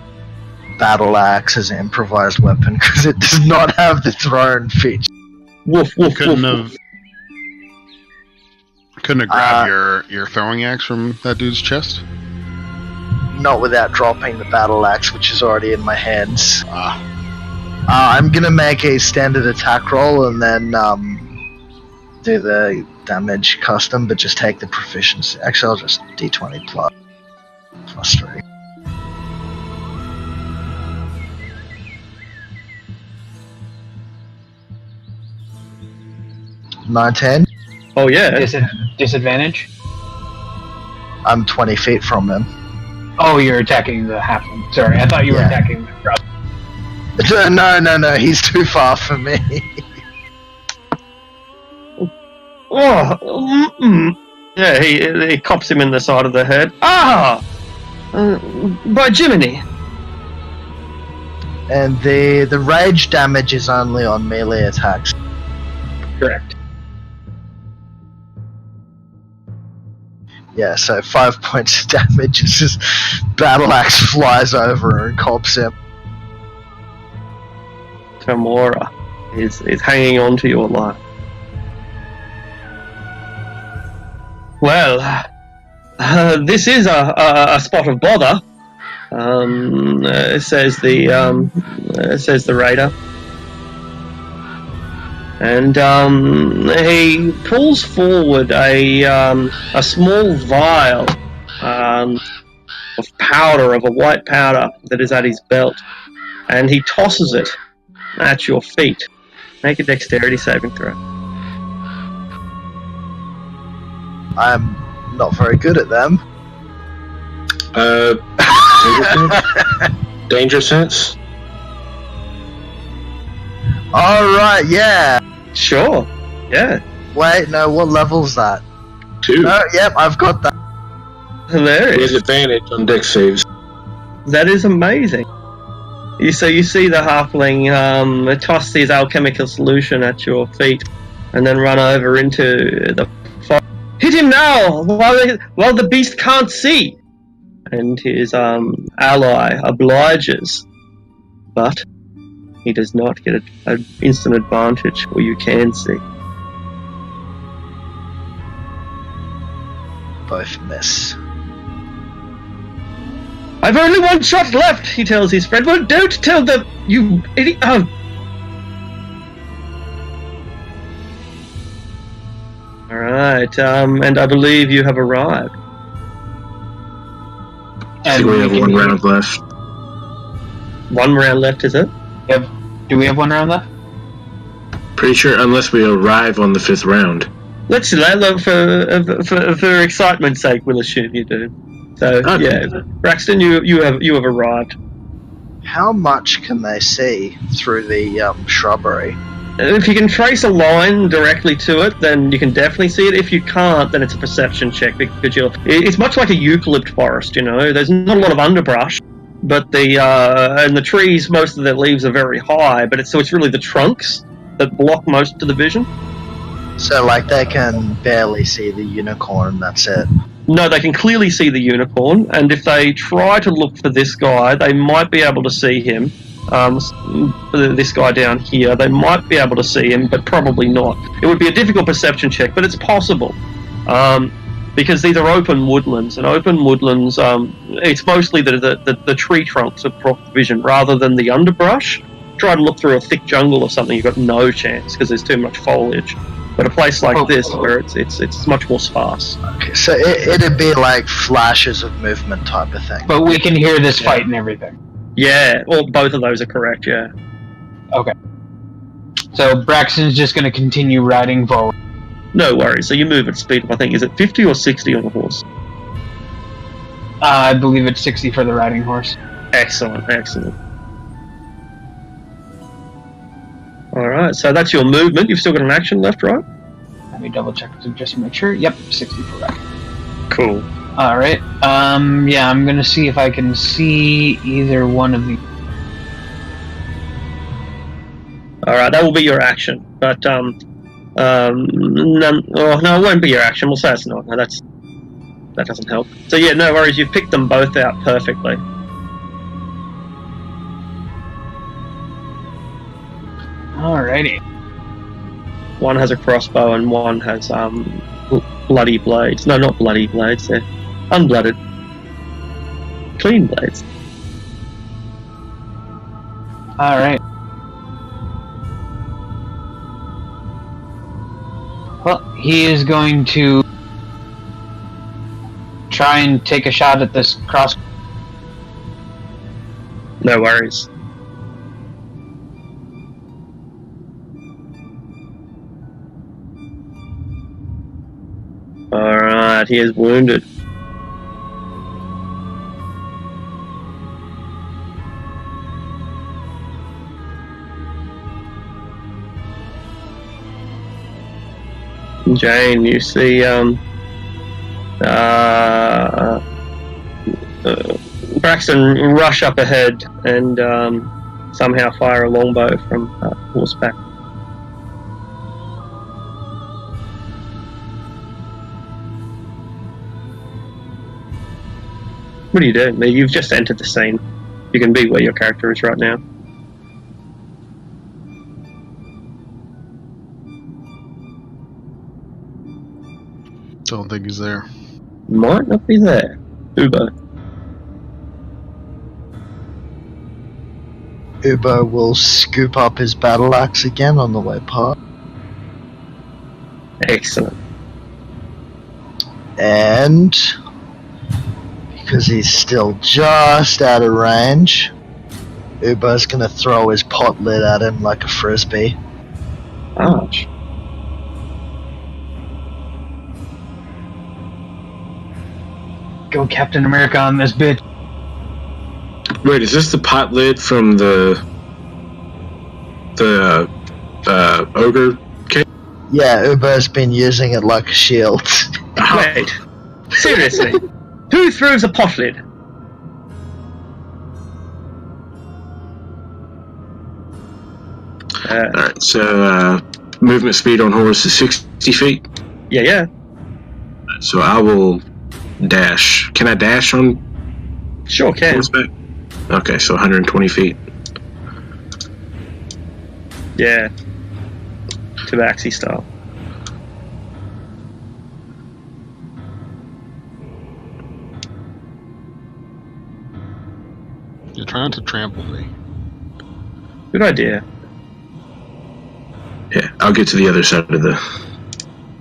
battle axe as an improvised weapon because it does not have the thrown feature. Woof, woof, Couldn't woof. have grabbed your throwing axe from that dude's chest? Not without dropping the battle axe, which is already in my hands. I'm gonna make a standard attack roll and then do the damage custom, but just take the proficiency. Actually, I'll just d20 plus 3. $19. Oh, yeah. Disadvantage? I'm 20 feet from him. Oh, you're attacking the halfling. Sorry, I thought you were attacking the cross. No, he's too far for me. Yeah, he cops him in the side of the head. By Jiminy! And the rage damage is only on melee attacks. Correct. Yeah, so 5 points of damage. It's just battle axe flies over and cops him. Tamora is hanging on to your life. Well, this is a spot of bother. Says the raider, and he pulls forward a small vial of powder, of a white powder that is at his belt, and he tosses it at your feet. Make a dexterity saving throw. I'm not very good at them. Danger sense? Alright, yeah. Sure. Yeah. Wait, no, what level's that? 2. Oh, yep, I've got that. He has Hilarious. advantage on deck saves. That is amazing. You see the halfling toss his alchemical solution at your feet, and then run over into the fire. Hit him now, while the beast can't see. And his ally obliges, but he does not get an instant advantage where you can see. Both miss. I've only one shot left, he tells his friend. Well, don't tell them, you idiot. Oh. Alright, and I believe you have arrived. I think we have one round left. 1 round left, is it? Do we have 1 round left? Pretty sure, unless we arrive on the 5th round. Let's for excitement's sake, we'll assume you do. So Okay. yeah, Braxton, you have arrived. How much can they see through the shrubbery? If you can trace a line directly to it, then you can definitely see it. If you can't, then it's a perception check because it's much like a eucalypt forest. You know, there's not a lot of underbrush, but the trees, most of their leaves are very high. But it's really the trunks that block most of the vision. So, like, they can barely see the unicorn, that's it. No, they can clearly see the unicorn, and if they try to look for this guy, they might be able to see him. This guy down here, they might be able to see him, but probably not. It would be a difficult perception check, but it's possible. Because these are open woodlands, and open woodlands, it's mostly the tree trunks that block vision rather than the underbrush. Try to look through a thick jungle or something, you've got no chance because there's too much foliage. But a place like this, where it's much more sparse. Okay, so it'd be like flashes of movement type of thing. But we can hear this fight and everything. Yeah, or both of those are correct, yeah. Okay. So Braxton's just going to continue riding forward. No worries. So you move at speed of, I think, is it 50 or 60 on a horse? I believe it's 60 for the riding horse. Excellent, excellent. Alright, so that's your movement. You've still got an action left, right? Let me double check to just make sure. Yep, 60 for that. Cool. Alright, yeah, I'm gonna see if I can see either one of the... Alright, that will be your action. But, no, it won't be your action. We'll say it's not. No, that doesn't help. So yeah, no worries. You've picked them both out perfectly. Alrighty. One has a crossbow and one has bloody blades. No, not bloody blades. They're unblooded, clean blades. Alright. Well, he is going to try and take a shot at this cross. No worries. Alright, he is wounded. Jane, you see Braxton rush up ahead and somehow fire a longbow from horseback. What are you doing? You've just entered the scene. You can be where your character is right now. Don't think he's there. Might not be there. Ubo. Ubo will scoop up his battle axe again on the way past. Excellent. And because he's still just out of range, Ubo's gonna throw his pot lid at him like a frisbee. Ouch. Go Captain America on this bitch. Wait, is this the pot lid from the ogre cave? Yeah, Uber's been using it like a shield. Wait, seriously, who throws a pot lid? Alright, so movement speed on horse is 60 feet. Yeah. So I will dash. Can I dash on Sure can. horseback? Okay, so 120 feet. Yeah. Tabaxi style. You're trying to trample me. Good idea. Yeah, I'll get to the other side of the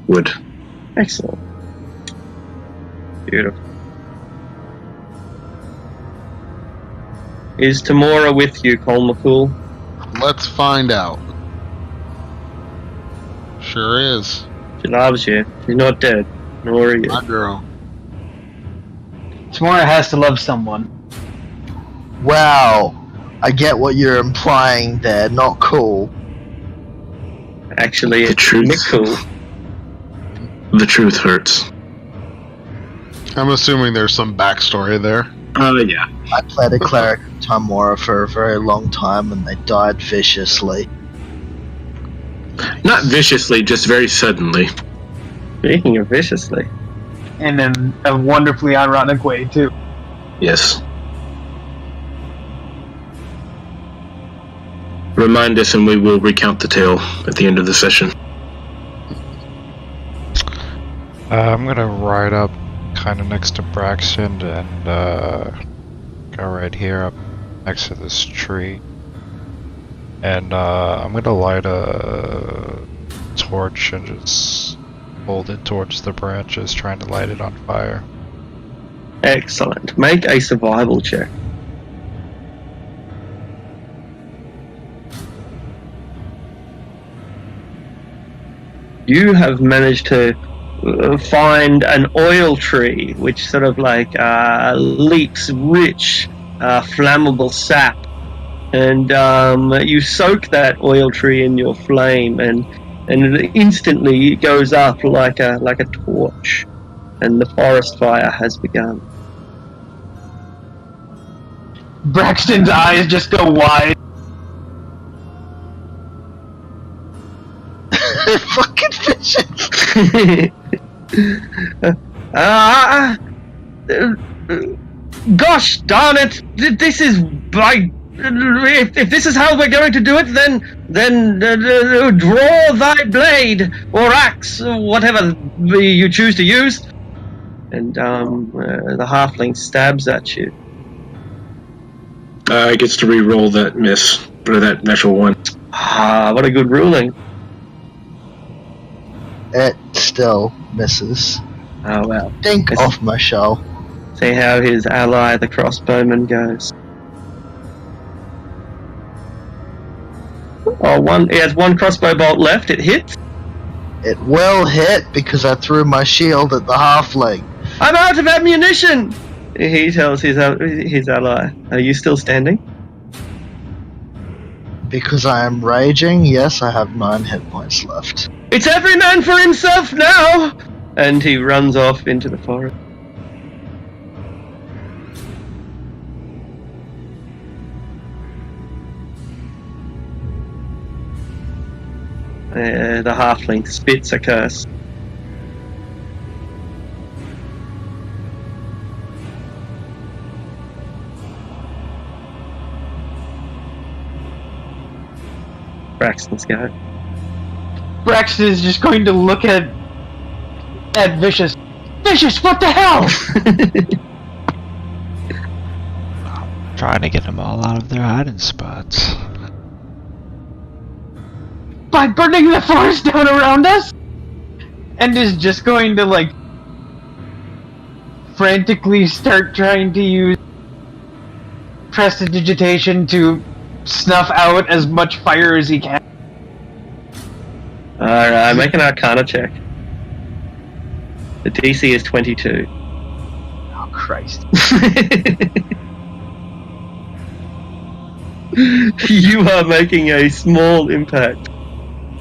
wood. Excellent. Beautiful. Is Tamora with you, Cole McCool? Let's find out. Sure is. She loves you. She's not dead. Nor are you. My girl. Tamora has to love someone. Wow. I get what you're implying there. Not cool. Actually, The it's truth. McCool. The truth hurts. I'm assuming there's some backstory there. Yeah. I played a cleric of Tamora for a very long time and they died viciously. Not viciously, just very suddenly. Speaking of viciously. And in a wonderfully ironic way, too. Yes. Remind us and we will recount the tale at the end of the session. I'm gonna ride up kind of next to Braxton and go right here up next to this tree. And I'm gonna light a torch and just hold it towards the branches, trying to light it on fire. Excellent. Make a survival check. You have managed to find an oil tree which sort of like leaks rich flammable sap, and you soak that oil tree in your flame, and it instantly goes up like a torch, and the forest fire has begun. Braxton's eyes just go wide. Fucking fishes! Gosh darn it! This is if this is how we're going to do it, then draw thy blade or axe, or whatever you choose to use. And the halfling stabs at you. Gets to re-roll that miss, or that natural one. Ah, what a good ruling. It still misses. Oh well. Think It's- off my shell. See how his ally, the crossbowman, goes. Oh, he has one crossbow bolt left. It hits. It will hit because I threw my shield at the halfling. I'm out of ammunition. He tells his ally, "Are you still standing?" Because I am raging, yes, I have 9 hit points left. It's every man for himself now. And he runs off into the forest. The halfling spits a curse. Braxton's go. Braxton is just going to look at Vicious. Vicious, what the hell? Trying to get them all out of their hiding spots. By burning the forest down around us? And is just going to, like, frantically start trying to use prestidigitation to snuff out as much fire as he can. Alright, make an Arcana check. The DC is 22. Oh, Christ. You are making a small impact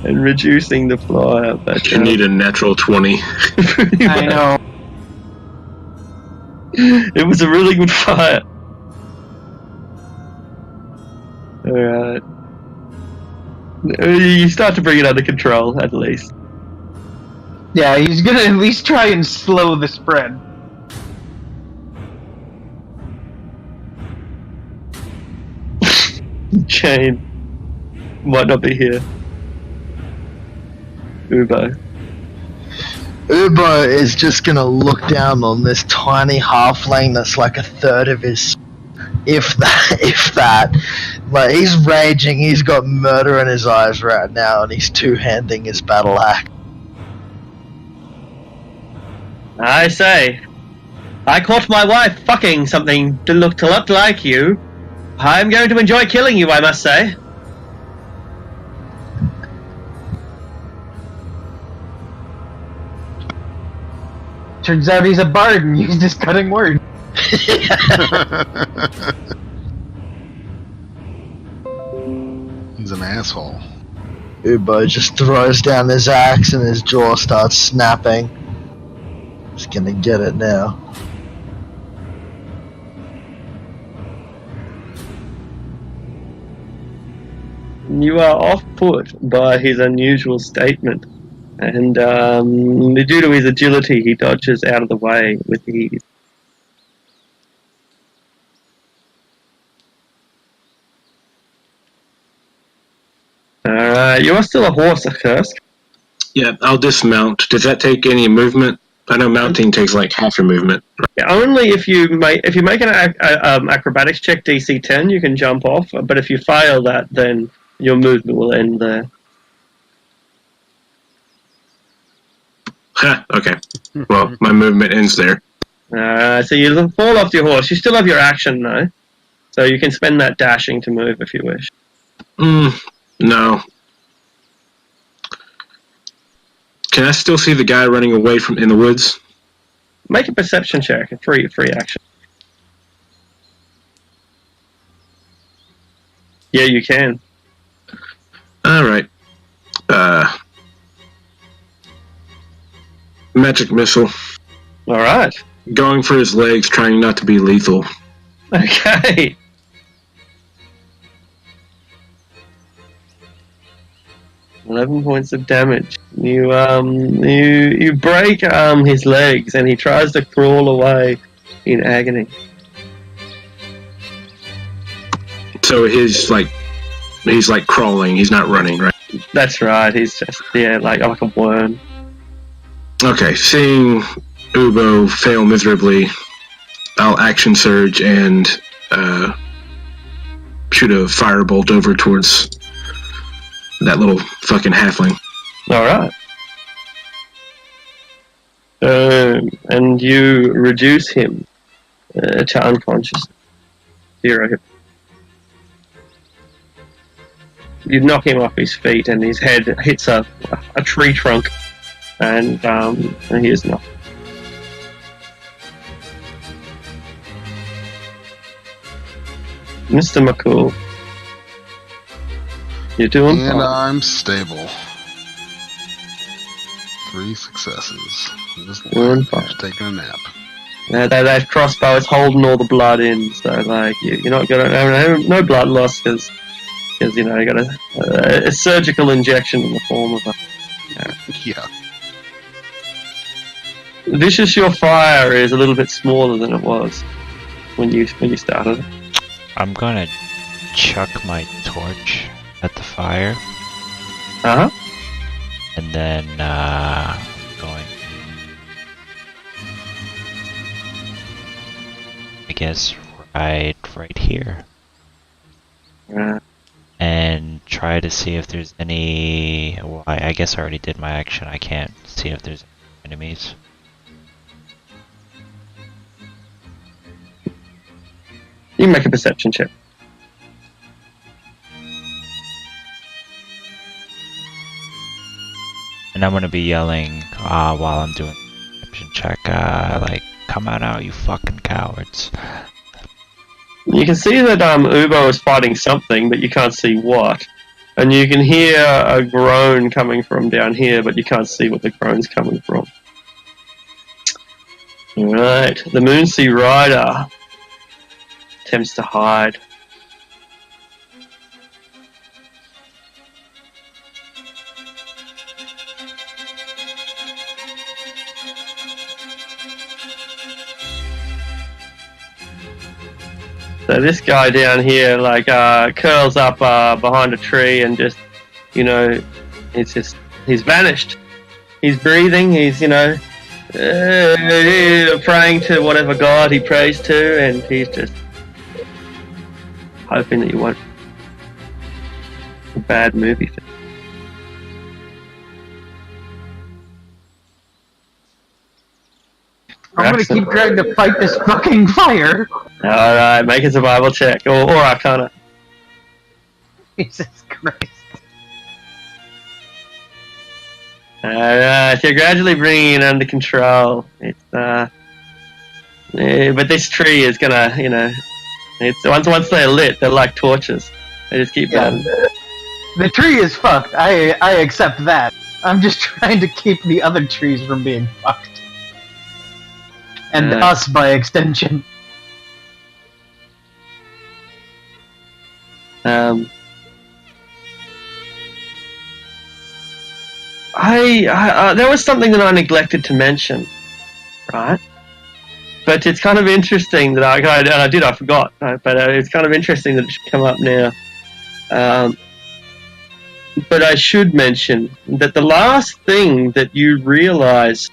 and reducing the flyer, but You need a natural 20. I know. It was a really good fire. Alright. You start to bring it under control, at least. Yeah, he's gonna at least try and slow the spread. Jane might not be here. Ubo. Ubo is just gonna look down on this tiny halfling that's like a third of his, if that. Like, he's raging, he's got murder in his eyes right now, and he's two-handing his battle axe. I say, I caught my wife fucking something that looked a lot like you. I'm going to enjoy killing you, I must say. Turns out he's a bard and he's just cutting words. He's an asshole. Ubo just throws down his axe and his jaw starts snapping. He's gonna get it now. You are off-put by his unusual statement, and due to his agility, he dodges out of the way with ease. Alright, you are still a horse, Kursk. Yeah, I'll dismount. Does that take any movement? I know mounting takes like half your movement. Yeah, only if you make an acrobatics check DC 10, you can jump off. But if you fail that, then your movement will end there. Ha, okay. Well, my movement ends there. So you fall off your horse. You still have your action though, so you can spend that dashing to move if you wish. No. Can I still see the guy running away from in the woods? Make a perception check. A free action. Yeah, you can. All right. Magic missile. All right. Going for his legs, trying not to be lethal. Okay. $11 points of damage. You break his legs, and he tries to crawl away in agony. So he's like crawling. He's not running, right? That's right. He's just like a worm. Okay. Seeing Ubo fail miserably, I'll action surge and shoot a firebolt over towards that little fucking halfling. Alright. And you reduce him to unconscious. 0 hit. You knock him off his feet and his head hits a tree trunk and he is knocked. Mr. McCool. You're doing And fine. I'm stable. 3 successes. Just Doing fine. taking a nap. That crossbow is holding all the blood in, so like you're not gonna have no blood loss because you know you got a surgical injection in the form of a. Yeah. Vicious, your fire is a little bit smaller than it was when you started. I'm gonna chuck my torch at the fire, Uh huh. and then going, I guess, right here, and try to see if there's any. Well, I guess I already did my action. I can't see if there's enemies. You can make a perception check. And I'm gonna be yelling while I'm doing the perception check, like, "Come on out, you fucking cowards!" You can see that Ubo is fighting something, but you can't see what. And you can hear a groan coming from down here, but you can't see what the groan's coming from. Alright, the Moonsea Rider attempts to hide. So this guy down here, like, curls up behind a tree and just, you know, he's vanished. He's breathing, he's, you know, praying to whatever god he prays to, and he's just hoping that you won't. A bad movie thing. I'm gonna keep trying to fight this fucking fire. Alright, make a survival check, or Arcana. Jesus Christ. Alright, you're gradually bringing it under control. It's, but this tree is gonna, you know, it's once they're lit, they're like torches. They just keep burning. The tree is fucked. I accept that. I'm just trying to keep the other trees from being fucked. And us by extension. There was something that I neglected to mention, right? But it's kind of interesting that I forgot. Right? But it's kind of interesting that it should come up now. But I should mention that the last thing that you realise,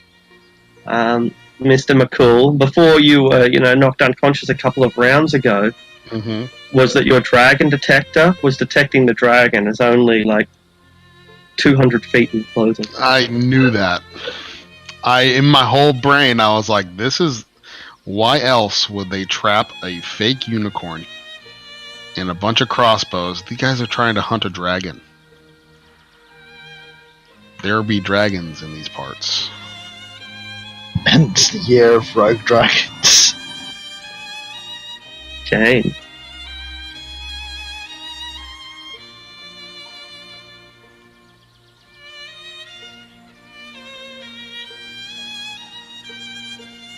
Mr. McCool, before you were, knocked unconscious a couple of rounds ago, was that your dragon detector was detecting the dragon as only like 200 feet in clothing. I knew that. In my whole brain, I was like, this is... Why else would they trap a fake unicorn and a bunch of crossbows? These guys are trying to hunt a dragon. There be dragons in these parts. And it's the year of rogue dragons. Jane.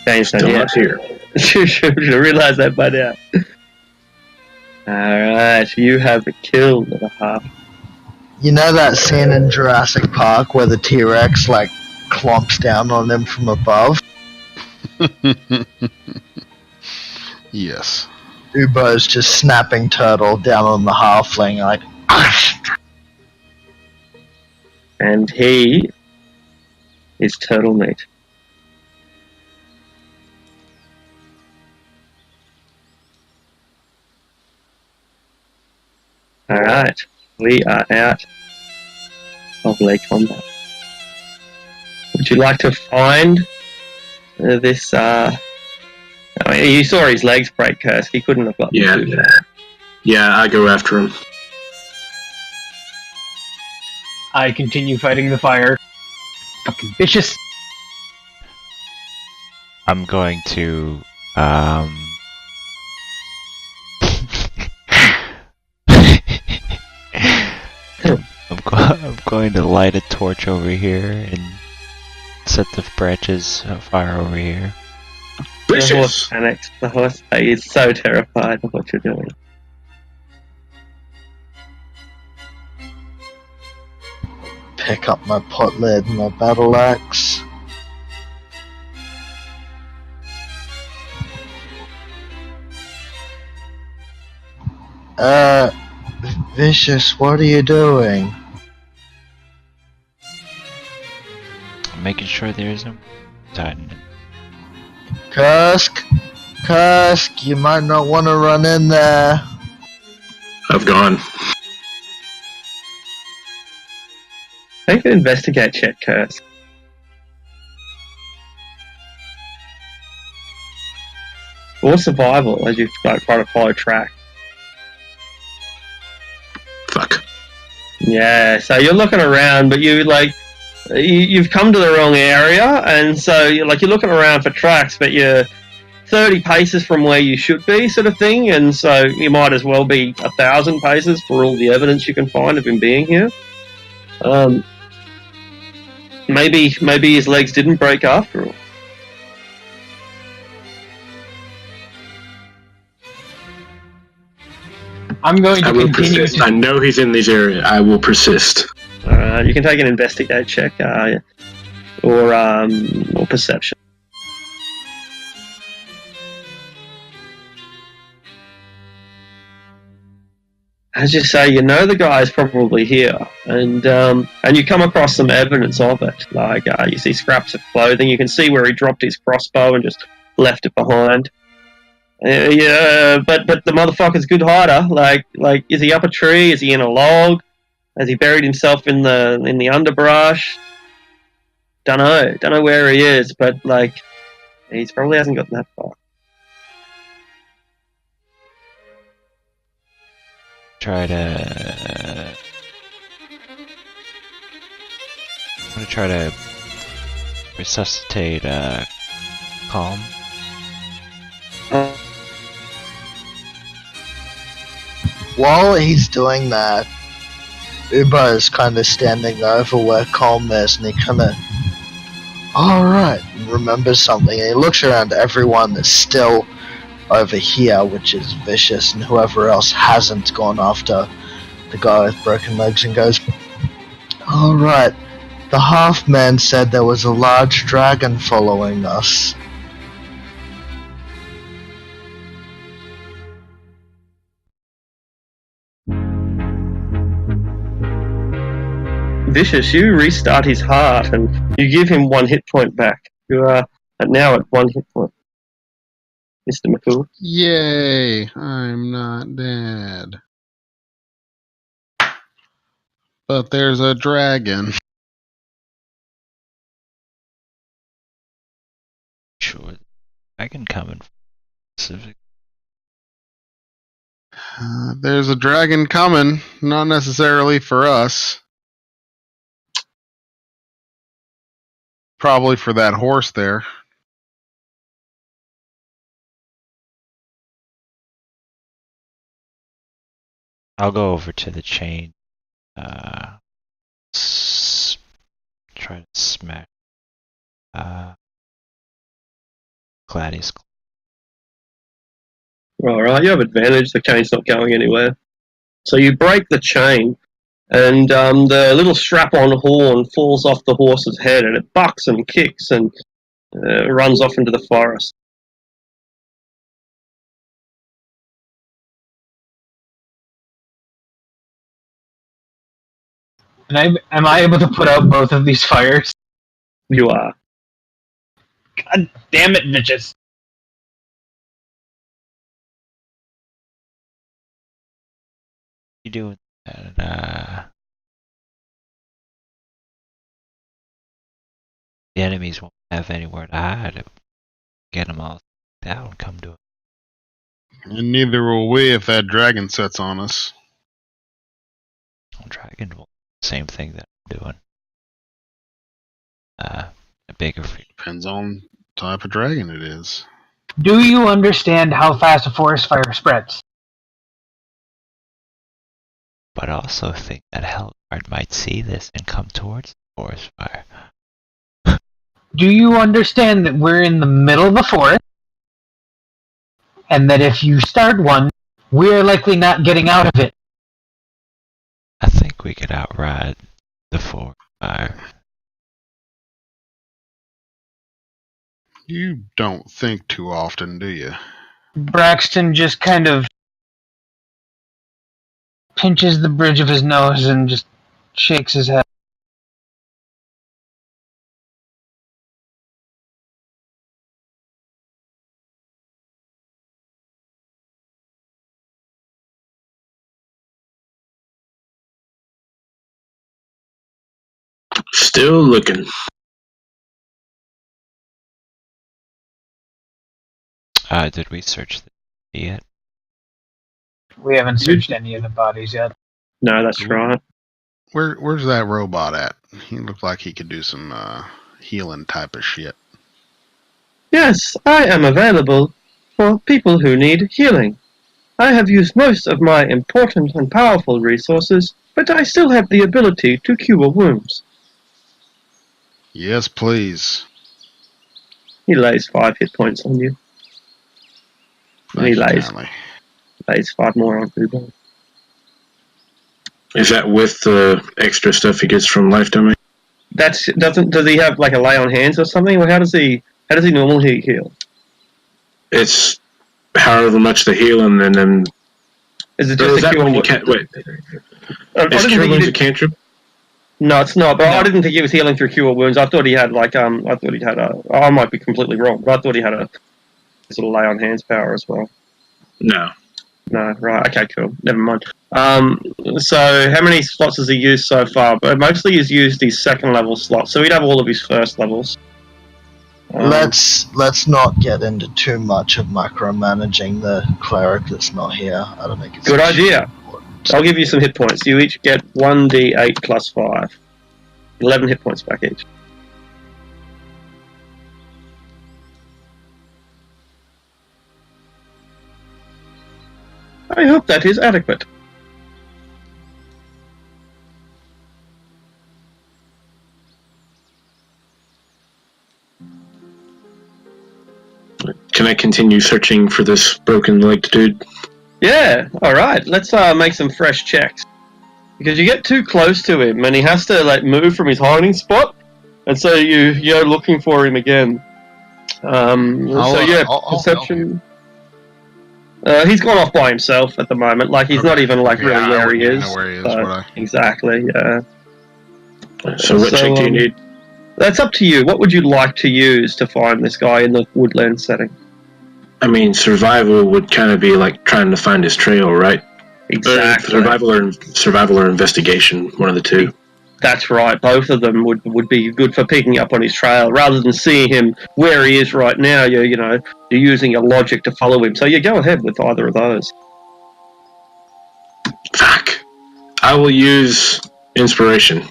Jane's Still not here. You should realize that by now. Alright, you have killed the half. You know that scene in Jurassic Park where the T-Rex, like, clomps down on them from above? Yes. Ubo's just snapping turtle down on the halfling, like... And he is turtle meat. Alright, we are out of late combat. Would you like to find this, I mean, you saw his legs break, Kursk. He couldn't have got Yeah. too far. Yeah, I go after him. I continue fighting the fire. Fucking vicious. I'm going to, I'm going to light a torch over here and set the branches afire over here. The horse Vicious! panics. The horse is so terrified of what you're doing. Pick up my pot lid and my battle axe. Vicious, what are you doing? I'm making sure there isn't Titan. Kursk, you might not want to run in there. I've gone. Make an investigate check, Kursk. Or survival as you try to follow track. Fuck. Yeah, so you're looking around, but you've come to the wrong area, and so you're looking around for tracks, but you're 30 paces from where you should be, sort of thing, and so you might as well be 1,000 paces for all the evidence you can find of him being here. Maybe his legs didn't break after all. I'm going I to will continue persist. I to. know he's in this area. I will persist. You can take an investigate check, or perception. As you say, you know the guy's probably here, and you come across some evidence of it. Like you see scraps of clothing. You can see where he dropped his crossbow and just left it behind. Yeah, but the motherfucker's a good hider. Like, is he up a tree? Is he in a log? Has he buried himself in the underbrush? Don't know where he is, but like, he's probably hasn't gotten that far. I'm gonna try to resuscitate Calm. While he's doing that, Uber is kind of standing over where Colm is, and he kind of, alright, remembers something, and he looks around. Everyone is still over here, which is Vicious, and whoever else hasn't gone after the guy with broken legs, and goes, alright, the half-man said there was a large dragon following us. Vicious, you restart his heart and you give him 1 hit point back. You are now at 1 hit point, Mr. McCool. Yay! I'm not dead. But there's a dragon. Sure, I can come in specific. There's a dragon coming, not necessarily for us. Probably for that horse there. I'll go over to the chain. Try to smack Gladys. Alright, you have advantage. The chain's not going anywhere. So you break the chain, and the little strap-on horn falls off the horse's head, and it bucks and kicks and runs off into the forest. And am I able to put out both of these fires? You are. God damn it, Vicious. You doing that? The enemies won't have anywhere to hide. Get them all down. Come to it. And neither will we if that dragon sets on us. Dragon will do the same thing that I'm doing. A bigger field. Depends on the type of dragon it is. Do you understand how fast a forest fire spreads? But I also think that Hellguard might see this and come towards the forest fire. Do you understand that we're in the middle of the forest? And that if you start one, we're likely not getting out of it. I think we could outride the forest fire. You don't think too often, do you? Braxton just kind of pinches the bridge of his nose and just shakes his head. Still looking. Did we search the yet? We haven't searched any of the bodies yet. No, that's right. Where's that robot at? He looked like he could do some healing type of shit. Yes, I am available. for people who need healing. I have used most of my important and powerful resources, but I still have the ability to cure wounds. Yes, please. He lays 5 hit points on you. And he Thank you lays kindly. 5 more on Ubo. Is that with the extra stuff he gets from life domain? Does he have like a lay on hands or something? Or how does he normally heal? It's however much the healing, and then Is it or just is a that cure? when you can't wait? I Is didn't cure think wounds he a did. cantrip? No, it's not. But I No. didn't think he was healing through cure wounds. I thought he had like I thought he had a. I might be completely wrong, but I thought he had a sort of lay on hands power as well. No. No, right. Okay, cool. Never mind. So how many slots has he used so far? But mostly he's used his second level slots, so he'd have all of his first levels. Let's not get into too much of micromanaging the cleric that's not here. I don't think it's Good actually idea. important. I'll give you some hit points. You each get 1d8 plus 5. 11 hit points back each. I hope that is adequate. Can I continue searching for this broken legged dude? Yeah, alright. Let's make some fresh checks. Because you get too close to him and he has to like move from his hiding spot. And so you're looking for him again. I'll perception. He's gone off by himself at the moment. Like he's not even like really I where wouldn't he even is. know where he is, So- would I? Exactly. Yeah. So what check do you need? That's up to you. What would you like to use to find this guy in the woodland setting? I mean, survival would kind of be like trying to find his trail, right? Exactly. Survival or investigation, one of the two. That's right. Both of them would be good for picking up on his trail rather than seeing him where he is right now. You're using your logic to follow him. So you go ahead with either of those. Fuck. I will use inspiration.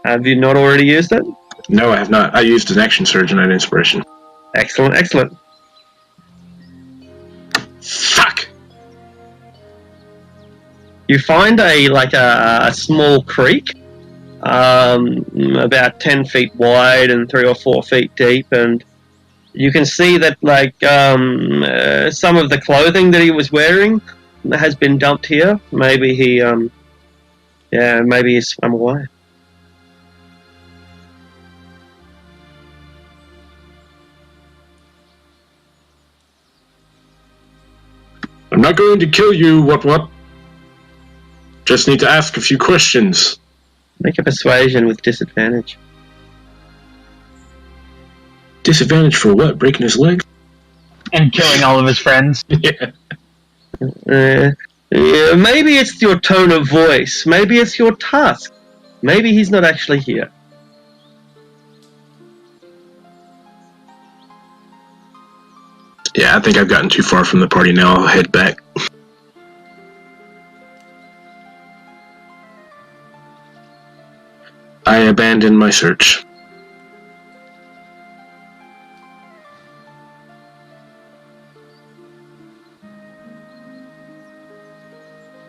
Have you not already used it? No, I have not. I used an action surge and not inspiration. Excellent, excellent. Fuck. You find a small creek, about 10 feet wide and 3 or 4 feet deep, and you can see that some of the clothing that he was wearing has been dumped here. Maybe he swam away. I'm not going to kill you, what? Just need to ask a few questions. Make a persuasion with disadvantage. Disadvantage for what? Breaking his leg? And killing all of his friends. Yeah. Maybe it's your tone of voice. Maybe it's your task. Maybe he's not actually here. Yeah, I think I've gotten too far from the party now. I'll head back. I abandon my search.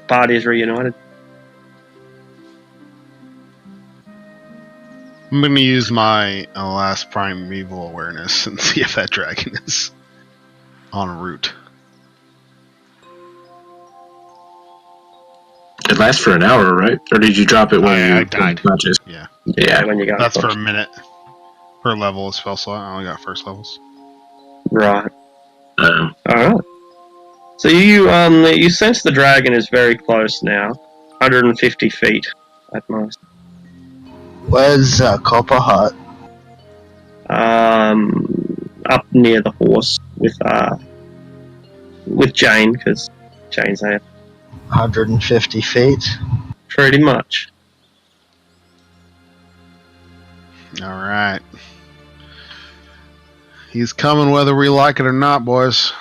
Party is reunited. I'm going to use my last primeval awareness and see if that dragon is en route. It lasts for an hour, right? Or did you drop it when I you died. unconscious? Yeah. Yeah. When you got That's for close. a minute per level of spell slot. I only got first levels. Right. Um, Alright. So you sense the dragon is very close now. 150 feet at most. Where's Copper Hut? Up near the horse with Jane, because Jane's there. 150 feet. Pretty much. Alright. He's coming whether we like it or not, boys.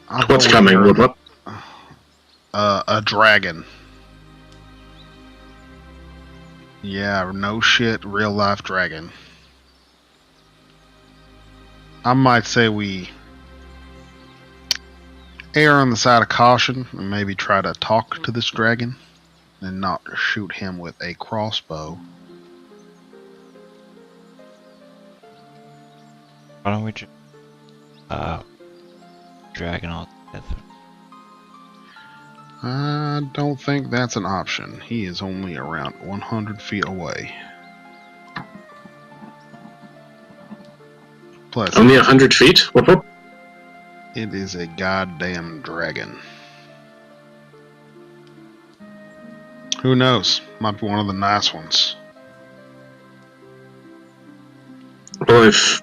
I'll what's go coming? with What? a dragon. Yeah, no shit, real life dragon. I might say we err on the side of caution and maybe try to talk to this dragon and not shoot him with a crossbow. Why don't we just dragon all together? I don't think that's an option. He is only around 100 feet away. Plus, Only 100 feet? What? it is a goddamn dragon. Who knows? Might be one of the nice ones. Well, if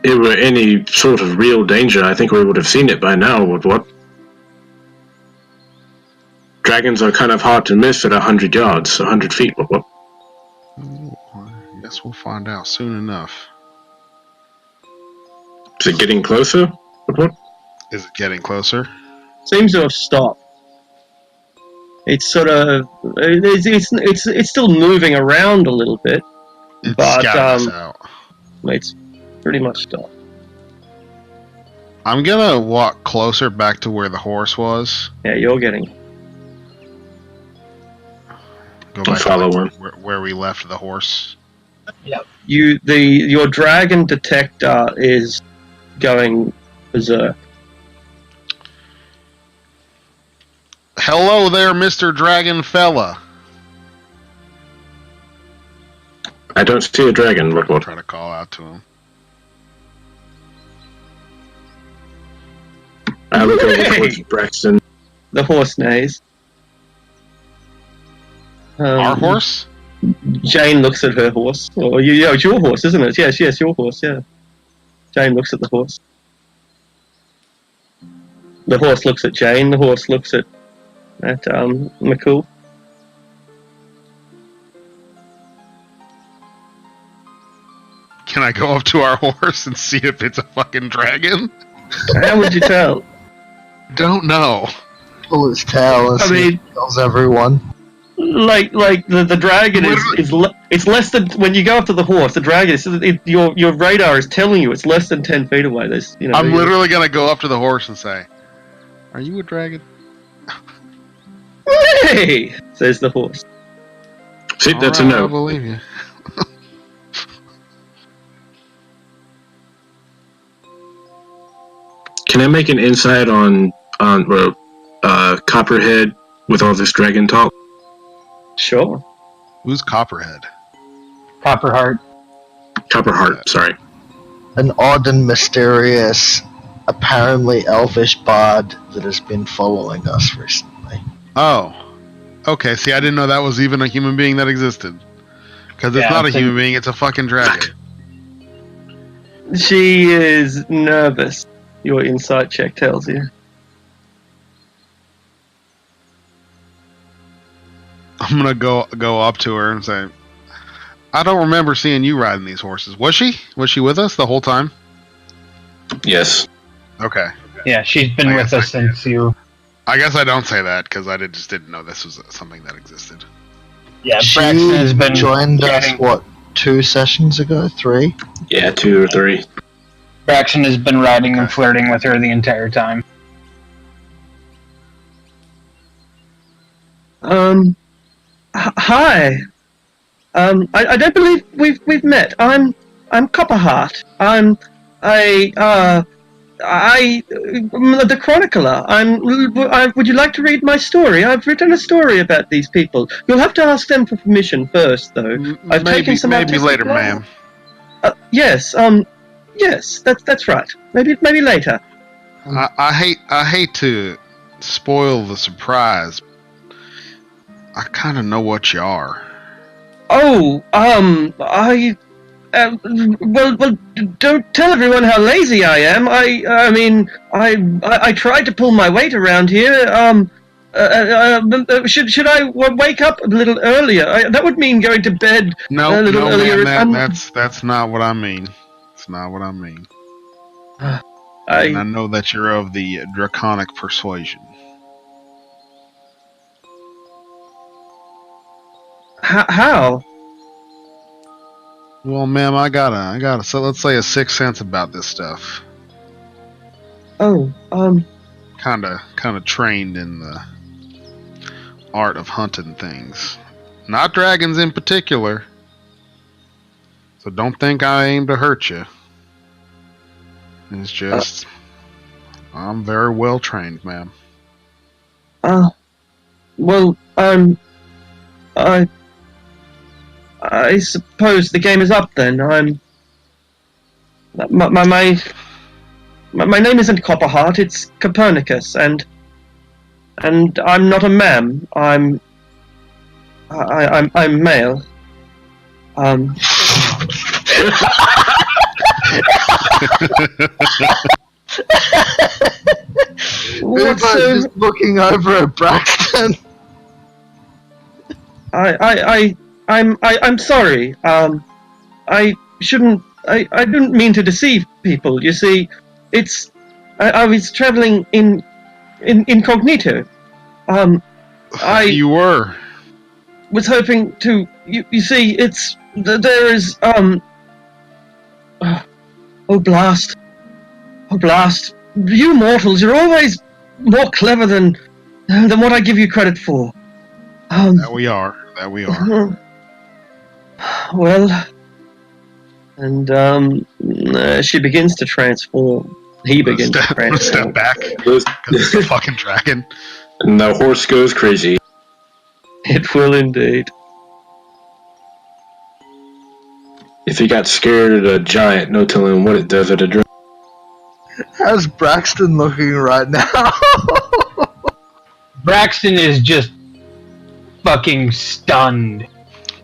it were any sort of real danger, I think we would have seen it by now. What? Dragons are kind of hard to miss at 100 yards, 100 feet. What? Oh, I guess we'll find out soon enough. Is it getting closer? What? Is it getting closer? Seems to have stopped. It's sort of it's still moving around a little bit, It's but scouting us out. it's pretty much stopped. I'm gonna walk closer back to where the horse was. Yeah, you're getting. Go back Follow to him. where we left the horse. Your dragon detector is going berserk. Hello there, Mr. Dragon Fella. I don't see a dragon. I'll What? try to call out to him. I look over Hey! towards Braxton. The horse neighs. Our horse? Jane looks at her horse. Yeah, it's your horse, isn't it? Yes, your horse. Yeah. Jane looks at the horse. The horse looks at Jane. The horse looks at McCool. Can I go up to our horse and see if it's a fucking dragon? How would you tell? Don't know. Pull his tail and I see mean- if it kills everyone. Like the dragon it's less than when you go up to the horse. The dragon your radar is telling you it's less than 10 feet away. There's I'm literally gonna go up to the horse and say, "Are you a dragon?" Hey, says the horse. See, that's a Alright, I no. believe you. Can I make an insight on Copperhead with all this dragon talk? Sure. Who's Copperhead? Copperheart. Copperheart, sorry. An odd and mysterious, apparently elvish bard that has been following us recently. Oh, okay. See, I didn't know that was even a human being that existed. Because it's Yeah, not a I think- human being; it's a fucking dragon. She is nervous. Your insight check tells you. I'm gonna go up to her and say, "I don't remember seeing you riding these horses. Was she? Was she with us the whole time?" Yes. Okay. Yeah, she's been I with guess us since you. I guess I don't say that because I just didn't know this was something that existed. Yeah, She Braxton has been joined us, getting- what, 2 sessions ago? 3? Yeah, 2 or 3. Braxton has been riding and flirting with her the entire time. Hi. I don't believe we've met. I'm Copperheart. I'm the chronicler. Would you like to read my story? I've written a story about these people. You'll have to ask them for permission first, though. I've taken some maybe artistic later, license. ma'am. Yes. Yes. That's right. Maybe later. I hate to spoil the surprise. I kind of know what you are. Oh, well, don't tell everyone how lazy I am. I tried to pull my weight around here. Should I wake up a little earlier? That would mean going to bed No, a little earlier. man, that's not what I mean. It's not what I mean. And I know that you're of the draconic persuasion. How? Well, ma'am, I got so let's say a sixth sense about this stuff. Oh, Kinda trained in the art of hunting things. Not dragons in particular. So don't think I aim to hurt you. It's just I'm very well trained, ma'am. well, I suppose the game is up then. My name isn't Copperheart, it's Copernicus, and I'm not a ma'am. I'm male. What's just looking over at Braxton? I'm sorry. I shouldn't. I didn't mean to deceive people. You see, I was traveling incognito. You were. Was hoping to. You see, there is oh blast. Oh blast. You mortals, you're always more clever than what I give you credit for. That we are. Well, and she begins to transform. He begins to transform. Step back. Because it's a fucking dragon. And the horse goes crazy. It will indeed. If he got scared at a giant, no telling what it does at a dragon. How's Braxton looking right now? Braxton is just fucking stunned.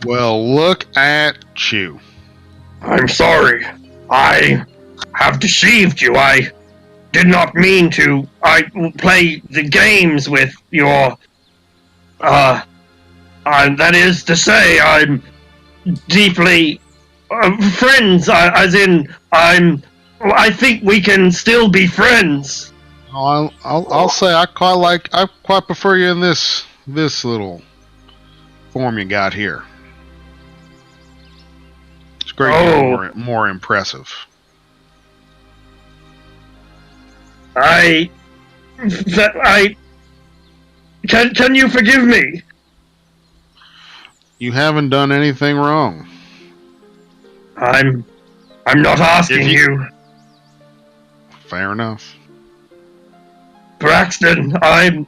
Well, look at you. I'm sorry. I have deceived you. I did not mean to. I play the games with your. That is to say, I'm deeply friends. As in, I think we can still be friends. I'll say I quite prefer you in this little form you got here. It's great, more impressive. Can you forgive me? You haven't done anything wrong. I'm not asking you. Fair enough. Braxton, I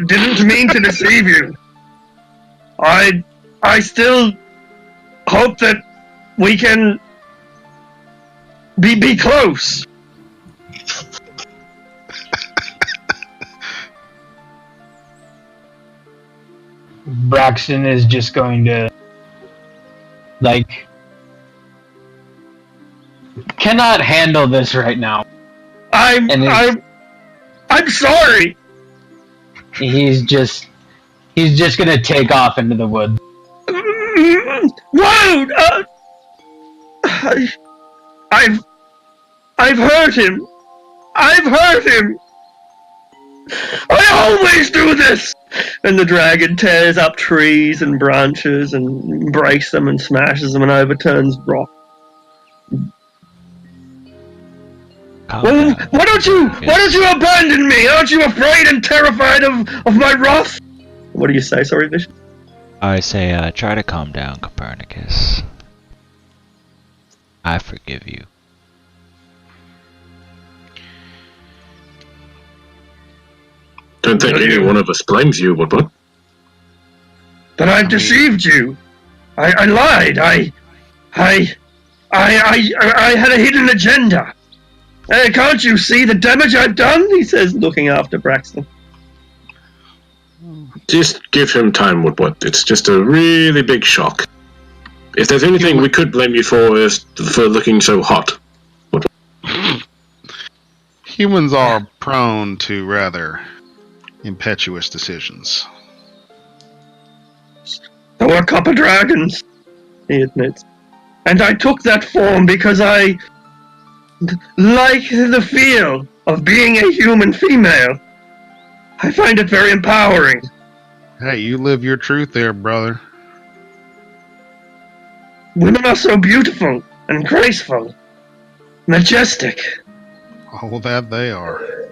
didn't mean to deceive you. I still hope that we can be close. Braxton is just going to, cannot handle this right now. I'm sorry. He's just gonna take off into the woods. Whoa! I've hurt him. I always do this. And the dragon tears up trees and branches and breaks them and smashes them and overturns rock. Well, why don't you abandon me? Aren't you afraid and terrified of my wrath? What do you say? Sorry, Vision. I say, try to calm down, Copernicus. I forgive you. Don't think any one of us blames you, what? Then I've deceived you. I lied. I had a hidden agenda. Can't you see the damage I've done? He says, looking after Braxton. Just give him time, what? It's just a really big shock. If there's anything we could blame you for, is for looking so hot. Humans are prone to rather impetuous decisions. There were copper dragons, he admits. And I took that form because I like the feel of being a human female. I find it very empowering. Hey, you live your truth there, brother. Women are so beautiful and graceful, majestic. Oh, that they are.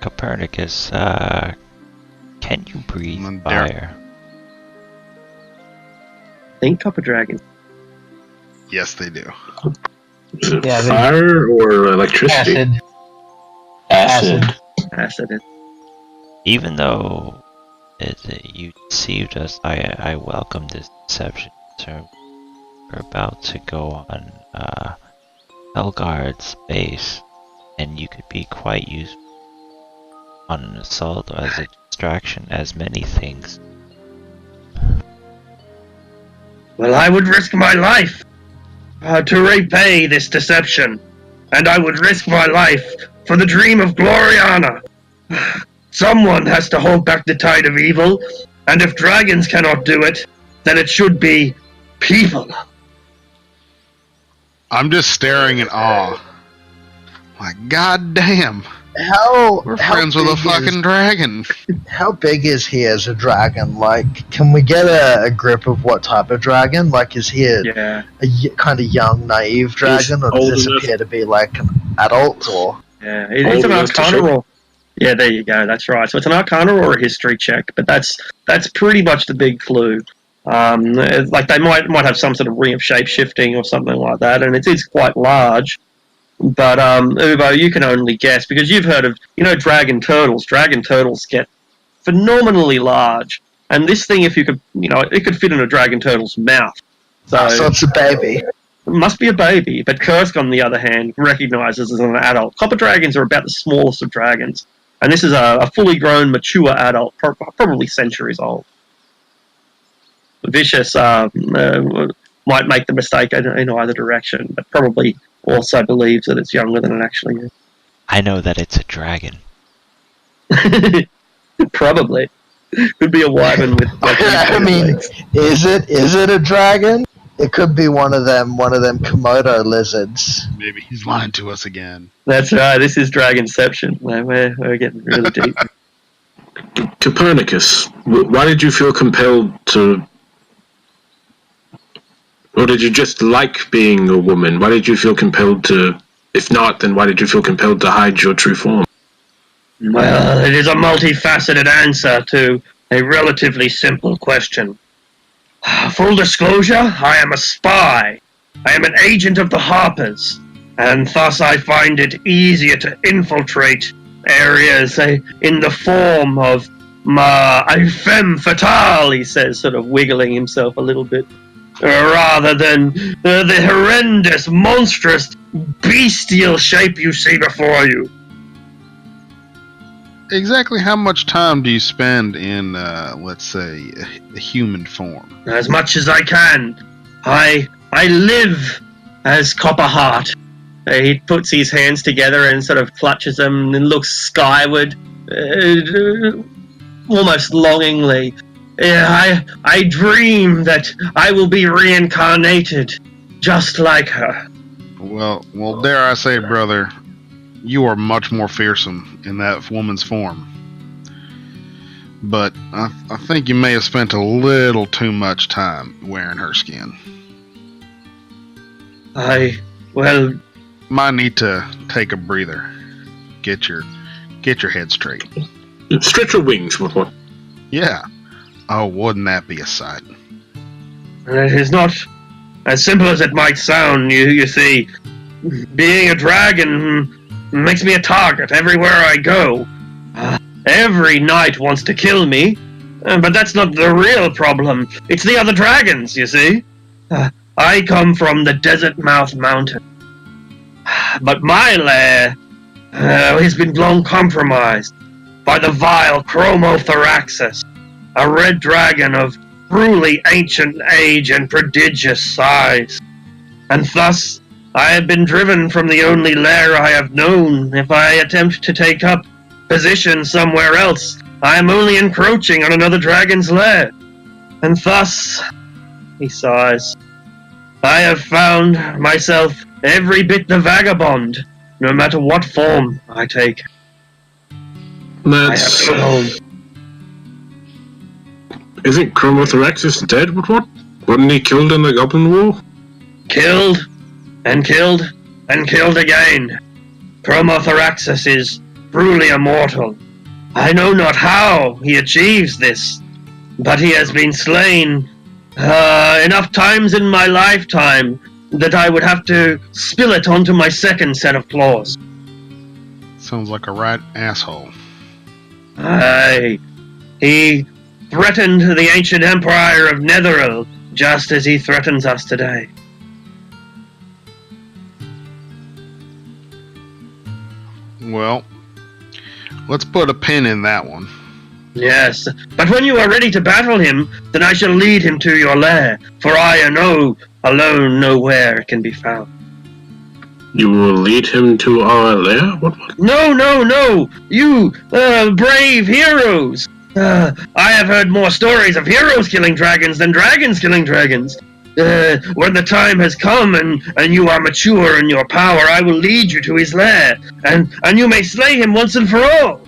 Copernicus, can you breathe And they're- fire? Think copper dragon. Yes, they do. Is it Yeah, they- fire or electricity? Acid. Acid. Even though you deceived us, I welcome this deception. So we're about to go on Helgard's base, and you could be quite useful on an assault or as a distraction, as many things. Well, I would risk my life to repay this deception, and I would risk my life for the dream of Gloriana. Someone has to hold back the tide of evil, and if dragons cannot do it, then it should be people. I'm just staring in awe. Like, goddamn, we're How friends with a big fucking dragon. How big is he as a dragon? Like, can we get a grip of what type of dragon? Like, is he a Yeah, kind of young, naive dragon, or old does this enough. appear to be like an adult? Or yeah. It's an enough to arcana show- roll. Yeah, there you go. That's right. So it's an arcana or a history check, but that's pretty much the big clue. Like they might have some sort of ring of shape shifting or something like that, and it is quite large. But Ubo, you can only guess because you've heard of dragon turtles. Dragon turtles get phenomenally large, and this thing, if you could, it could fit in a dragon turtle's mouth. so it's a baby. It must be a baby, but Kursk, on the other hand, recognizes as an adult. Copper dragons are about the smallest of dragons, and this is a fully grown, mature adult, probably centuries old. Vicious might make the mistake in either direction, but probably also believes that it's younger than it actually is. I know that it's a dragon. Probably. Could be a wyvern with... I mean, is it a dragon? It could be one of them Komodo lizards. Maybe he's lying to us again. That's right, this is Dragonception. We're getting really deep. Copernicus, why did you feel compelled to... Or did you just like being a woman? Why did you feel compelled to... If not, then why did you feel compelled to hide your true form? Well, it is a multifaceted answer to a relatively simple question. Full disclosure, I am a spy. I am an agent of the Harpers, and thus I find it easier to infiltrate areas in the form of a femme fatale, he says, sort of wiggling himself a little bit, rather than the horrendous, monstrous, bestial shape you see before you. Exactly how much time do you spend in, let's say, a human form? As much as I can. I live as Copperheart. He puts his hands together and sort of clutches them and looks skyward, almost longingly. I dream that I will be reincarnated, just like her. Well, dare I say, brother, you are much more fearsome in that woman's form. But I think you may have spent a little too much time wearing her skin. Might need to take a breather. Get your head straight. Stretch your wings, what? Yeah. Oh, wouldn't that be a sight? It is not as simple as it might sound, you see. Being a dragon makes me a target everywhere I go. Every knight wants to kill me, but that's not the real problem. It's the other dragons, you see. I come from the Desert Mouth Mountain. But my lair has been long compromised by the vile Chromothoraxus, a red dragon of truly ancient age and prodigious size. And thus, I have been driven from the only lair I have known. If I attempt to take up position somewhere else, I am only encroaching on another dragon's lair. And thus, he sighs, I have found myself every bit the vagabond, no matter what form I take. That's... I have no home. Isn't Chromothoraxus dead, what? Wasn't he killed in the Goblin War? Killed, and killed, and killed again. Chromothoraxus is truly immortal. I know not how he achieves this, but he has been slain enough times in my lifetime that I would have to spill it onto my second set of claws. Sounds like a right asshole. Aye. He threatened the ancient empire of Netheril, just as he threatens us today. Well, let's put a pin in that one. Yes, but when you are ready to battle him, then I shall lead him to your lair, for I alone know where it can be found. You will lead him to our lair? What? No! You, brave heroes! I have heard more stories of heroes killing dragons than dragons killing dragons. When the time has come and you are mature in your power, I will lead you to his lair, and you may slay him once and for all.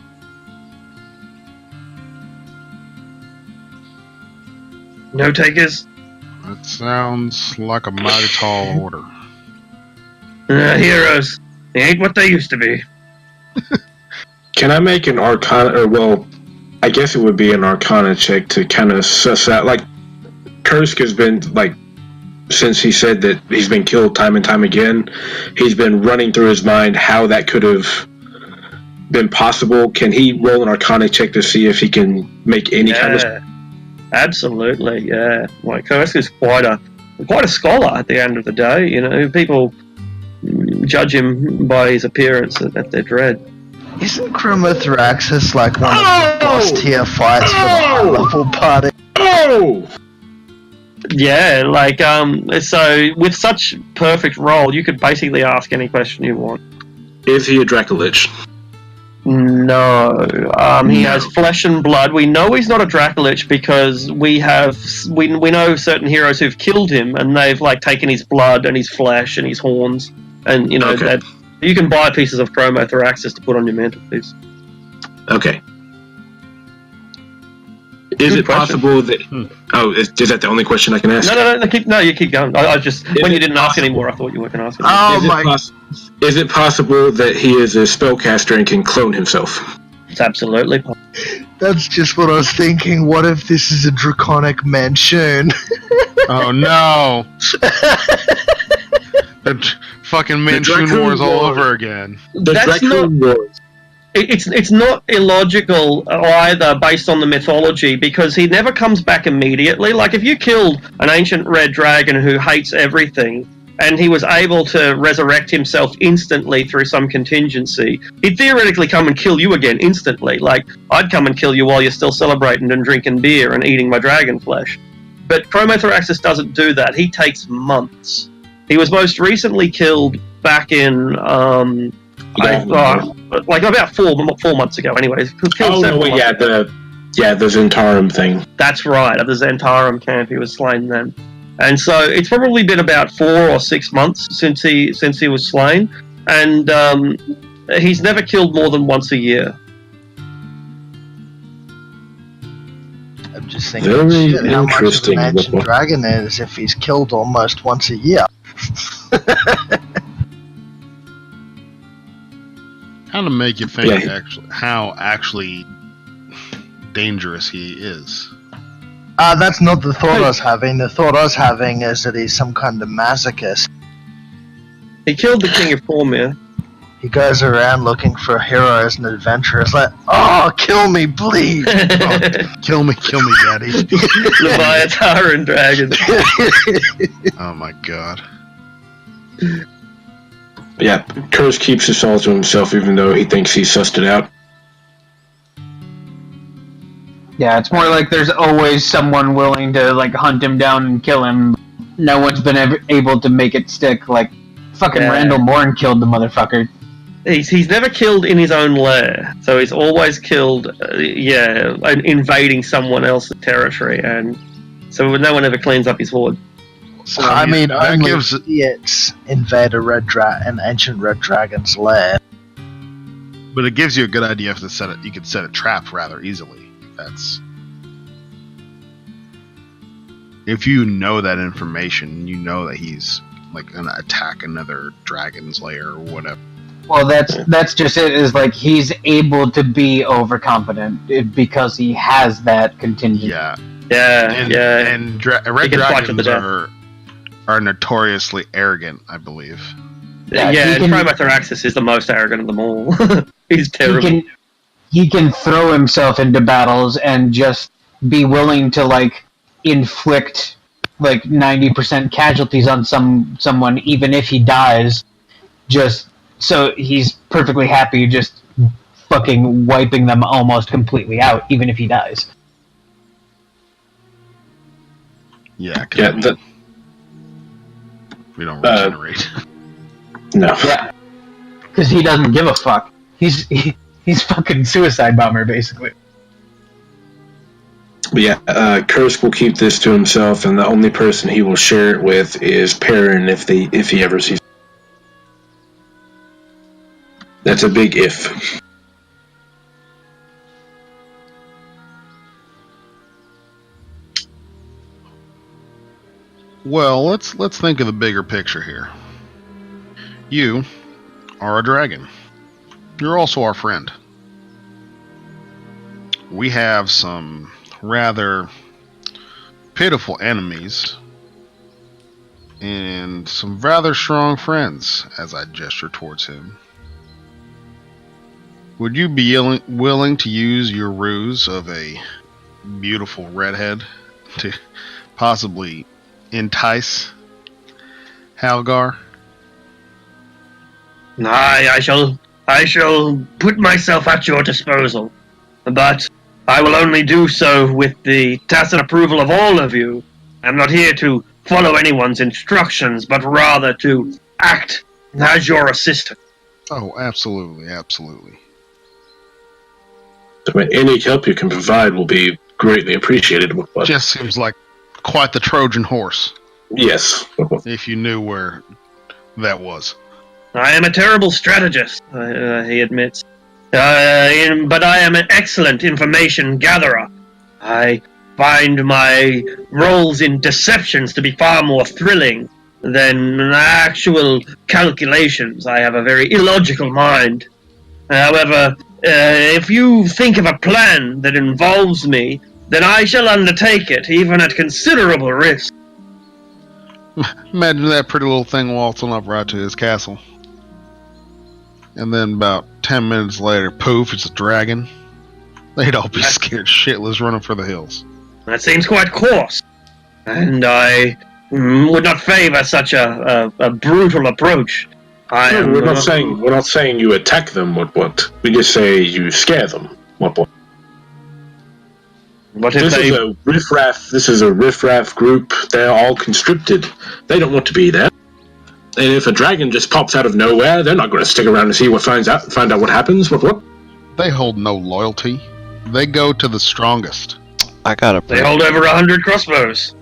No takers? That sounds like a mighty tall order. Heroes, they ain't what they used to be. Can I make an Arcana, I guess it would be an Arcana check to kind of suss out, Kursk has been, since he said that he's been killed time and time again, he's been running through his mind how that could have been possible. Can he roll an Arcana check to see if he can make any kind of... Absolutely, yeah. Kursk is quite a scholar at the end of the day. You know, people judge him by his appearance at their dread. Isn't Chromothoraxus one of the boss tier fights for the high level party? Oh! Yeah, so with such perfect roll, you could basically ask any question you want. Is he a Dracolich? No, he has flesh and blood. We know he's not a Dracolich because we know certain heroes who've killed him, and they've taken his blood and his flesh and his horns, and that you can buy pieces of Chromothoraxus to put on your mantelpiece. Okay. Is it possible that? Oh, is that the only question I can ask? No, you keep going. I just when you didn't ask anymore, I thought you weren't going to ask. Oh Is it possible that he is a spellcaster and can clone himself? It's absolutely possible. That's just what I was thinking. What if this is a draconic mansion? Oh no! The fucking Manchun Wars all over again. That's not. It's not illogical either, based on the mythology, because he never comes back immediately. If you killed an ancient red dragon who hates everything, and he was able to resurrect himself instantly through some contingency, he'd theoretically come and kill you again instantly. I'd come and kill you while you're still celebrating and drinking beer and eating my dragon flesh. But Chromothoraxus doesn't do that. He takes months. He was most recently killed back in... about 4 months ago. Anyways, the Zentarum thing. That's right, at the Zentarum camp, he was slain then, and so it's probably been about 4 or 6 months since he was slain, and he's never killed more than once a year. I'm just thinking how much of an ancient dragon is if he's killed almost once a year. How to make you think how actually dangerous he is. That's not the thought I was having. The thought I was having is that he's some kind of masochist. He killed the king of Cormyr. He goes around looking for heroes and adventurers oh, kill me, please! Kill me, daddy. Leviathan dragon. Oh my god. Yeah, Kursk keeps his all to himself even though he thinks he's sussed it out. Yeah, it's more like there's always someone willing to hunt him down and kill him. No one's been able to make it stick. Fucking Randall Morn killed the motherfucker. He's never killed in his own lair, so he's always killed, invading someone else's territory, and so no one ever cleans up his hoard. So, only idiots invade an ancient red dragon's lair. But it gives you a good idea if you could set a trap rather easily. if you know that information, you know that he's like gonna attack another dragon's lair or whatever. Well, that's just it. Is like he's able to be overconfident because he has that contingent. Yeah, Yeah, and red dragons are notoriously arrogant, I believe. Yeah, and Chromathoraxis is the most arrogant of them all. He's terrible. He can throw himself into battles and just be willing to like inflict like 90% casualties on someone, even if he dies. Just so he's perfectly happy, just fucking wiping them almost completely out, even if he dies. Yeah, we don't regenerate. No. Yeah, because he doesn't give a fuck. He's fucking suicide bomber, basically. But yeah, Kursk will keep this to himself, and the only person he will share it with is Perrin if he ever sees. That's a big if. Well, let's think of the bigger picture here. You are a dragon. You're also our friend. We have some rather pitiful enemies and some rather strong friends, as I gesture towards him. Would you be willing to use your ruse of a beautiful redhead to possibly entice Halgar? I shall put myself at your disposal, but I will only do so with the tacit approval of all of you. I'm not here to follow anyone's instructions, but rather to act as your assistant. Oh, absolutely, absolutely. So any help you can provide will be greatly appreciated. Just seems like quite the Trojan horse. Yes. If you knew where that was. I am a terrible strategist, he admits. But I am an excellent information gatherer. I find my roles in deceptions to be far more thrilling than actual calculations. I have a very illogical mind. However, if you think of a plan that involves me, then I shall undertake it, even at considerable risk. Imagine that pretty little thing waltzing up right to his castle. And then about 10 minutes later, poof, it's a dragon. They'd all be scared shitless running for the hills. That seems quite coarse. And I would not favor such a brutal approach. We're not saying you attack them. What? We just say you scare them. What? This is a riffraff group. They're all conscripted. They don't want to be there. And if a dragon just pops out of nowhere, they're not going to stick around and see find out what happens. What? They hold no loyalty. They go to the strongest. They hold over 100 crossbows.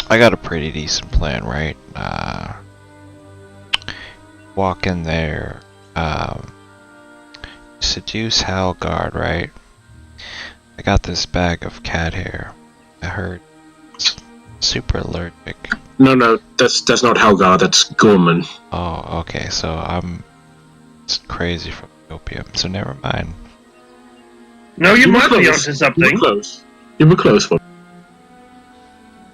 I got a pretty decent plan, right? Walk in there, seduce Halgard, right? I got this bag of cat hair. I heard it's super allergic. No, that's not Halgard, that's Gorman. Oh, okay, so I'm crazy from opium, so never mind. No, you might be onto something. You were close.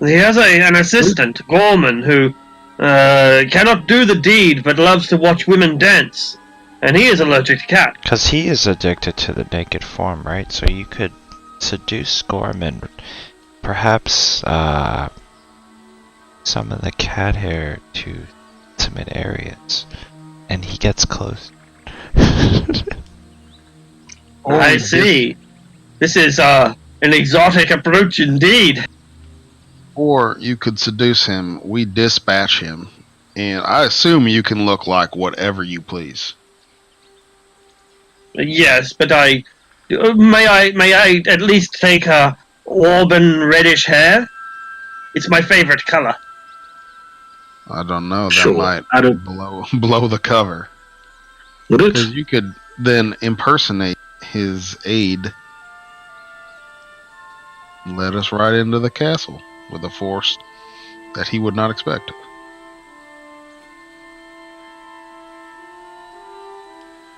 He has an assistant, Gorman, who cannot do the deed but loves to watch women dance. And he is allergic to cat. Because he is addicted to the naked form, right? So you could seduce Gorman, perhaps summon the cat hair to intimate areas, and he gets close. I see. This is an exotic approach indeed. Or you could seduce him, we dispatch him, and I assume you can look like whatever you please. Yes, but may I at least take her auburn reddish hair? It's my favorite color. I don't know. That Sure. might blow the cover. Would it? Because you could then impersonate his aide. Let us right into the castle. with a force that he would not expect.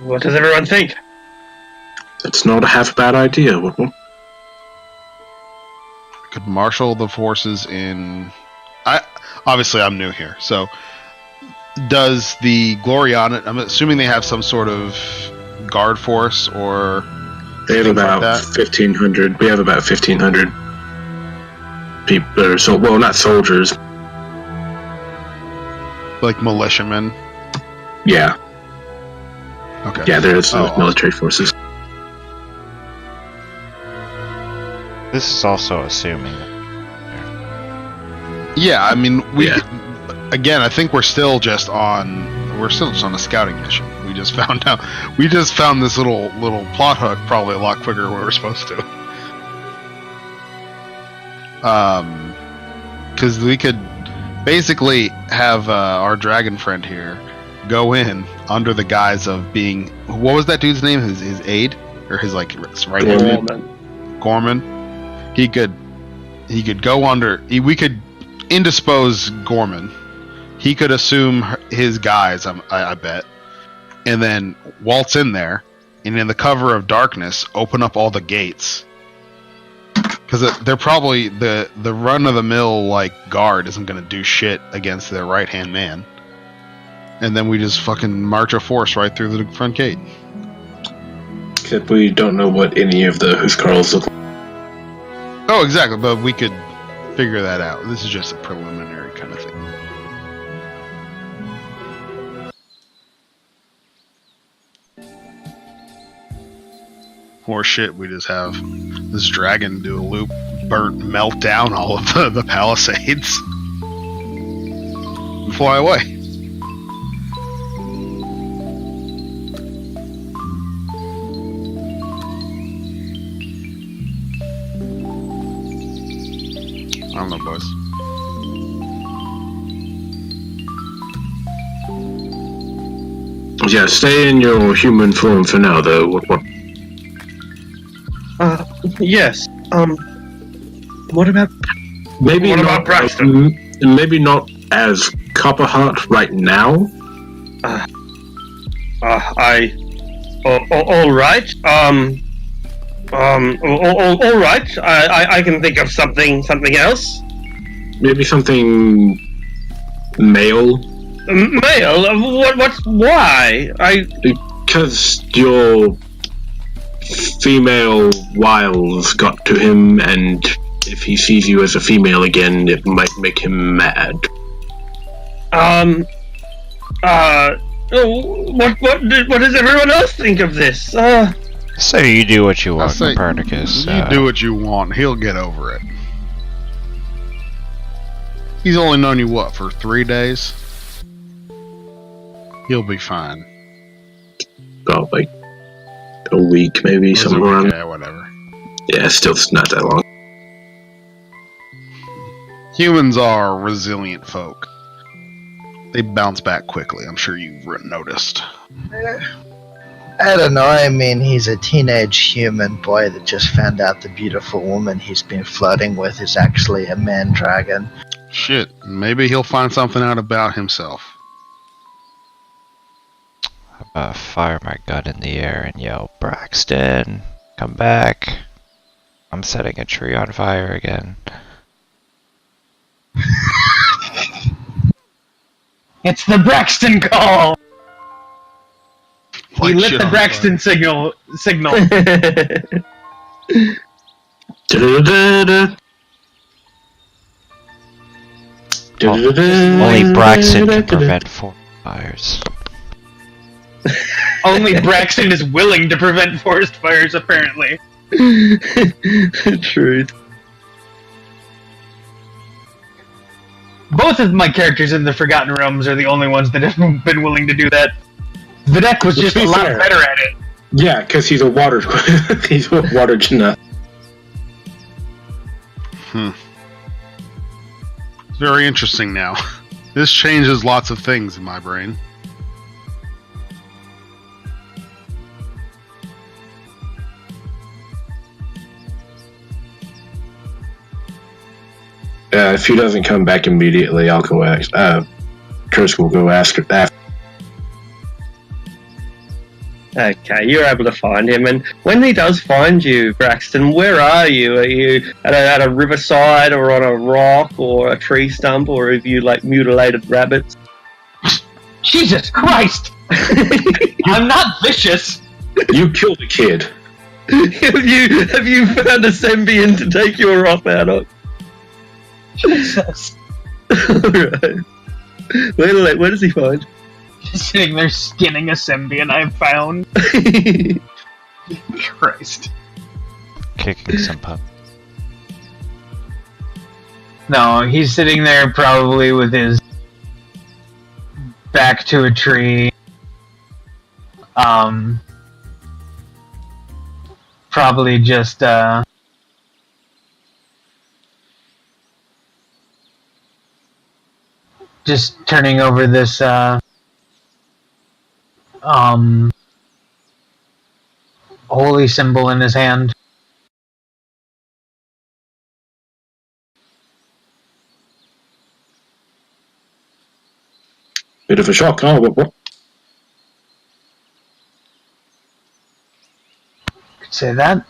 What does everyone think? It's not a half bad idea. Could marshal the forces in. I'm new here, so does the Gloriana? I'm assuming they have some sort of guard force or. They have about 1,500. We have about 1,500 people. So, well, not soldiers. Like militiamen. Yeah. Okay. Yeah, there's military forces. This is also assuming. Yeah, I mean, again, I think we're still just on a scouting mission. We just found this little plot hook probably a lot quicker than we were supposed to. Because we could basically have our dragon friend here go in under the guise of being, what was that dude's name? His aide or his right hand? Gorman. He could go under. We could indispose Gorman. He could assume his guise, I bet, and then waltz in there, and in the cover of darkness, open up all the gates. Because they're probably the run-of-the-mill guard isn't going to do shit against their right-hand man, and then we just fucking march a force right through the front gate. Except we don't know what any of the Huskarls look like. Oh, exactly, but we could figure that out. This is just a preliminary kind of thing. Or shit, we just have this dragon do a loop, melt down all of the palisades, and fly away. I don't know, boys. Yeah, stay in your human form for now, though. What? Yes. What about Braxton? Maybe not as Copperheart right now. All right. All right. I can think of something else. Maybe something male. Male? Why? Because your female wiles got to him, and if he sees you as a female again, it might make him mad. What does everyone else think of this? So you do what you want, Copernicus. You do what you want. He'll get over it. He's only known you, for 3 days? He'll be fine. Oh, a week, maybe, something around. Yeah, whatever. Yeah, still not that long. Humans are resilient folk. They bounce back quickly. I'm sure you've noticed. I don't know. I mean, he's a teenage human boy that just found out the beautiful woman he's been flirting with is actually a man-dragon. Shit, maybe he'll find something out about himself. Fire my gun in the air and yell, Braxton, come back. I'm setting a tree on fire again. It's the Braxton call! He lit the Braxton signal. Only Braxton can prevent forest fires. Only Braxton is willing to prevent forest fires, apparently. Truth. Both of my characters in the Forgotten Realms are the only ones that have been willing to do that. Videk was just a lot better at it. Yeah, because he's a water genasi. Very interesting now. This changes lots of things in my brain. If he doesn't come back immediately, I'll go ask. Kursk will go ask after. Okay, you're able to find him, and when he does find you, Braxton, where are you? Are you at a riverside, or on a rock, or a tree stump, or have you mutilated rabbits? Jesus Christ! I'm not vicious. You killed a kid. have you found a symbiont to take your wrath out of? Jesus. Alright. Where does he find? Just sitting there skinning a symbiont I've found. Christ. Kicking some pup. No, he's sitting there probably with his back to a tree. Probably just turning over this holy symbol in his hand. Bit of a shock, huh? What? Could say that.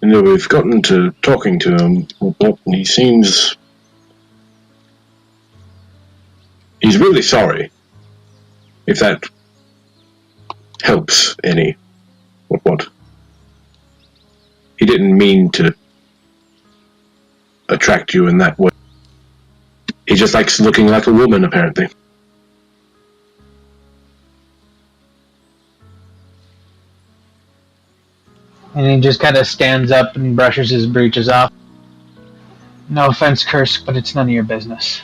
We've gotten to talking to him, and he seems... He's really sorry. If that helps any. What? He didn't mean to attract you in that way. He just likes looking like a woman, apparently. And he just kind of stands up and brushes his breeches off. No offense, Kursk, but it's none of your business.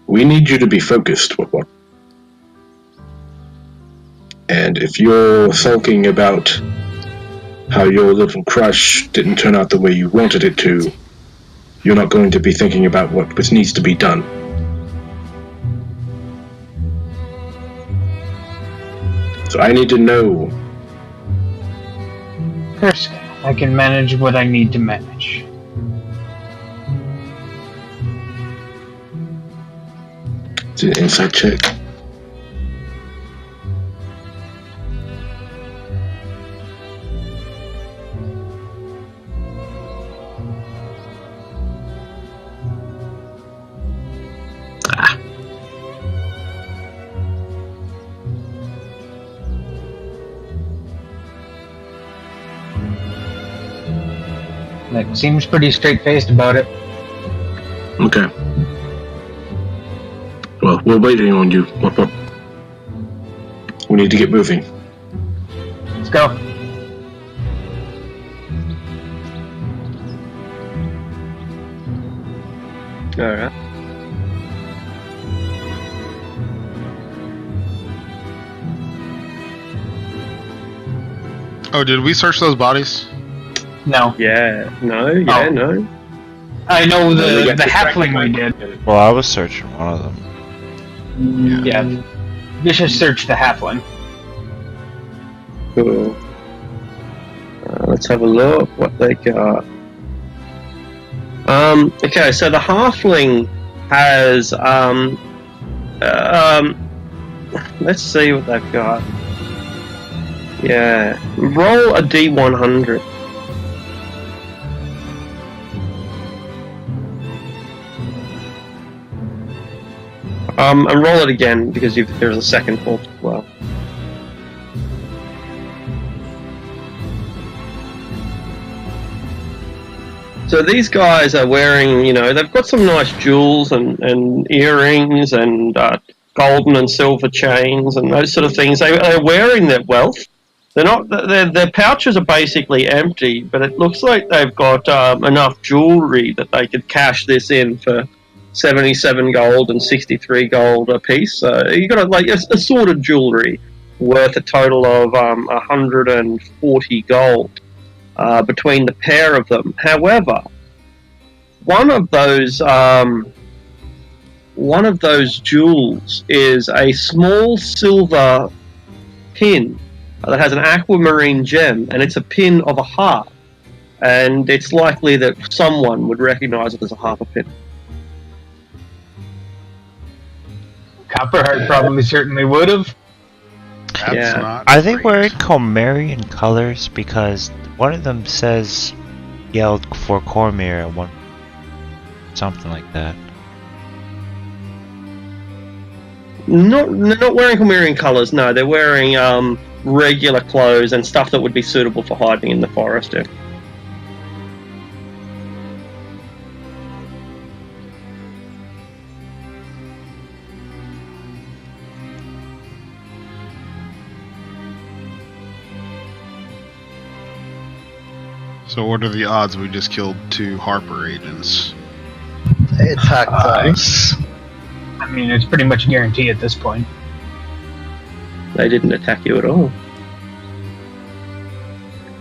We need you to be focused, what? And if you're sulking about how your little crush didn't turn out the way you wanted it to, you're not going to be thinking about what needs to be done. So I need to know. Kursk, I can manage what I need to manage. It's an inside check. That seems pretty straight-faced about it. Okay. Well, we're waiting on you. What? We need to get moving. Let's go. Alright. Oh, did we search those bodies? No. No. I know the got halfling we did. Well, I was searching one of them. Yeah. Vicious searched the halfling. Cool. Let's have a look what they got. Okay, so the halfling has let's see what they've got. Yeah, roll a D100. And roll it again because there's a second corpse as well. So these guys are wearing, they've got some nice jewels and earrings and golden and silver chains and those sort of things. They're wearing their wealth. Their pouches are basically empty, but it looks like they've got enough jewelry that they could cash this in for 77 gold and 63 gold a piece. So you got assorted jewelry worth a total of 140 gold. Between the pair of them. However, one of those one of those jewels is a small silver pin that has an aquamarine gem, and it's a pin of a harp. And it's likely that someone would recognize it as a harp pin. Copperheart probably certainly would have. That's Yeah. not Are they great. wearing Comerian colors? Because one of them says yelled for Cormier and one something like that. They're not wearing Comerian colours, no. They're wearing regular clothes and stuff that would be suitable for hiding in the forest. Yeah. So what are the odds we just killed 2 Harper agents? They attacked us. I mean, it's pretty much guaranteed at this point. They didn't attack you at all.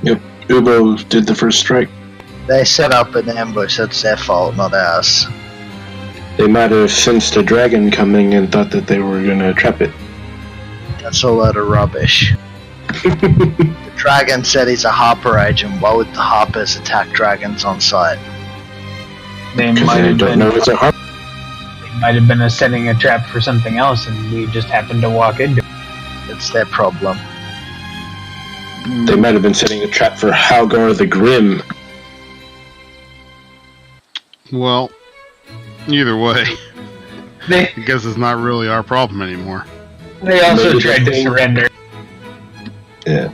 Ubo did the first strike. They set up an ambush. That's their fault, not ours. They might have sensed a dragon coming and thought that they were going to trap it. That's a load of rubbish. The dragon said he's a Harper agent. Why would the Harpers attack dragons on sight? They Because might they have don't been, know it's a harp. might have been setting a trap for something else, and we just happened to walk into it. It's their problem. They might have been setting a trap for Halgar the Grim. Well, either way, They I guess it's not really our problem anymore. also Maybe tried to they- surrender. Yeah.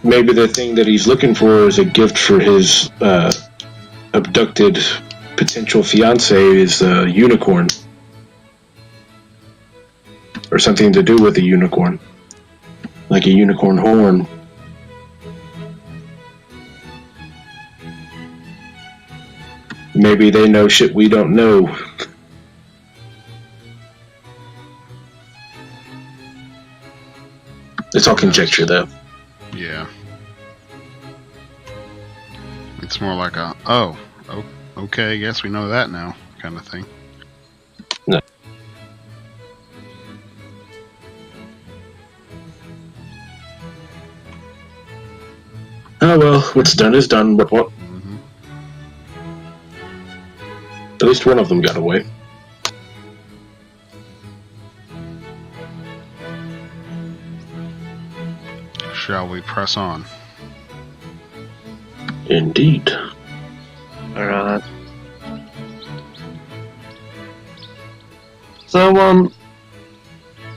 Maybe the thing that he's looking for is a gift for his abducted potential fiance is a unicorn. Or something to do with a unicorn. Like a unicorn horn. Maybe they know shit we don't know. It's all conjecture, though. Yeah. It's more like a, oh, okay, I guess we know that now, kind of thing. No. Oh well, what's done is done, but what? Hmm. At least one of them got away. Shall we press on? Indeed. Alright. So,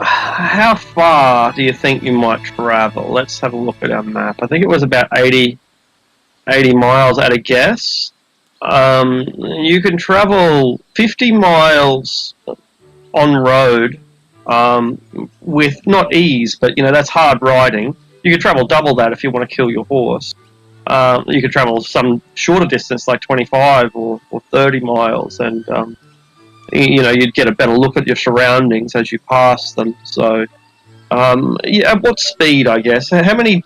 how far do you think you might travel? Let's have a look at our map. I think it was about 80 miles at a guess. You can travel 50 miles on road with not ease, but that's hard riding. You could travel double that if you want to kill your horse. You could travel some shorter distance, like 25 or 30 miles, and you'd get a better look at your surroundings as you pass them. So, at what speed, I guess? How many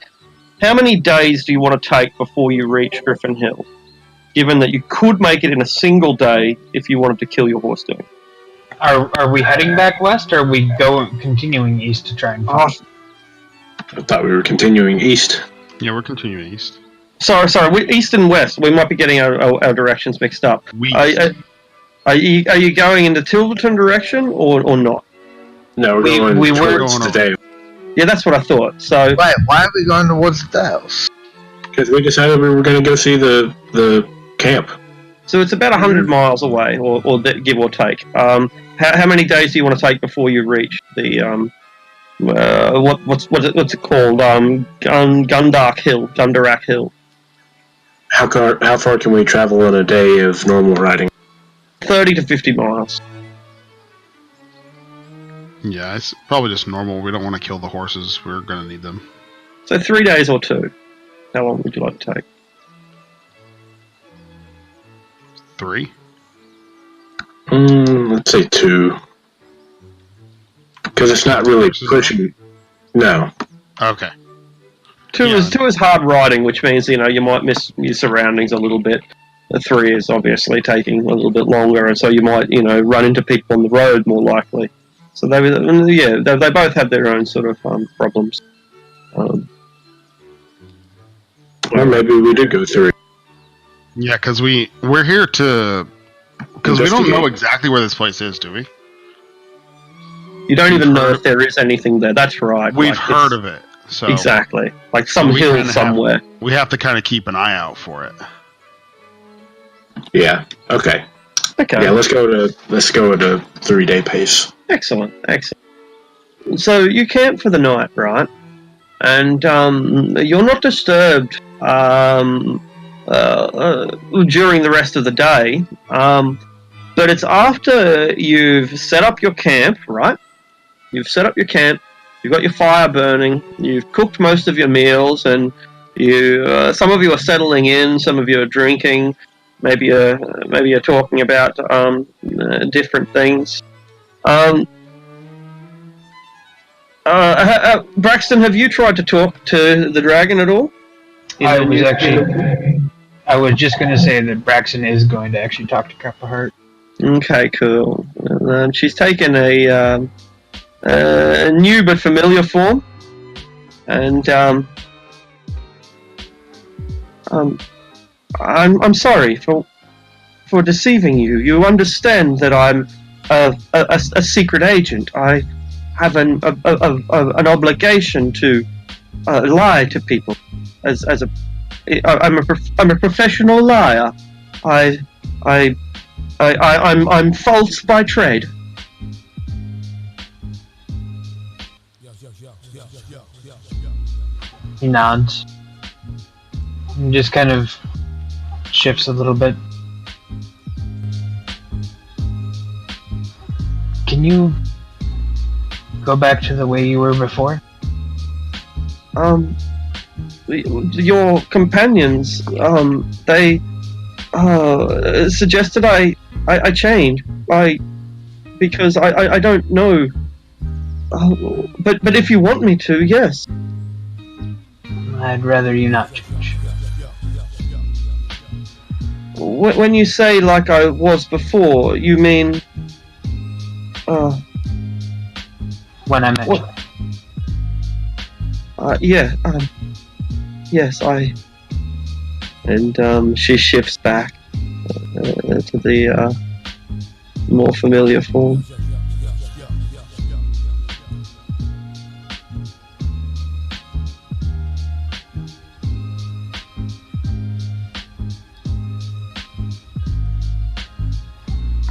days do you want to take before you reach Griffin Hill? Given that you could make it in a single day if you wanted to kill your horse doing. Are we heading back west, or are we continuing east to try and find? I thought we were continuing east. Yeah, we're continuing east. Sorry, east and west. We might be getting our directions mixed up. Are you going into Tilverton direction or not? No, we're going we were towards going the Dale. Yeah, that's what I thought. So Wait, why are we going towards the Dales? Because we decided we were going to go see the camp. So it's about 100 miles away, or give or take. How many days do you want to take before you reach the what's it called? Gundarak Hill. How far can we travel in a day of normal riding? 30 to 50 miles. Yeah, it's probably just normal. We don't want to kill the horses. We're going to need them. So 3 days or 2. How long would you like to take? 3? Let's say 2. Because it's not really pushing. No. Okay. 2 is hard riding, which means you might miss your surroundings a little bit. The 3 is obviously taking a little bit longer, and so you might, run into people on the road more likely. So they both have their own sort of problems. Well, maybe we did go 3. Yeah, because we're here to... Because we don't know Investigate. exactly where this place is, do we? You don't even know if there is anything there. That's right. We've heard of it. So Exactly. Like some we hill kinda somewhere. we have to kind of keep an eye out for it. Yeah. Okay. Okay. Yeah. Let's go at a 3-day pace. Excellent. So you camp for the night, right? And you're not disturbed during the rest of the day. But it's after you've set up your camp, right? You've set up your camp. You've got your fire burning. You've cooked most of your meals, and some of you are settling in. Some of you are drinking. Maybe you're talking about different things. Braxton, have you tried to talk to the dragon at all? I was just going to say that Braxton is going to actually talk to Copperheart. Okay, cool. She's taken a new but familiar form, and I'm sorry for deceiving you. You understand that I'm a secret agent. I have an obligation to lie to people. I'm a professional liar. I'm false by trade. He nods. And just kind of shifts a little bit. Can you go back to the way you were before? Your companions, they suggested I change. Because I don't know. But if you want me to, yes. I'd rather you not change. When you say like I was before, you mean... when I met you. Yeah, yes, And she shifts back to the more familiar form.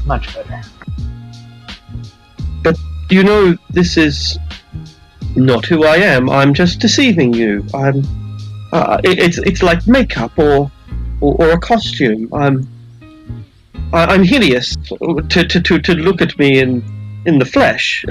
Much better. But this is not who I am. I'm just deceiving you. It's like makeup or a costume. I'm hideous to look at me in the flesh.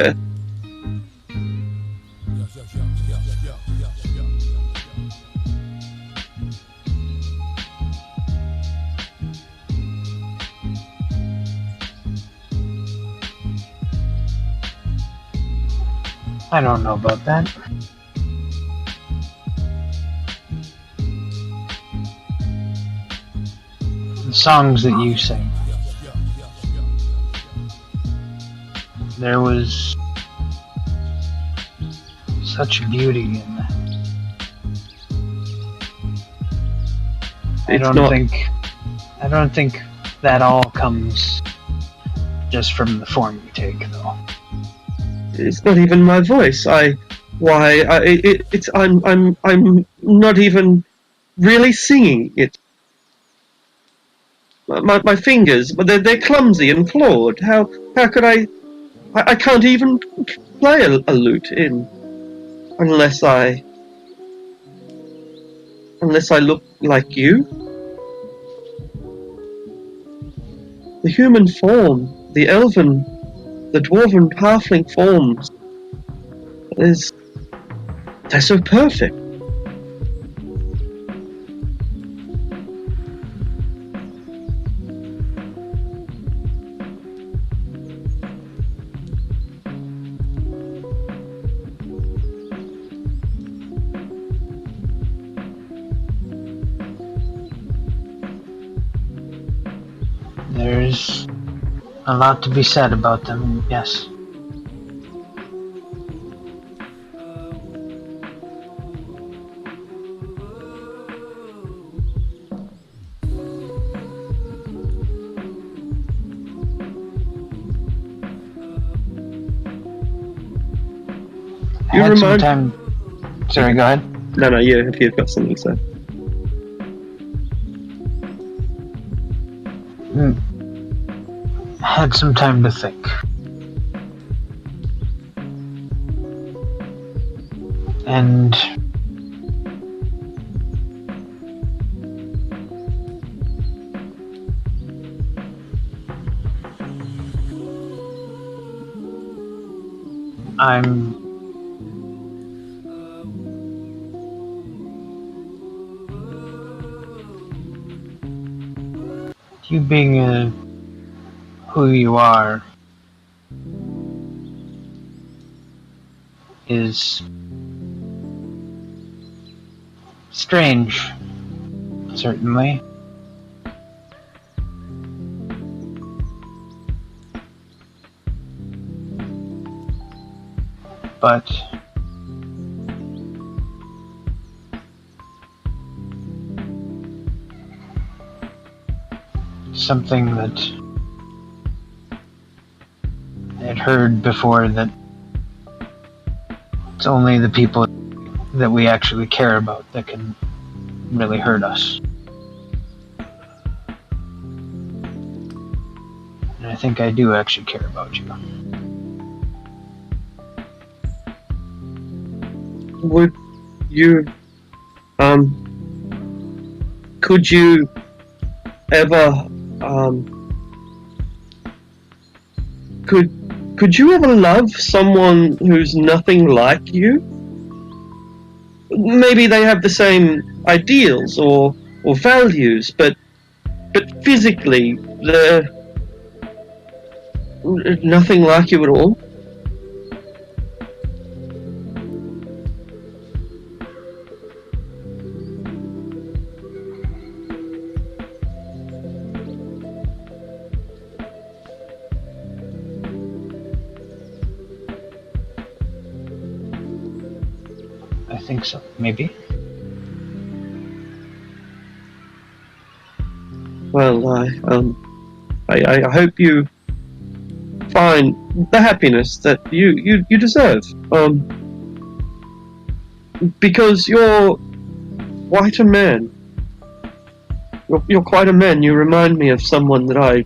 I don't know about that. The songs that you sing. There was such beauty in that. I don't think that all comes just from the form you take, though. It's not even my voice. I'm not even really singing it. My fingers, but they're clumsy and clawed. How could I can't even play a lute unless I look like you. The human form, the elven, the dwarven halfling forms, they're so perfect. There's a lot to be said about them, yes. You Had some remind- time. Sorry, go ahead. No, if you've got something to say. Had some time to think. And I'm you being who you are is strange, certainly. But something that I'd heard before, that it's only the people that we actually care about that can really hurt us. And I think I do actually care about you. Would you, could you ever, could you ever love someone who's nothing like you? Maybe they have the same ideals or values, but physically they're nothing like you at all. I think so, maybe. Well, I hope you find the happiness that you deserve. Because you're quite a man. You're quite a man. You remind me of someone that I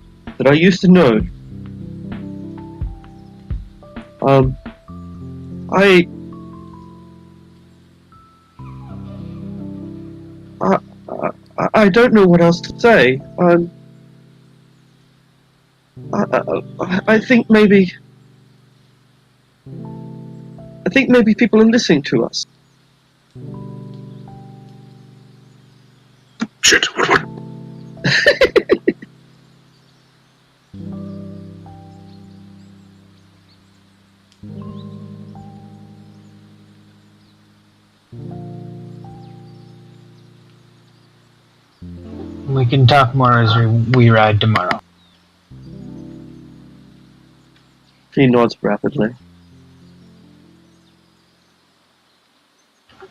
used to know. I don't know what else to say. I think maybe people are listening to us. Shit. What? We can talk more as we ride tomorrow. He nods rapidly.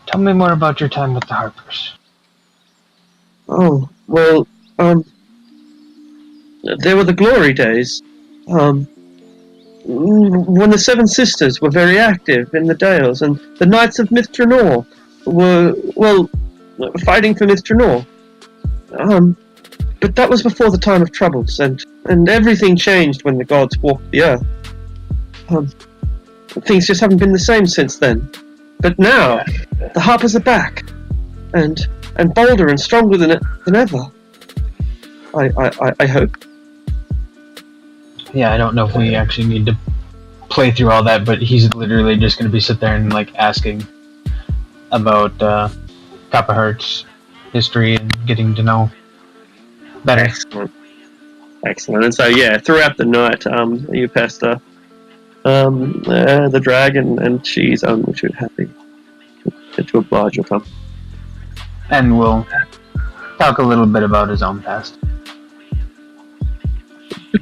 Tell me more about your time with the Harpers. Oh, well, there were the glory days. When the Seven Sisters were very active in the Dales, and the Knights of Mithranor were, well, fighting for Mithranor. But that was before the time of troubles, and everything changed when the gods walked the earth. Things just haven't been the same since then. But now, the Harpers are back, and bolder and stronger than ever. I hope. Yeah, I don't know if we actually need to play through all that, but he's literally just going to be sit there and like asking about Copperheart's history and getting to know better. Excellent. And so, yeah, throughout the night, you pester the dragon, and she's only too happy to oblige with him. And we'll talk a little bit about his own past.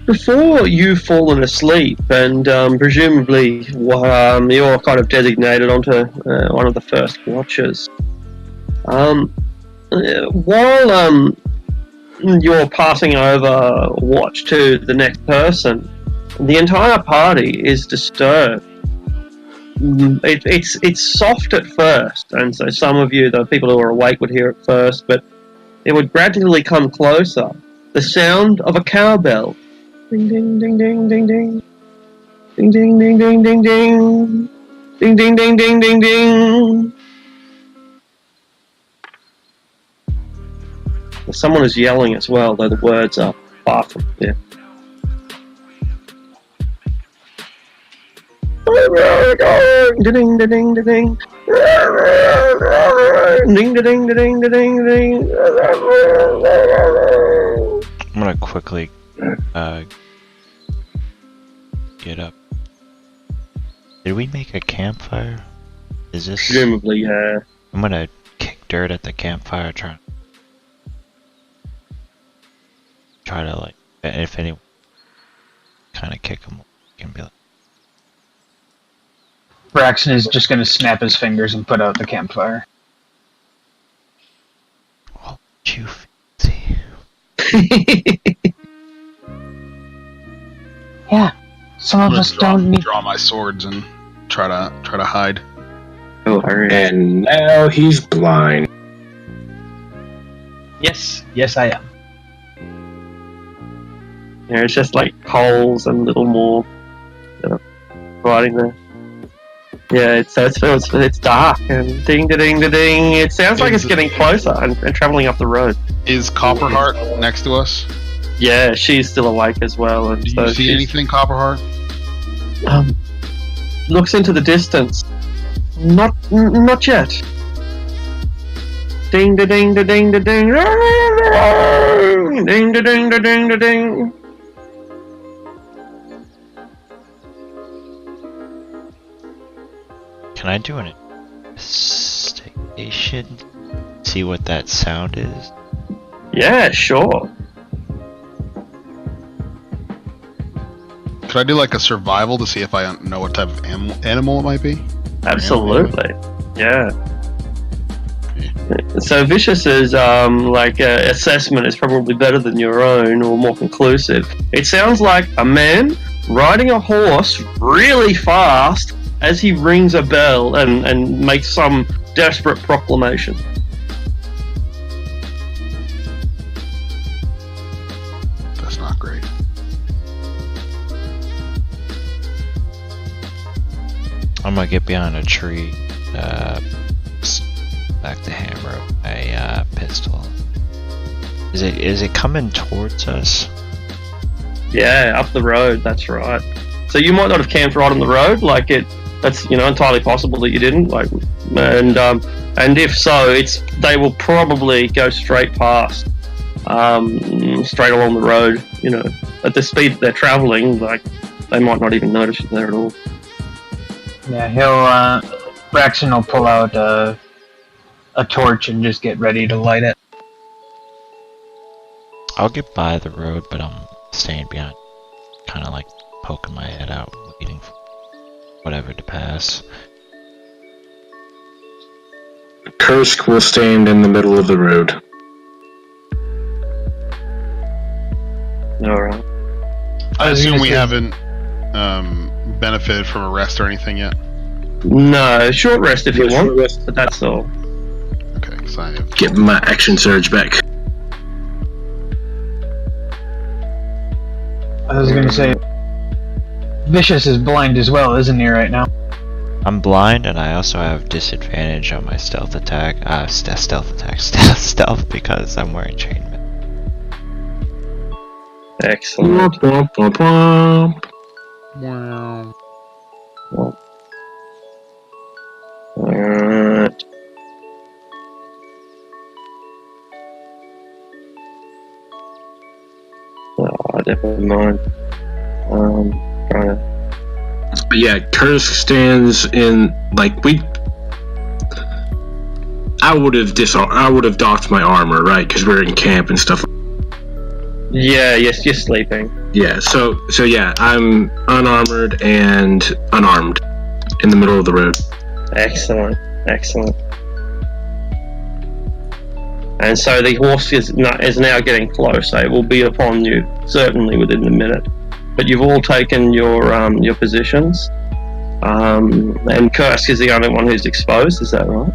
Before you've fallen asleep, and presumably you're kind of designated onto one of the first watches, while you're passing over watch to the next person, the entire party is disturbed. It's soft at first, and so some of you, the people who are awake, would hear it first, but it would gradually come closer. The sound of a cowbell. Ding ding ding ding ding ding. Ding ding ding ding ding ding. Ding ding ding ding ding ding. Someone is yelling as well, though the words are far from clear. Ding ding ding ding ding. Ding ding ding ding ding. I'm gonna quickly get up. Did we make a campfire? Is this? Presumably, yeah. I'm gonna kick dirt at the campfire, try to like, if anyone, kind of kick them, can be like. Braxton is just gonna snap his fingers and put out the campfire. What would you fancy? Yeah, some of us don't need. Draw my swords and try to hide. Oh, hurry. And now he's blind. Yes, I am. Yeah, it's just like coals and little more riding there. Yeah, it's dark and ding da ding da ding. It sounds like it's getting closer and travelling up the road. Is Copperheart next to us? Yeah, she's still awake as well. And Do so you see anything, Copperheart? Looks into the distance. Not yet. Ding da ding da ding da ding. Ding da ding da ding da ding. Can I do an investigation? See what that sound is? Yeah, sure. Could I do like a survival to see if I know what type of animal it might be? Absolutely. Yeah. So Vicious's assessment is probably better than your own, or more conclusive. It sounds like a man riding a horse really fast as he rings a bell and makes some desperate proclamation. That's not great. I'm gonna get behind a tree, back the hammer, a pistol. Is it coming towards us? Yeah, up the road. That's right. So you might not have camped right on the road. That's entirely possible that you didn't. And if so, they will probably go straight past, straight along the road. At the speed that they're traveling, they might not even notice you there at all. Yeah, Braxton will pull out a torch and just get ready to light it. I'll get by the road, but I'm staying behind, kind of like poking my head out, waiting for whatever to pass. Kursk will stand in the middle of the road. Alright. I assume we haven't benefited from a rest or anything yet? No, short rest if you Yeah, want, short rest. but that's all. Okay, so I have... Get my action surge back. I was gonna say, Vicious is blind as well, isn't he, right now? I'm blind, and I also have disadvantage on my stealth attack. Stealth because I'm wearing chainmail. Excellent. Womp, womp, womp. Wow. Alright. Oh, never mind. Trying to... But yeah, Kursk stands in I would have docked my armor, right? Because we're in camp and stuff. Yeah, yes, you're sleeping. Yeah, so yeah, I'm unarmored and unarmed in the middle of the road. Excellent. And so the horse is now getting close. It will be upon you certainly within a minute. But you've all taken your positions. And Kursk is the only one who's exposed. Is that right?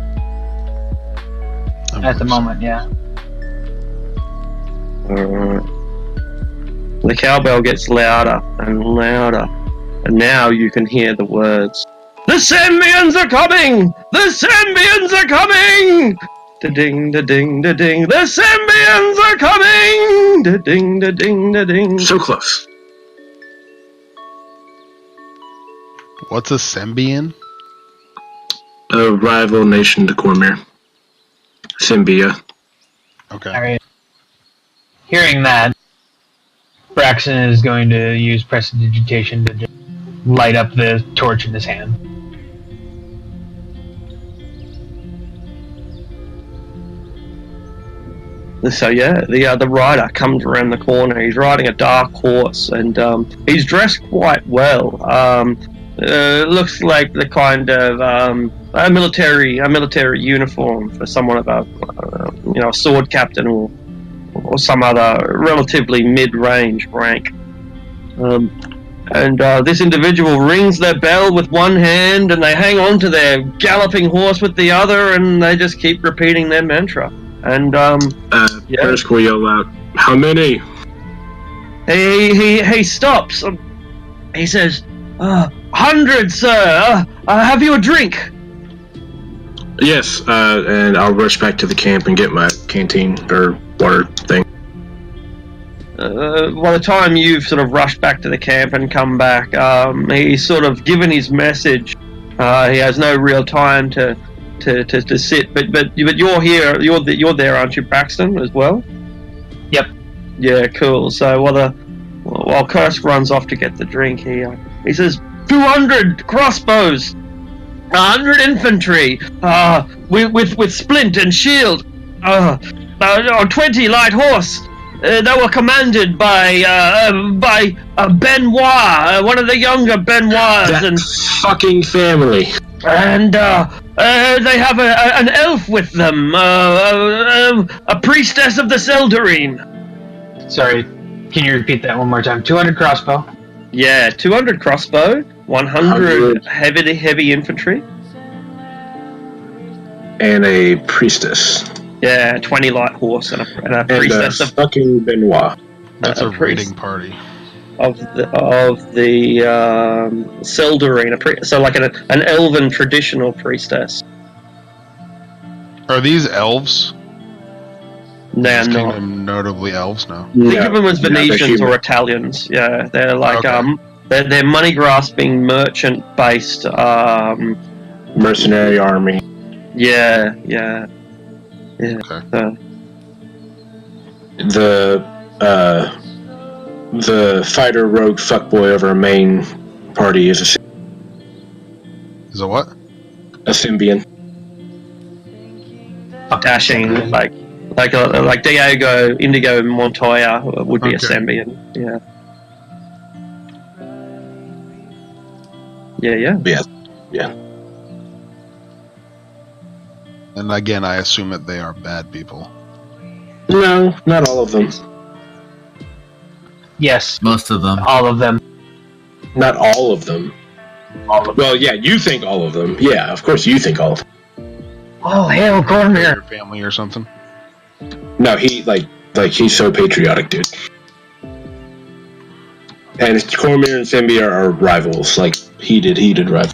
At the moment, yeah. Alright. The cowbell gets louder and louder, and now you can hear the words. The Sembians are coming! The Sembians are coming! Da-ding, da-ding, da-ding. The Sembians are coming! Da-ding, da-ding, da-ding. So close. What's a Sembian? A rival nation to Cormyr. Symbia. Okay. Alright. Hearing that, Braxton is going to use prestidigitation to just light up the torch in his hand. So yeah, the rider comes around the corner. He's riding a dark horse, and he's dressed quite well. Looks like the kind of a military uniform for someone of a sword captain or some other relatively mid-range rank. And this individual rings their bell with one hand, and they hang on to their galloping horse with the other, and they just keep repeating their mantra. And Kursk will yell out, "How many?" He stops. He says, 100, sir. Have you a drink? Yes, and I'll rush back to the camp and get my canteen or water thing. By the time you've sort of rushed back to the camp and come back, he's sort of given his message. He has no real time to sit, but you're here. You're there, aren't you, Braxton, as well? Yep. Yeah, cool. So while Kursk runs off to get the drink, he says 200 crossbows, 100 infantry, with splint and shield, 20 light horse. They were commanded by Benoit, one of the younger Benoits, That and fucking family. And they have an elf with them, a priestess of the Seldarine. Sorry, can you repeat that one more time? 200 crossbow? Yeah, 200 crossbow, 100 heavy infantry. And a priestess. Yeah, 20 light horse and a priestess of fucking Benoit. That's a raiding party. Of the Seldarine, so like an elven traditional priestess. Are these elves? They're Is not. Kingdom notably elves now? Think of them as they're Venetians or human. Italians. Yeah, they're like Okay. they're money grasping merchant based. Mercenary army. Yeah. Okay. The fighter rogue fuckboy of our main party is Is it what? a Symbian. Dashing like Diego Indigo Montoya would be a Okay. Sembian. Yeah. Yeah. And again, I assume that they are bad people. No, not all of them. Yes, Most of them. all of them. Not all of them. Well, yeah, you think all of them. Yeah, of course you think all of them. Oh, hail Cormyr! Your family or something? No, he he's so patriotic, dude. And Cormyr and Symbia are rivals, like heated rivals.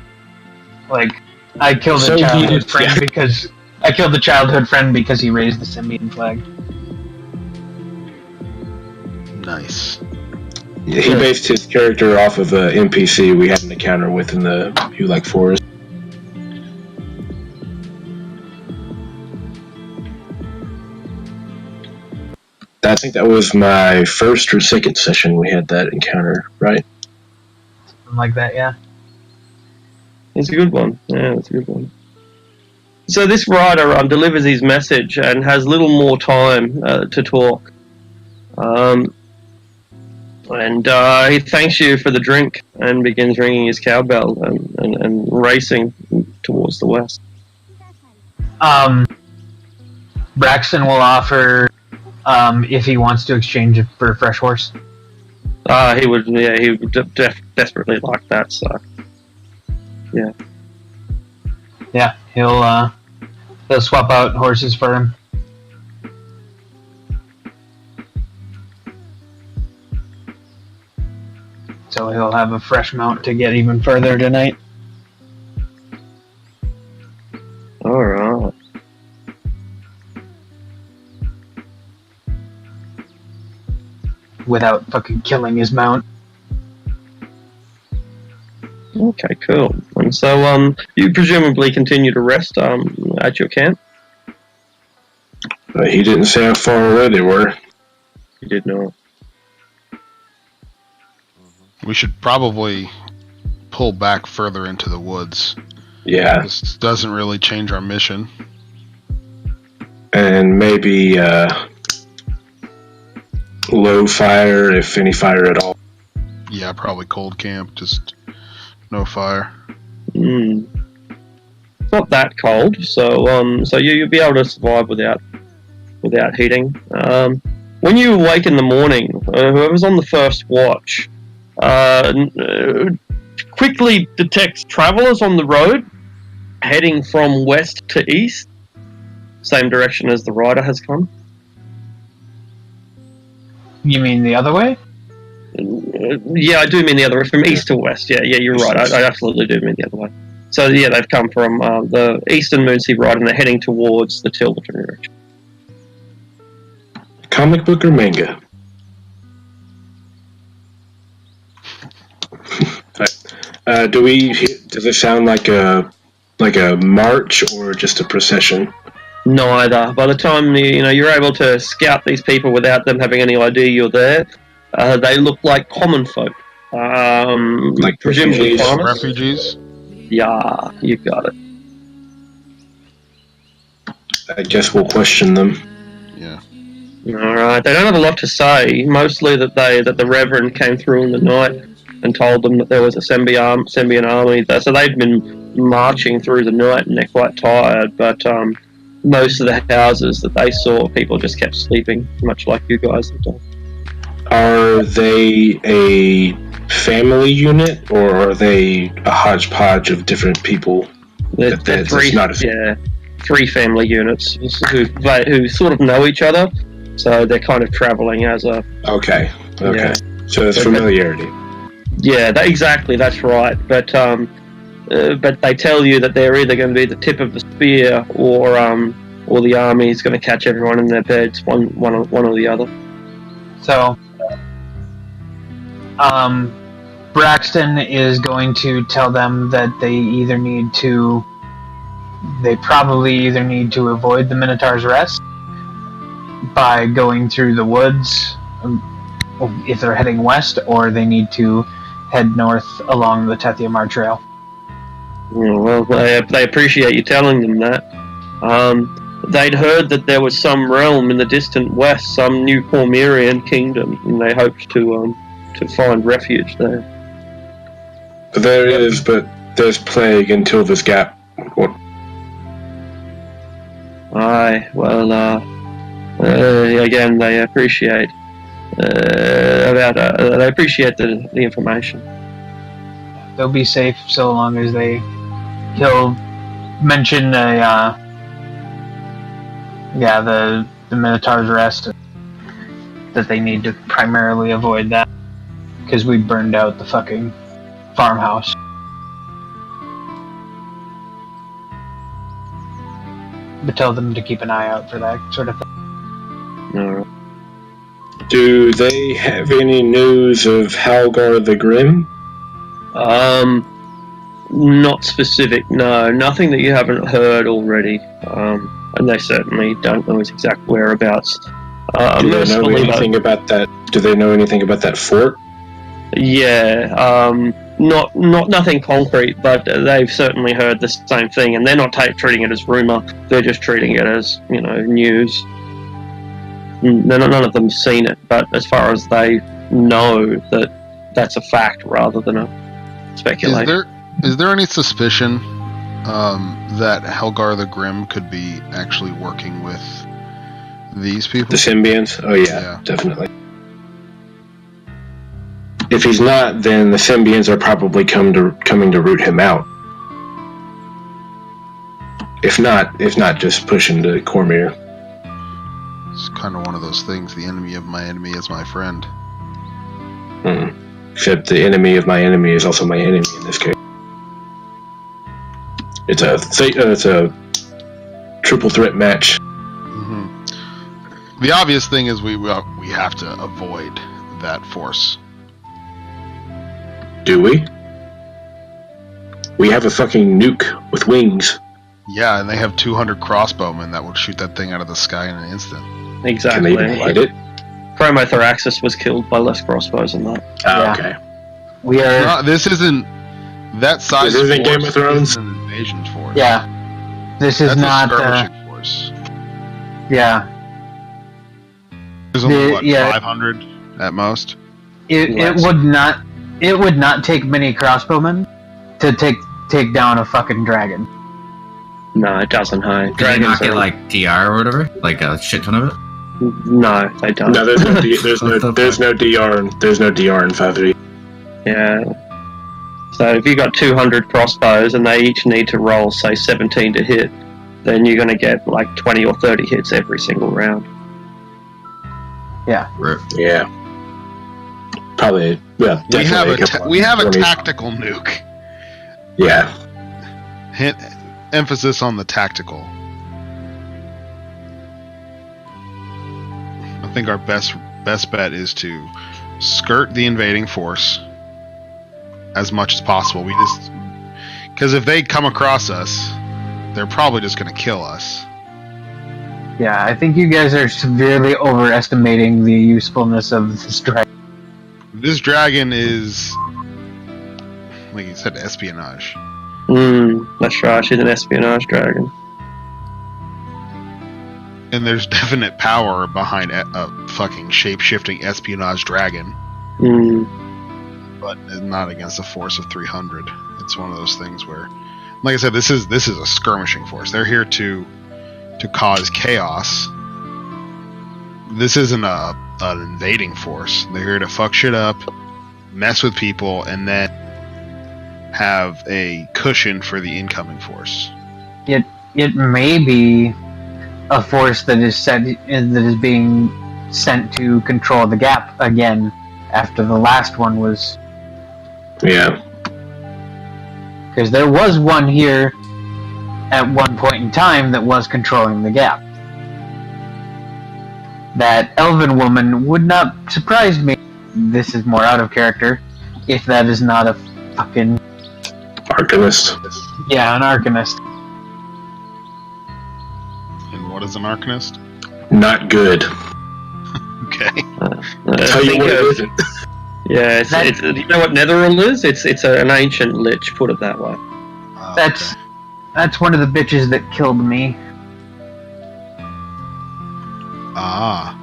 Like, I killed So a childhood heated, friend yeah. because I killed the childhood friend because he raised the Symbian flag. Nice. Yeah, he based his character off of a NPC we had an encounter with in the Hulak Forest. I think that was my first or second session we had that encounter, right? Something like that, yeah. It's a good one. Yeah, it's a good one. So this rider delivers his message and has little more time to talk. And he thanks you for the drink and begins ringing his cowbell and racing towards the west. Braxton will offer if he wants to exchange it for a fresh horse. He would desperately like that. So, yeah. Yeah, he'll swap out horses for him. So he'll have a fresh mount to get even further tonight. All right. Without fucking killing his mount. Okay, cool. And so, you presumably continue to rest at your camp? He didn't say how far away they were. He did not. We should probably pull back further into the woods. Yeah. This doesn't really change our mission. And maybe low fire, if any fire at all. Yeah, probably cold camp, just no fire. It's not that cold, so you'll be able to survive without heating. When you awake in the morning, whoever's on the first watch quickly detects travelers on the road heading from west to east, same direction as the rider has come. You mean the other way? Yeah, I do mean the other way, from east to west. Yeah, you're right. I absolutely do mean the other way. So yeah, they've come from the eastern Moonsea Ride and they're heading towards the Tilderton direction. Comic book or manga? Does it sound like a march or just a procession? Neither. By the time you're able to scout these people without them having any idea you're there, they look like common folk. Like presumably farmers. Refugees? Yeah, you got it. I guess we'll question them. Yeah. All right. They don't have a lot to say. Mostly that the Reverend came through in the night and told them that there was a Sembian army. So they've been marching through the night and they're quite tired. But most of the houses that they saw, people just kept sleeping, much like you guys have done. Are they a family unit or are they a hodgepodge of different people? They're three family units who sort of know each other, so they're kind of traveling as a... Okay. Yeah. So it's familiarity. Yeah, exactly, that's right. But they tell you that they're either going to be the tip of the spear or the army is going to catch everyone in their beds, one or the other. So, Braxton is going to tell them that they probably either need to avoid the Minotaur's Rest by going through the woods if they're heading west, or they need to head north along the Tethiamar Trail. Well, they appreciate you telling them that. They'd heard that there was some realm in the distant west, some new Cormyrian kingdom, and they hoped to find refuge there. There is, but there's plague in Tilva's Gap. Aye, well, again, they appreciate they appreciate the information. They'll be safe so long as he'll mention the Minotaur's Rest, that they need to primarily avoid that because we burned out the fucking farmhouse. But tell them to keep an eye out for that sort of thing. Alright. Do they have any news of Halgar the Grim? Not specific, no. Nothing that you haven't heard already. And they certainly don't know his exact whereabouts. Do they know anything about that? Do they know anything about that fort? Yeah, nothing concrete, but they've certainly heard the same thing, and they're not treating it as rumor. They're just treating it as, news. None of them have seen it, but as far as they know that that's a fact rather than a speculation. Is there any suspicion that Helgar the Grim could be actually working with these people? The symbionts? Oh yeah, definitely. If he's not, then the symbionts are probably coming to root him out. If not, just push him to Cormyr. It's kind of one of those things. The enemy of my enemy is my friend. Except the enemy of my enemy is also my enemy in this case. It's a triple threat match. The obvious thing is we have to avoid that force. Do we? We have a fucking nuke with wings. Yeah, and they have 200 crossbowmen that would shoot that thing out of the sky in an instant. Exactly. Can they even hit it? Chromothoraxis was killed by less crossbows than that. Oh, okay. We are. This isn't that size. This isn't Game of Thrones. This is an invasion force. Yeah. This is That's not. a skirmishing force. Yeah. There's only 500 at most. It would not take many crossbowmen to take down a fucking dragon. No, it doesn't. Hey, Do they not get like DR or whatever? Like a shit ton of it? No, they don't. No, there's no DR. There's no DR in 5e. Yeah. So if you got 200 crossbows and they each need to roll, say 17 to hit, then you're going to get like 20 or 30 hits every single round. Yeah. Yeah. Probably. Yeah. We have a tactical nuke. Yeah. Emphasis on the tactical. I think our best bet is to skirt the invading force as much as possible. Because if they come across us, they're probably just going to kill us. Yeah, I think you guys are severely overestimating the usefulness of this dragon. This dragon is, like you said, espionage. That's right. She's an espionage dragon. And there's definite power behind a fucking shape-shifting espionage dragon. But not against a force of 300. It's one of those things where, like I said, this is a skirmishing force. They're here to cause chaos. This isn't an invading force. They're here to fuck shit up, mess with people, and then have a cushion for the incoming force. It may be a force that is being sent to control the gap again after the last one was. Yeah. Because there was one here at one point in time that was controlling the gap. That elven woman would not surprise me. This is more out of character. If that is not a fucking Arcanist. Yeah, an Arcanist. And what is an Arcanist? Not good. Okay. I'll tell you what it isn't. Yeah, it's you know what Netheril is? It's an ancient lich, put it that way. That's one of the bitches that killed me. Ah.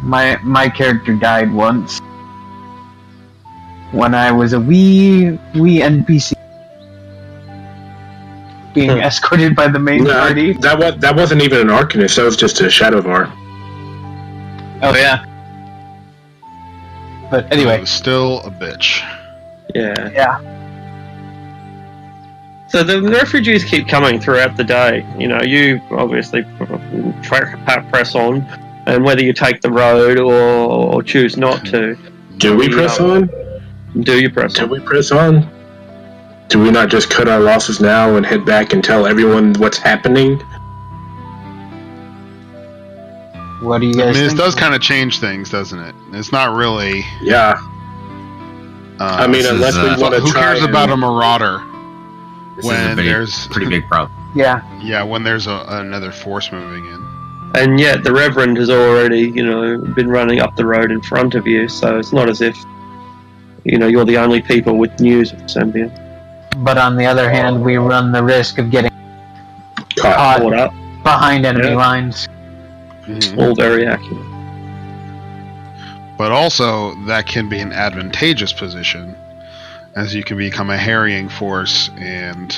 My character died once. When I was a wee NPC. Being escorted by the main party. That wasn't even an Arcanist, that was just a Shadowvar. Oh yeah. But anyway. Still a bitch. Yeah. Yeah. So the refugees keep coming throughout the day. You know, you obviously press on, and whether you take the road or choose not to. Do we press on? Do you press on? Do we press on? Do we not just cut our losses now and head back and tell everyone what's happening? What do you guys think? This does kind of change things, doesn't it? It's not really... Yeah. I mean, unless we want to try... Who cares about a marauder? When there's a pretty big problem. Yeah. Yeah, when there's another force moving in. And yet the Reverend has already, been running up the road in front of you, so it's not as if, you're the only people with news of Symbian. But on the other hand, we run the risk of getting caught up behind enemy lines. All very accurate. But also, that can be an advantageous position, as you can become a harrying force and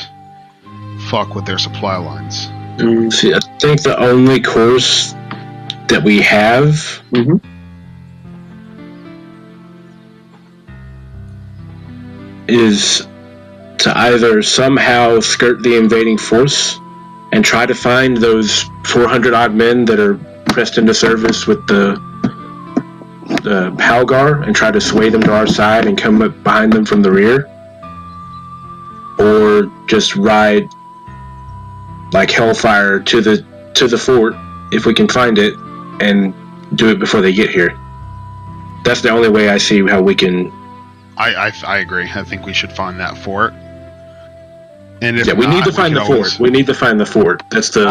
fuck with their supply lines. See, I think the only course that we have is to either somehow skirt the invading force and try to find those 400 odd men that are pressed into service with the Halgar and try to sway them to our side and come up behind them from the rear, or just ride like hellfire to the fort if we can find it and do it before they get here. That's the only way I see how we can. I agree. I think we should find that fort. And if we not, need to find the fort. We need to find the fort. That's the.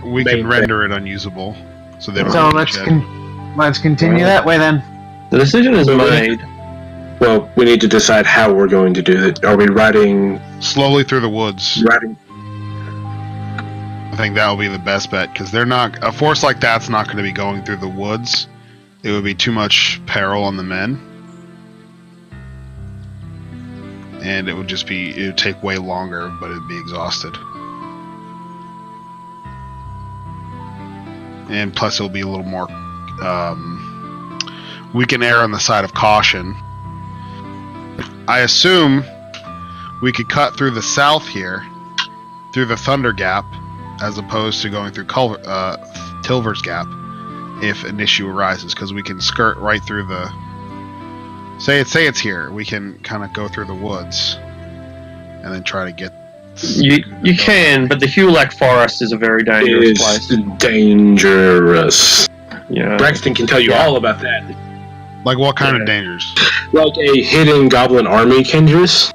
We can render it unusable, so they don't. So let's continue that way then. The decision is made. Well, we need to decide how we're going to do it. Are we riding slowly through the woods? Riding. I think that will be the best bet, because they're not. A force like that's not going to be going through the woods. It would be too much peril on the men, and it would take way longer, but it'd be exhausted. And plus, it'll be a little more. We can err on the side of caution. I assume we could cut through the south here, through the Thunder Gap, as opposed to going through Tilver's Gap, if an issue arises, because we can skirt right through the. Say it's here. We can kind of go through the woods, and then try to get. You can, but the Hulak Forest is a very dangerous place. Dangerous. Yeah. Braxton can tell you all about that. Like what kind of dangers? Like a hidden goblin army dangerous.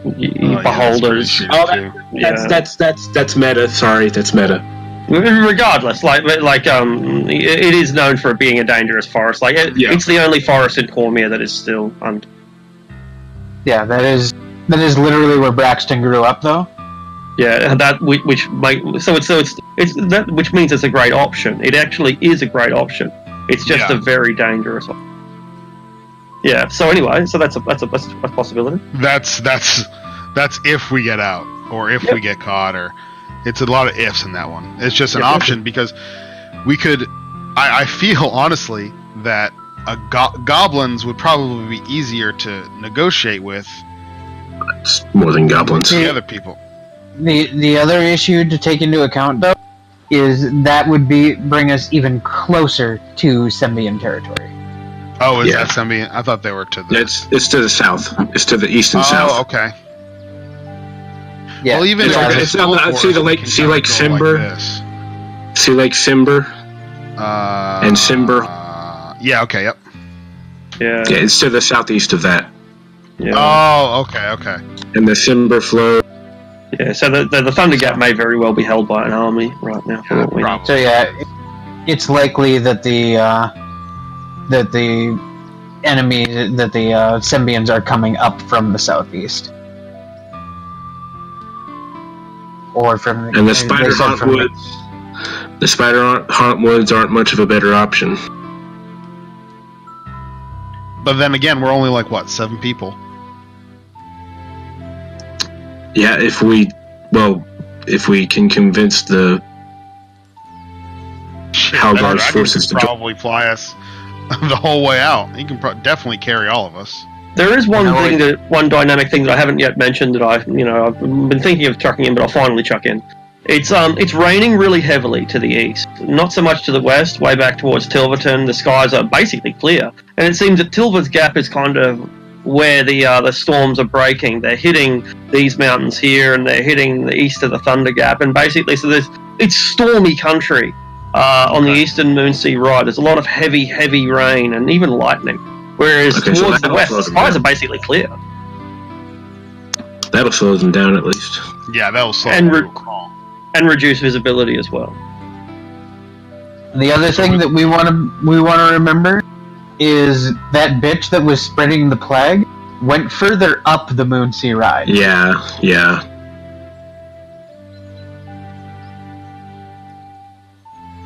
Beholders. That's meta. Sorry, that's meta. Regardless, it is known for being a dangerous forest. It's the only forest in Cormier that is still Yeah, that is literally where Braxton grew up, though. Yeah, which means it's a great option. It actually is a great option. It's just a very dangerous option. Yeah. So anyway, that's a possibility. That's if we get out, or if we get caught, or it's a lot of ifs in that one. It's just an option because we could. I feel honestly that goblins would probably be easier to negotiate with. It's more than goblins. The other people. The other issue to take into account, though, is that would bring us even closer to Sembian territory. Oh, is that Sembian? I thought they were to the. It's to the south. It's to the east and south. Oh, okay. Yeah. Well, even see Lake Simber. See Lake Simber. And Simber. Yeah. Okay. Yep. Yeah. Yeah, it's to the southeast of that. Yeah. Oh, okay. And the Simber flow. Yeah. So the Thunder Gap may very well be held by an army right now. For what we know. So it's likely that the enemy, that the Sembians are coming up from the southeast, or from and the Spider Haunt Woods. The Spider Haunt Woods aren't much of a better option. But then again, we're only 7 people. Yeah, if we can convince the Halgar's forces to probably fly us the whole way out. He can definitely carry all of us. There is one dynamic thing that I haven't yet mentioned that I've been thinking of chucking in, but I'll finally chuck in. It's raining really heavily to the east, not so much to the west. Way back towards Tilverton, the skies are basically clear, and it seems that Tilver's Gap is kind of where the storms are breaking. They're hitting these mountains here, and they're hitting the east of the Thunder Gap, and basically, so it's stormy country on the eastern Moonsea Ride. There's a lot of heavy rain and even lightning. Whereas towards the west, the skies are basically clear. That'll slow them down at least. Yeah, that'll slow them down. And reduce visibility as well. The other thing that we want to remember is that bitch that was spreading the plague went further up the Moonsea Ride. Yeah.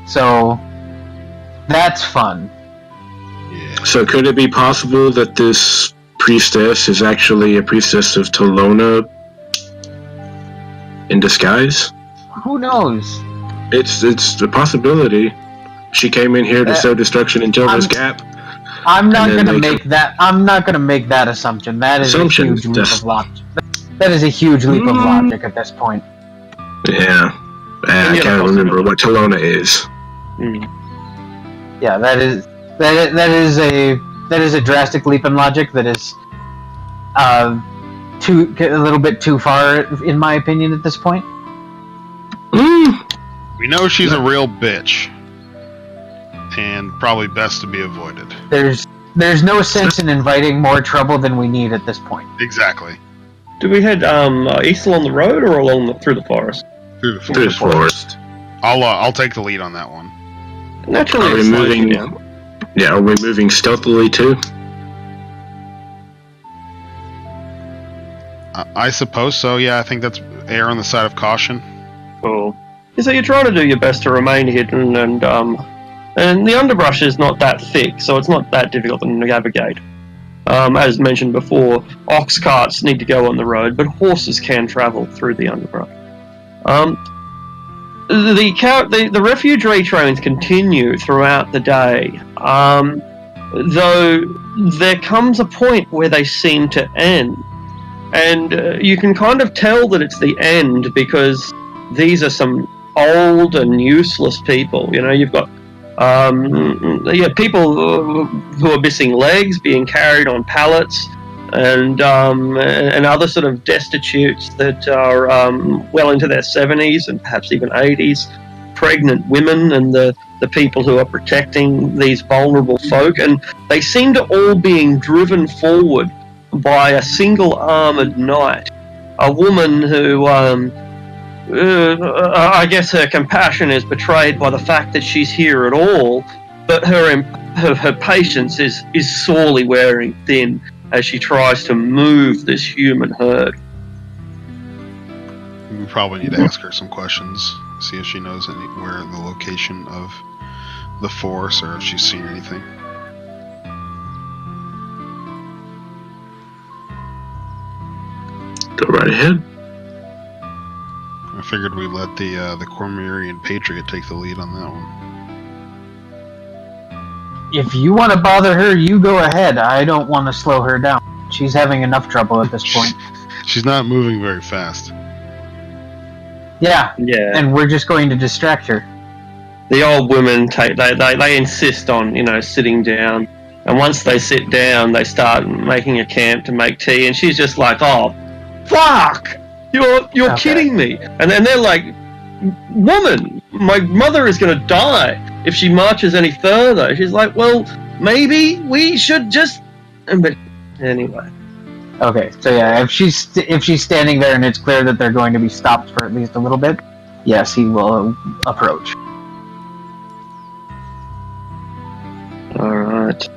So that's fun. So could it be possible that this priestess is actually a priestess of Tolona in disguise? Who knows? It's a possibility. She came in here to sow destruction in Tilva's Gap. I'm not gonna make that. I'm not gonna make that assumption. That is a huge leap of logic. That is a huge leap of logic at this point. Yeah, I can't remember what Tolona is. Yeah, that is a drastic leap in logic. That is a little bit too far, in my opinion, at this point. We know she's a real bitch, and probably best to be avoided. There's no sense in inviting more trouble than we need at this point. Exactly. Do we head east along the road or through the forest? Through the forest. I'll take the lead on that one. Naturally, are we moving? Yeah, are we moving stealthily too? I suppose so. Yeah, I think that's err on the side of caution. Cool. So you're trying to do your best to remain hidden, and the underbrush is not that thick, so it's not that difficult to navigate. As mentioned before, ox carts need to go on the road, but horses can travel through the underbrush. The refugee trains continue throughout the day, though there comes a point where they seem to end. And you can kind of tell that it's the end because these are some old and useless people. You know, you've got people who are missing legs being carried on pallets, and other sort of destitutes that are well into their 70s and perhaps even 80s, pregnant women, and the people who are protecting these vulnerable folk, and they seem to all being driven forward by a single armoured knight, a woman who I guess her compassion is betrayed by the fact that she's here at all, but her patience is sorely wearing thin as she tries to move this human herd. We probably need to ask her some questions, see if she knows anywhere the location of the force or if she's seen anything. Go right ahead. I figured we'd let the Cormyrian Patriot take the lead on that one. If you want to bother her, you go ahead. I don't want to slow her down. She's having enough trouble at this point. She's not moving very fast. Yeah, and we're just going to distract her. The old women they insist on sitting down, and once they sit down, they start making a camp to make tea, and she's just like, "Oh, fuck! You're kidding me!" And then they're like, "Woman, my mother is going to die if she marches any further." She's like, "Well, maybe we should just..." But anyway. Okay, so yeah, if she's standing there and it's clear that they're going to be stopped for at least a little bit, yes, he will approach. All right.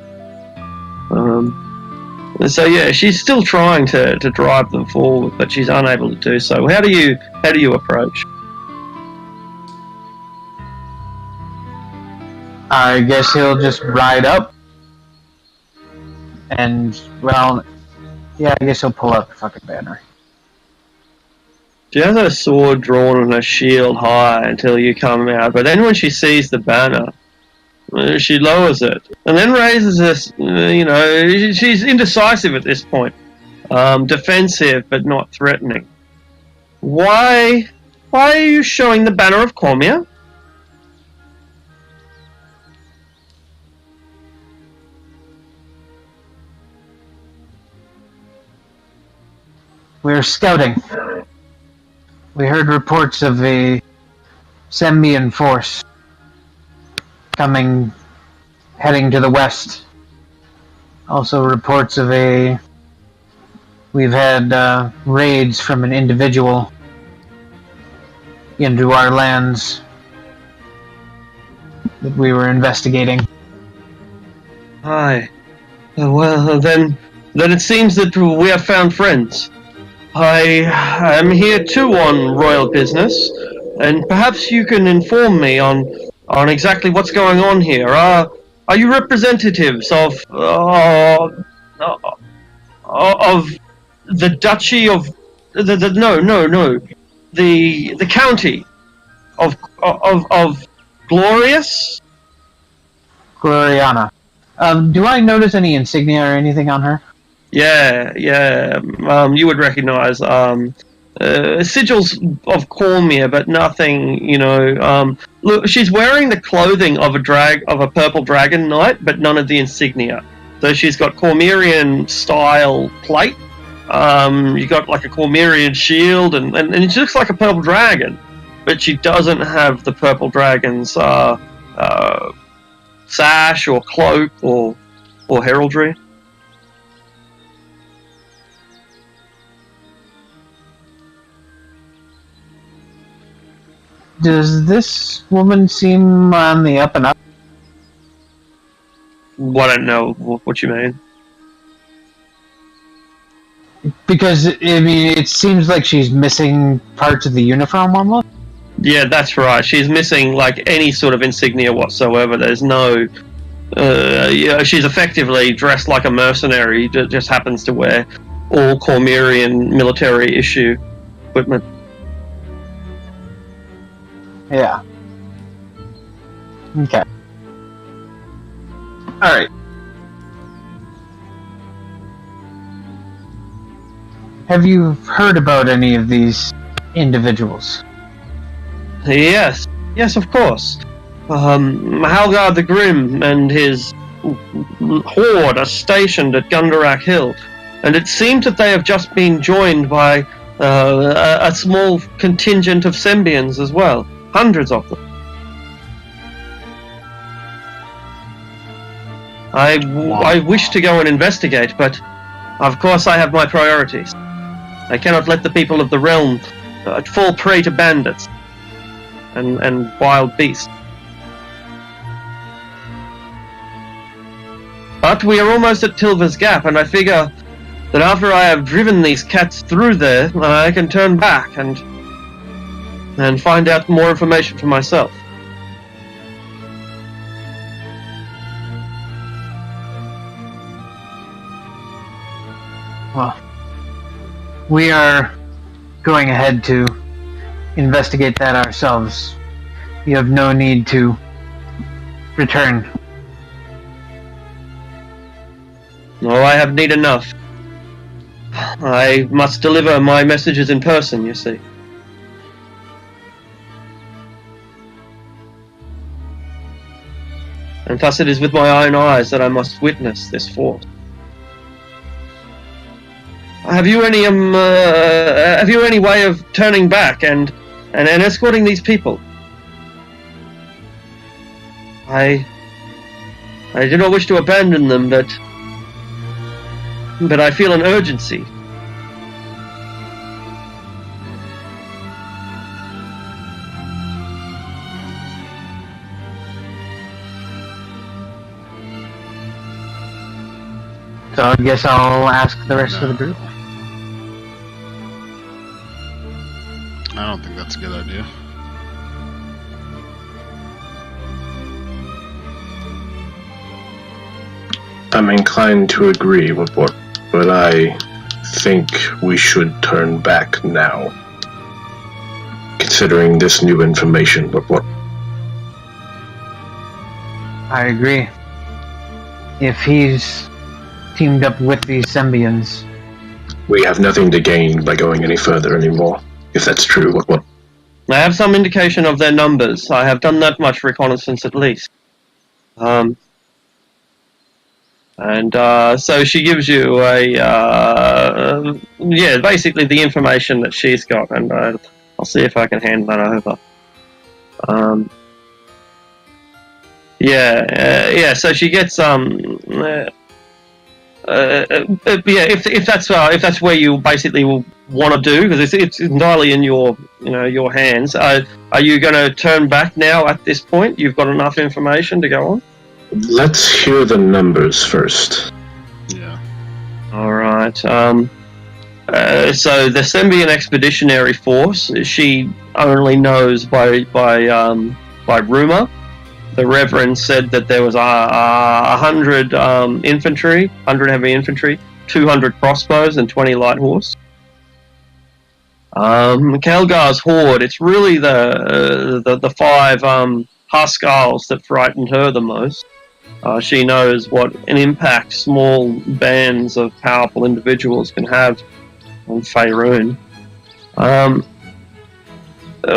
So yeah, she's still trying to drive them forward, but she's unable to do so. How do you approach? I guess he'll just ride up, and I guess he'll pull out the fucking banner. She has her sword drawn and her shield high until you come out, but then when she sees the banner, she lowers it and then raises this. She's indecisive at this point, defensive but not threatening. Why are you showing the banner of Cormyr? We're scouting. We heard reports of a Sembian force heading to the west. Also reports of we've had raids from an individual into our lands that we were investigating. Aye. Well, then it seems that we have found friends. I am here too on royal business, and perhaps you can inform me on exactly what's going on here. Are Are you representatives of the Duchy of the county of Glorious? Gloriana. Do I notice any insignia or anything on her? Yeah. You would recognize sigils of Cormier, but nothing. Look, she's wearing the clothing of a purple dragon knight, but none of the insignia. So she's got Cormerian style plate. You got like a Cormerian shield, and she looks like a purple dragon, but she doesn't have the purple dragon's sash or cloak or heraldry. Does this woman seem on the up and up? Well, I don't know what you mean. Because, I mean, it seems like she's missing parts of the uniform almost. Yeah, that's right. She's missing like any sort of insignia whatsoever. There's no. She's effectively dressed like a mercenary. Just happens to wear all Cormerian military issue equipment. Yeah. Okay. Alright. Have you heard about any of these individuals? Yes, of course. Halgar the Grim and his horde are stationed at Gundarak Hill, and it seems that they have just been joined by a small contingent of Sembians as well. Hundreds of them. I wish to go and investigate, but of course I have my priorities. I cannot let the people of the realm fall prey to bandits and wild beasts. But we are almost at Tilva's Gap, and I figure that after I have driven these cats through there, I can turn back and find out more information for myself. Well, we are going ahead to investigate that ourselves. You have no need to return. No, I have need enough. I must deliver my messages in person, you see. And thus it is with my own eyes that I must witness this fort. Have you any way of turning back and escorting these people? I do not wish to abandon them, but I feel an urgency. So I guess I'll ask the rest of the group. I don't think that's a good idea. I'm inclined to agree with what, but I think we should turn back now, considering this new information. But what? I agree. If he's teamed up with these Sembians, We have nothing to gain by going any further anymore. If that's true, what? I have some indication of their numbers. I have done that much reconnaissance at least. So she gives you basically the information that she's got, and I'll see if I can hand that over. So she gets if that's where you basically will want to do, because it's entirely in your hands. Are you going to turn back now at this point? You've got enough information to go on? Let's hear the numbers first. Yeah. All right. So the Sembian Expeditionary Force, she only knows by rumor. the Reverend said that there was 100 infantry, 100 heavy infantry, 200 crossbows, and 20 light horse. Kelgar's horde, it's really the 5 Huskals that frightened her the most. She knows what an impact small bands of powerful individuals can have on Faerun.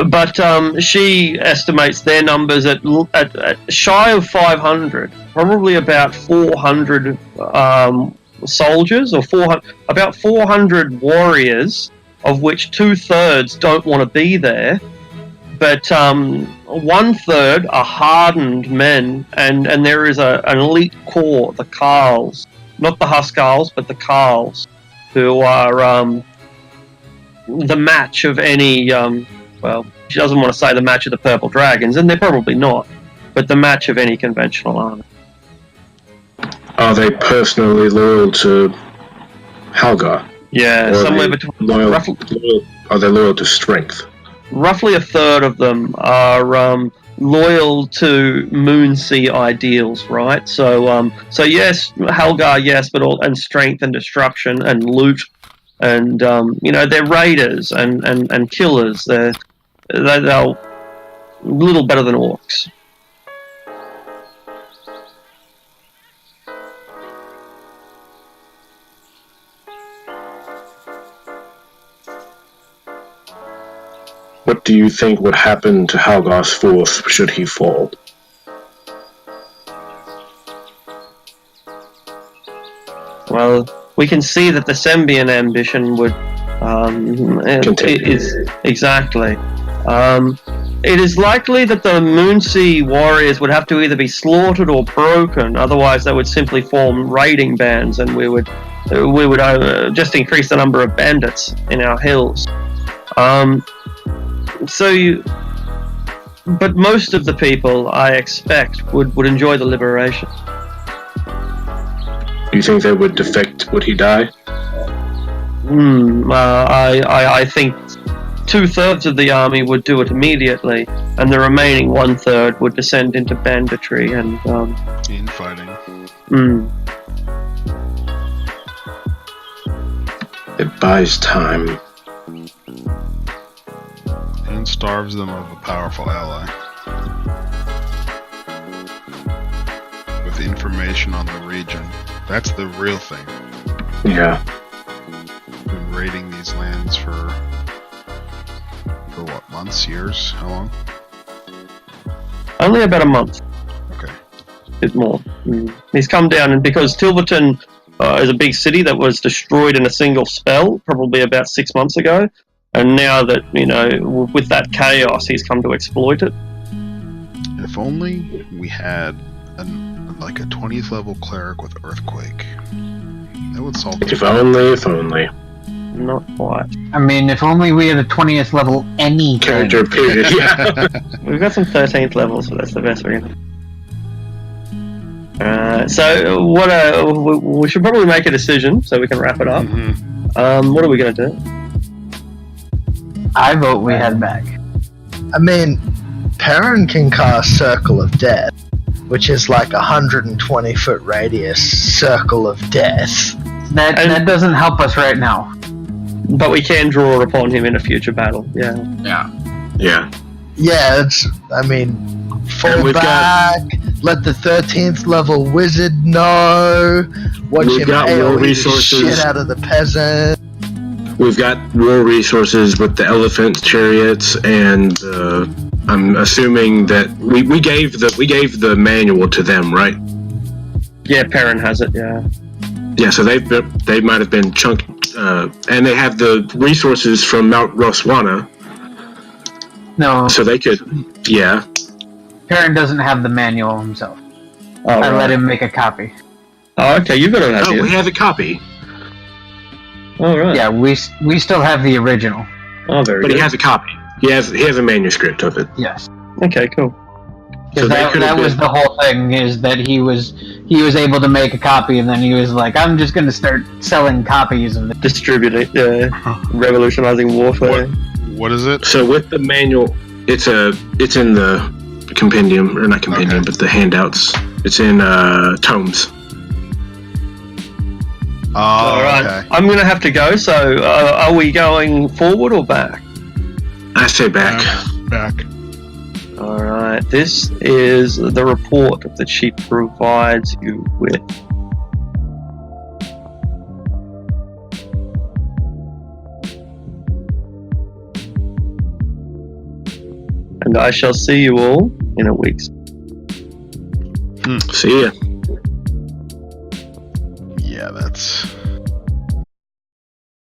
But she estimates their numbers at shy of 500, probably about 400 soldiers, or about 400 warriors, of which 2/3 don't want to be there, but 1/3 are hardened men, and there is an elite corps, the Carls, not the Huskals, but the Carls, who are the match of any, well, she doesn't want to say the match of the Purple Dragons, and they're probably not, but the match of any conventional army. Are they personally loyal to Halgar? Yeah, Or somewhere are they between... Are they loyal to strength? Roughly 1/3 of them are loyal to Moonsea ideals, right? So yes, Halgar, yes, but and strength and destruction and loot, and they're raiders and killers. They're a little better than orcs. What do you think would happen to Halgar's force should he fall? Well, we can see that the Sembian ambition would exactly. It is likely that the Moonsea warriors would have to either be slaughtered or broken. Otherwise, they would simply form raiding bands, and we would just increase the number of bandits in our hills. But most of the people, I expect, would enjoy the liberation. Do you think they would defect? Would he die? I think 2/3 of the army would do it immediately, and the remaining 1/3 would descend into banditry and infighting. It buys time. And starves them of a powerful ally. With information on the region. That's the real thing. Yeah. Been raiding these lands for what, months, years? How long? Only about a month. Okay. A bit more. He's come down, and because Tilverton is a big city that was destroyed in a single spell, probably about 6 months ago, and now that, with that chaos, he's come to exploit it. If only we had a 20th level cleric with Earthquake. That would solve it. If only. Not quite. I mean, if only we had a 20th level any Character period, yeah. We've got some 13th levels, so that's the best we're going to. So, we should probably make a decision so we can wrap it up. Mm-hmm. What are we going to do? I vote we head back. I mean, Perrin can cast Circle of Death, which is like 120-foot radius Circle of Death. That doesn't help us right now. But we can draw upon him in a future battle, yeah. Yeah. Yeah, fall back, let the 13th level wizard know, watch We've him got war AoE the resources. shit out of the peasant. We've got war resources with the elephant chariots, and I'm assuming that we gave the manual to them, right? Yeah, Perrin has it, yeah. Yeah, so they might have been chunked, and they have the resources from Mount Roswana. No, So they could, yeah. Perrin doesn't have the manual himself. Oh, I right. let him make a copy. Oh, okay, you've got an idea. Oh, we have a copy, Oh, right. Yeah, we still have the original. Oh, very but good. he has a copy. He has a manuscript of it. Yes. Okay, cool. So they could have that was been- the whole thing, is that he was able to make a copy, and then he was like, I'm just going to start selling copies of it. Distributing, revolutionizing warfare. What is it? So with the manual, it's in the compendium, or not compendium, but the handouts. It's in tomes. Oh, All right, okay. I'm going to have to go. So, are we going forward or back? I say back. Back. All right. This is the report that she provides you with. And I shall see you all in a week's. See ya. Yeah, that's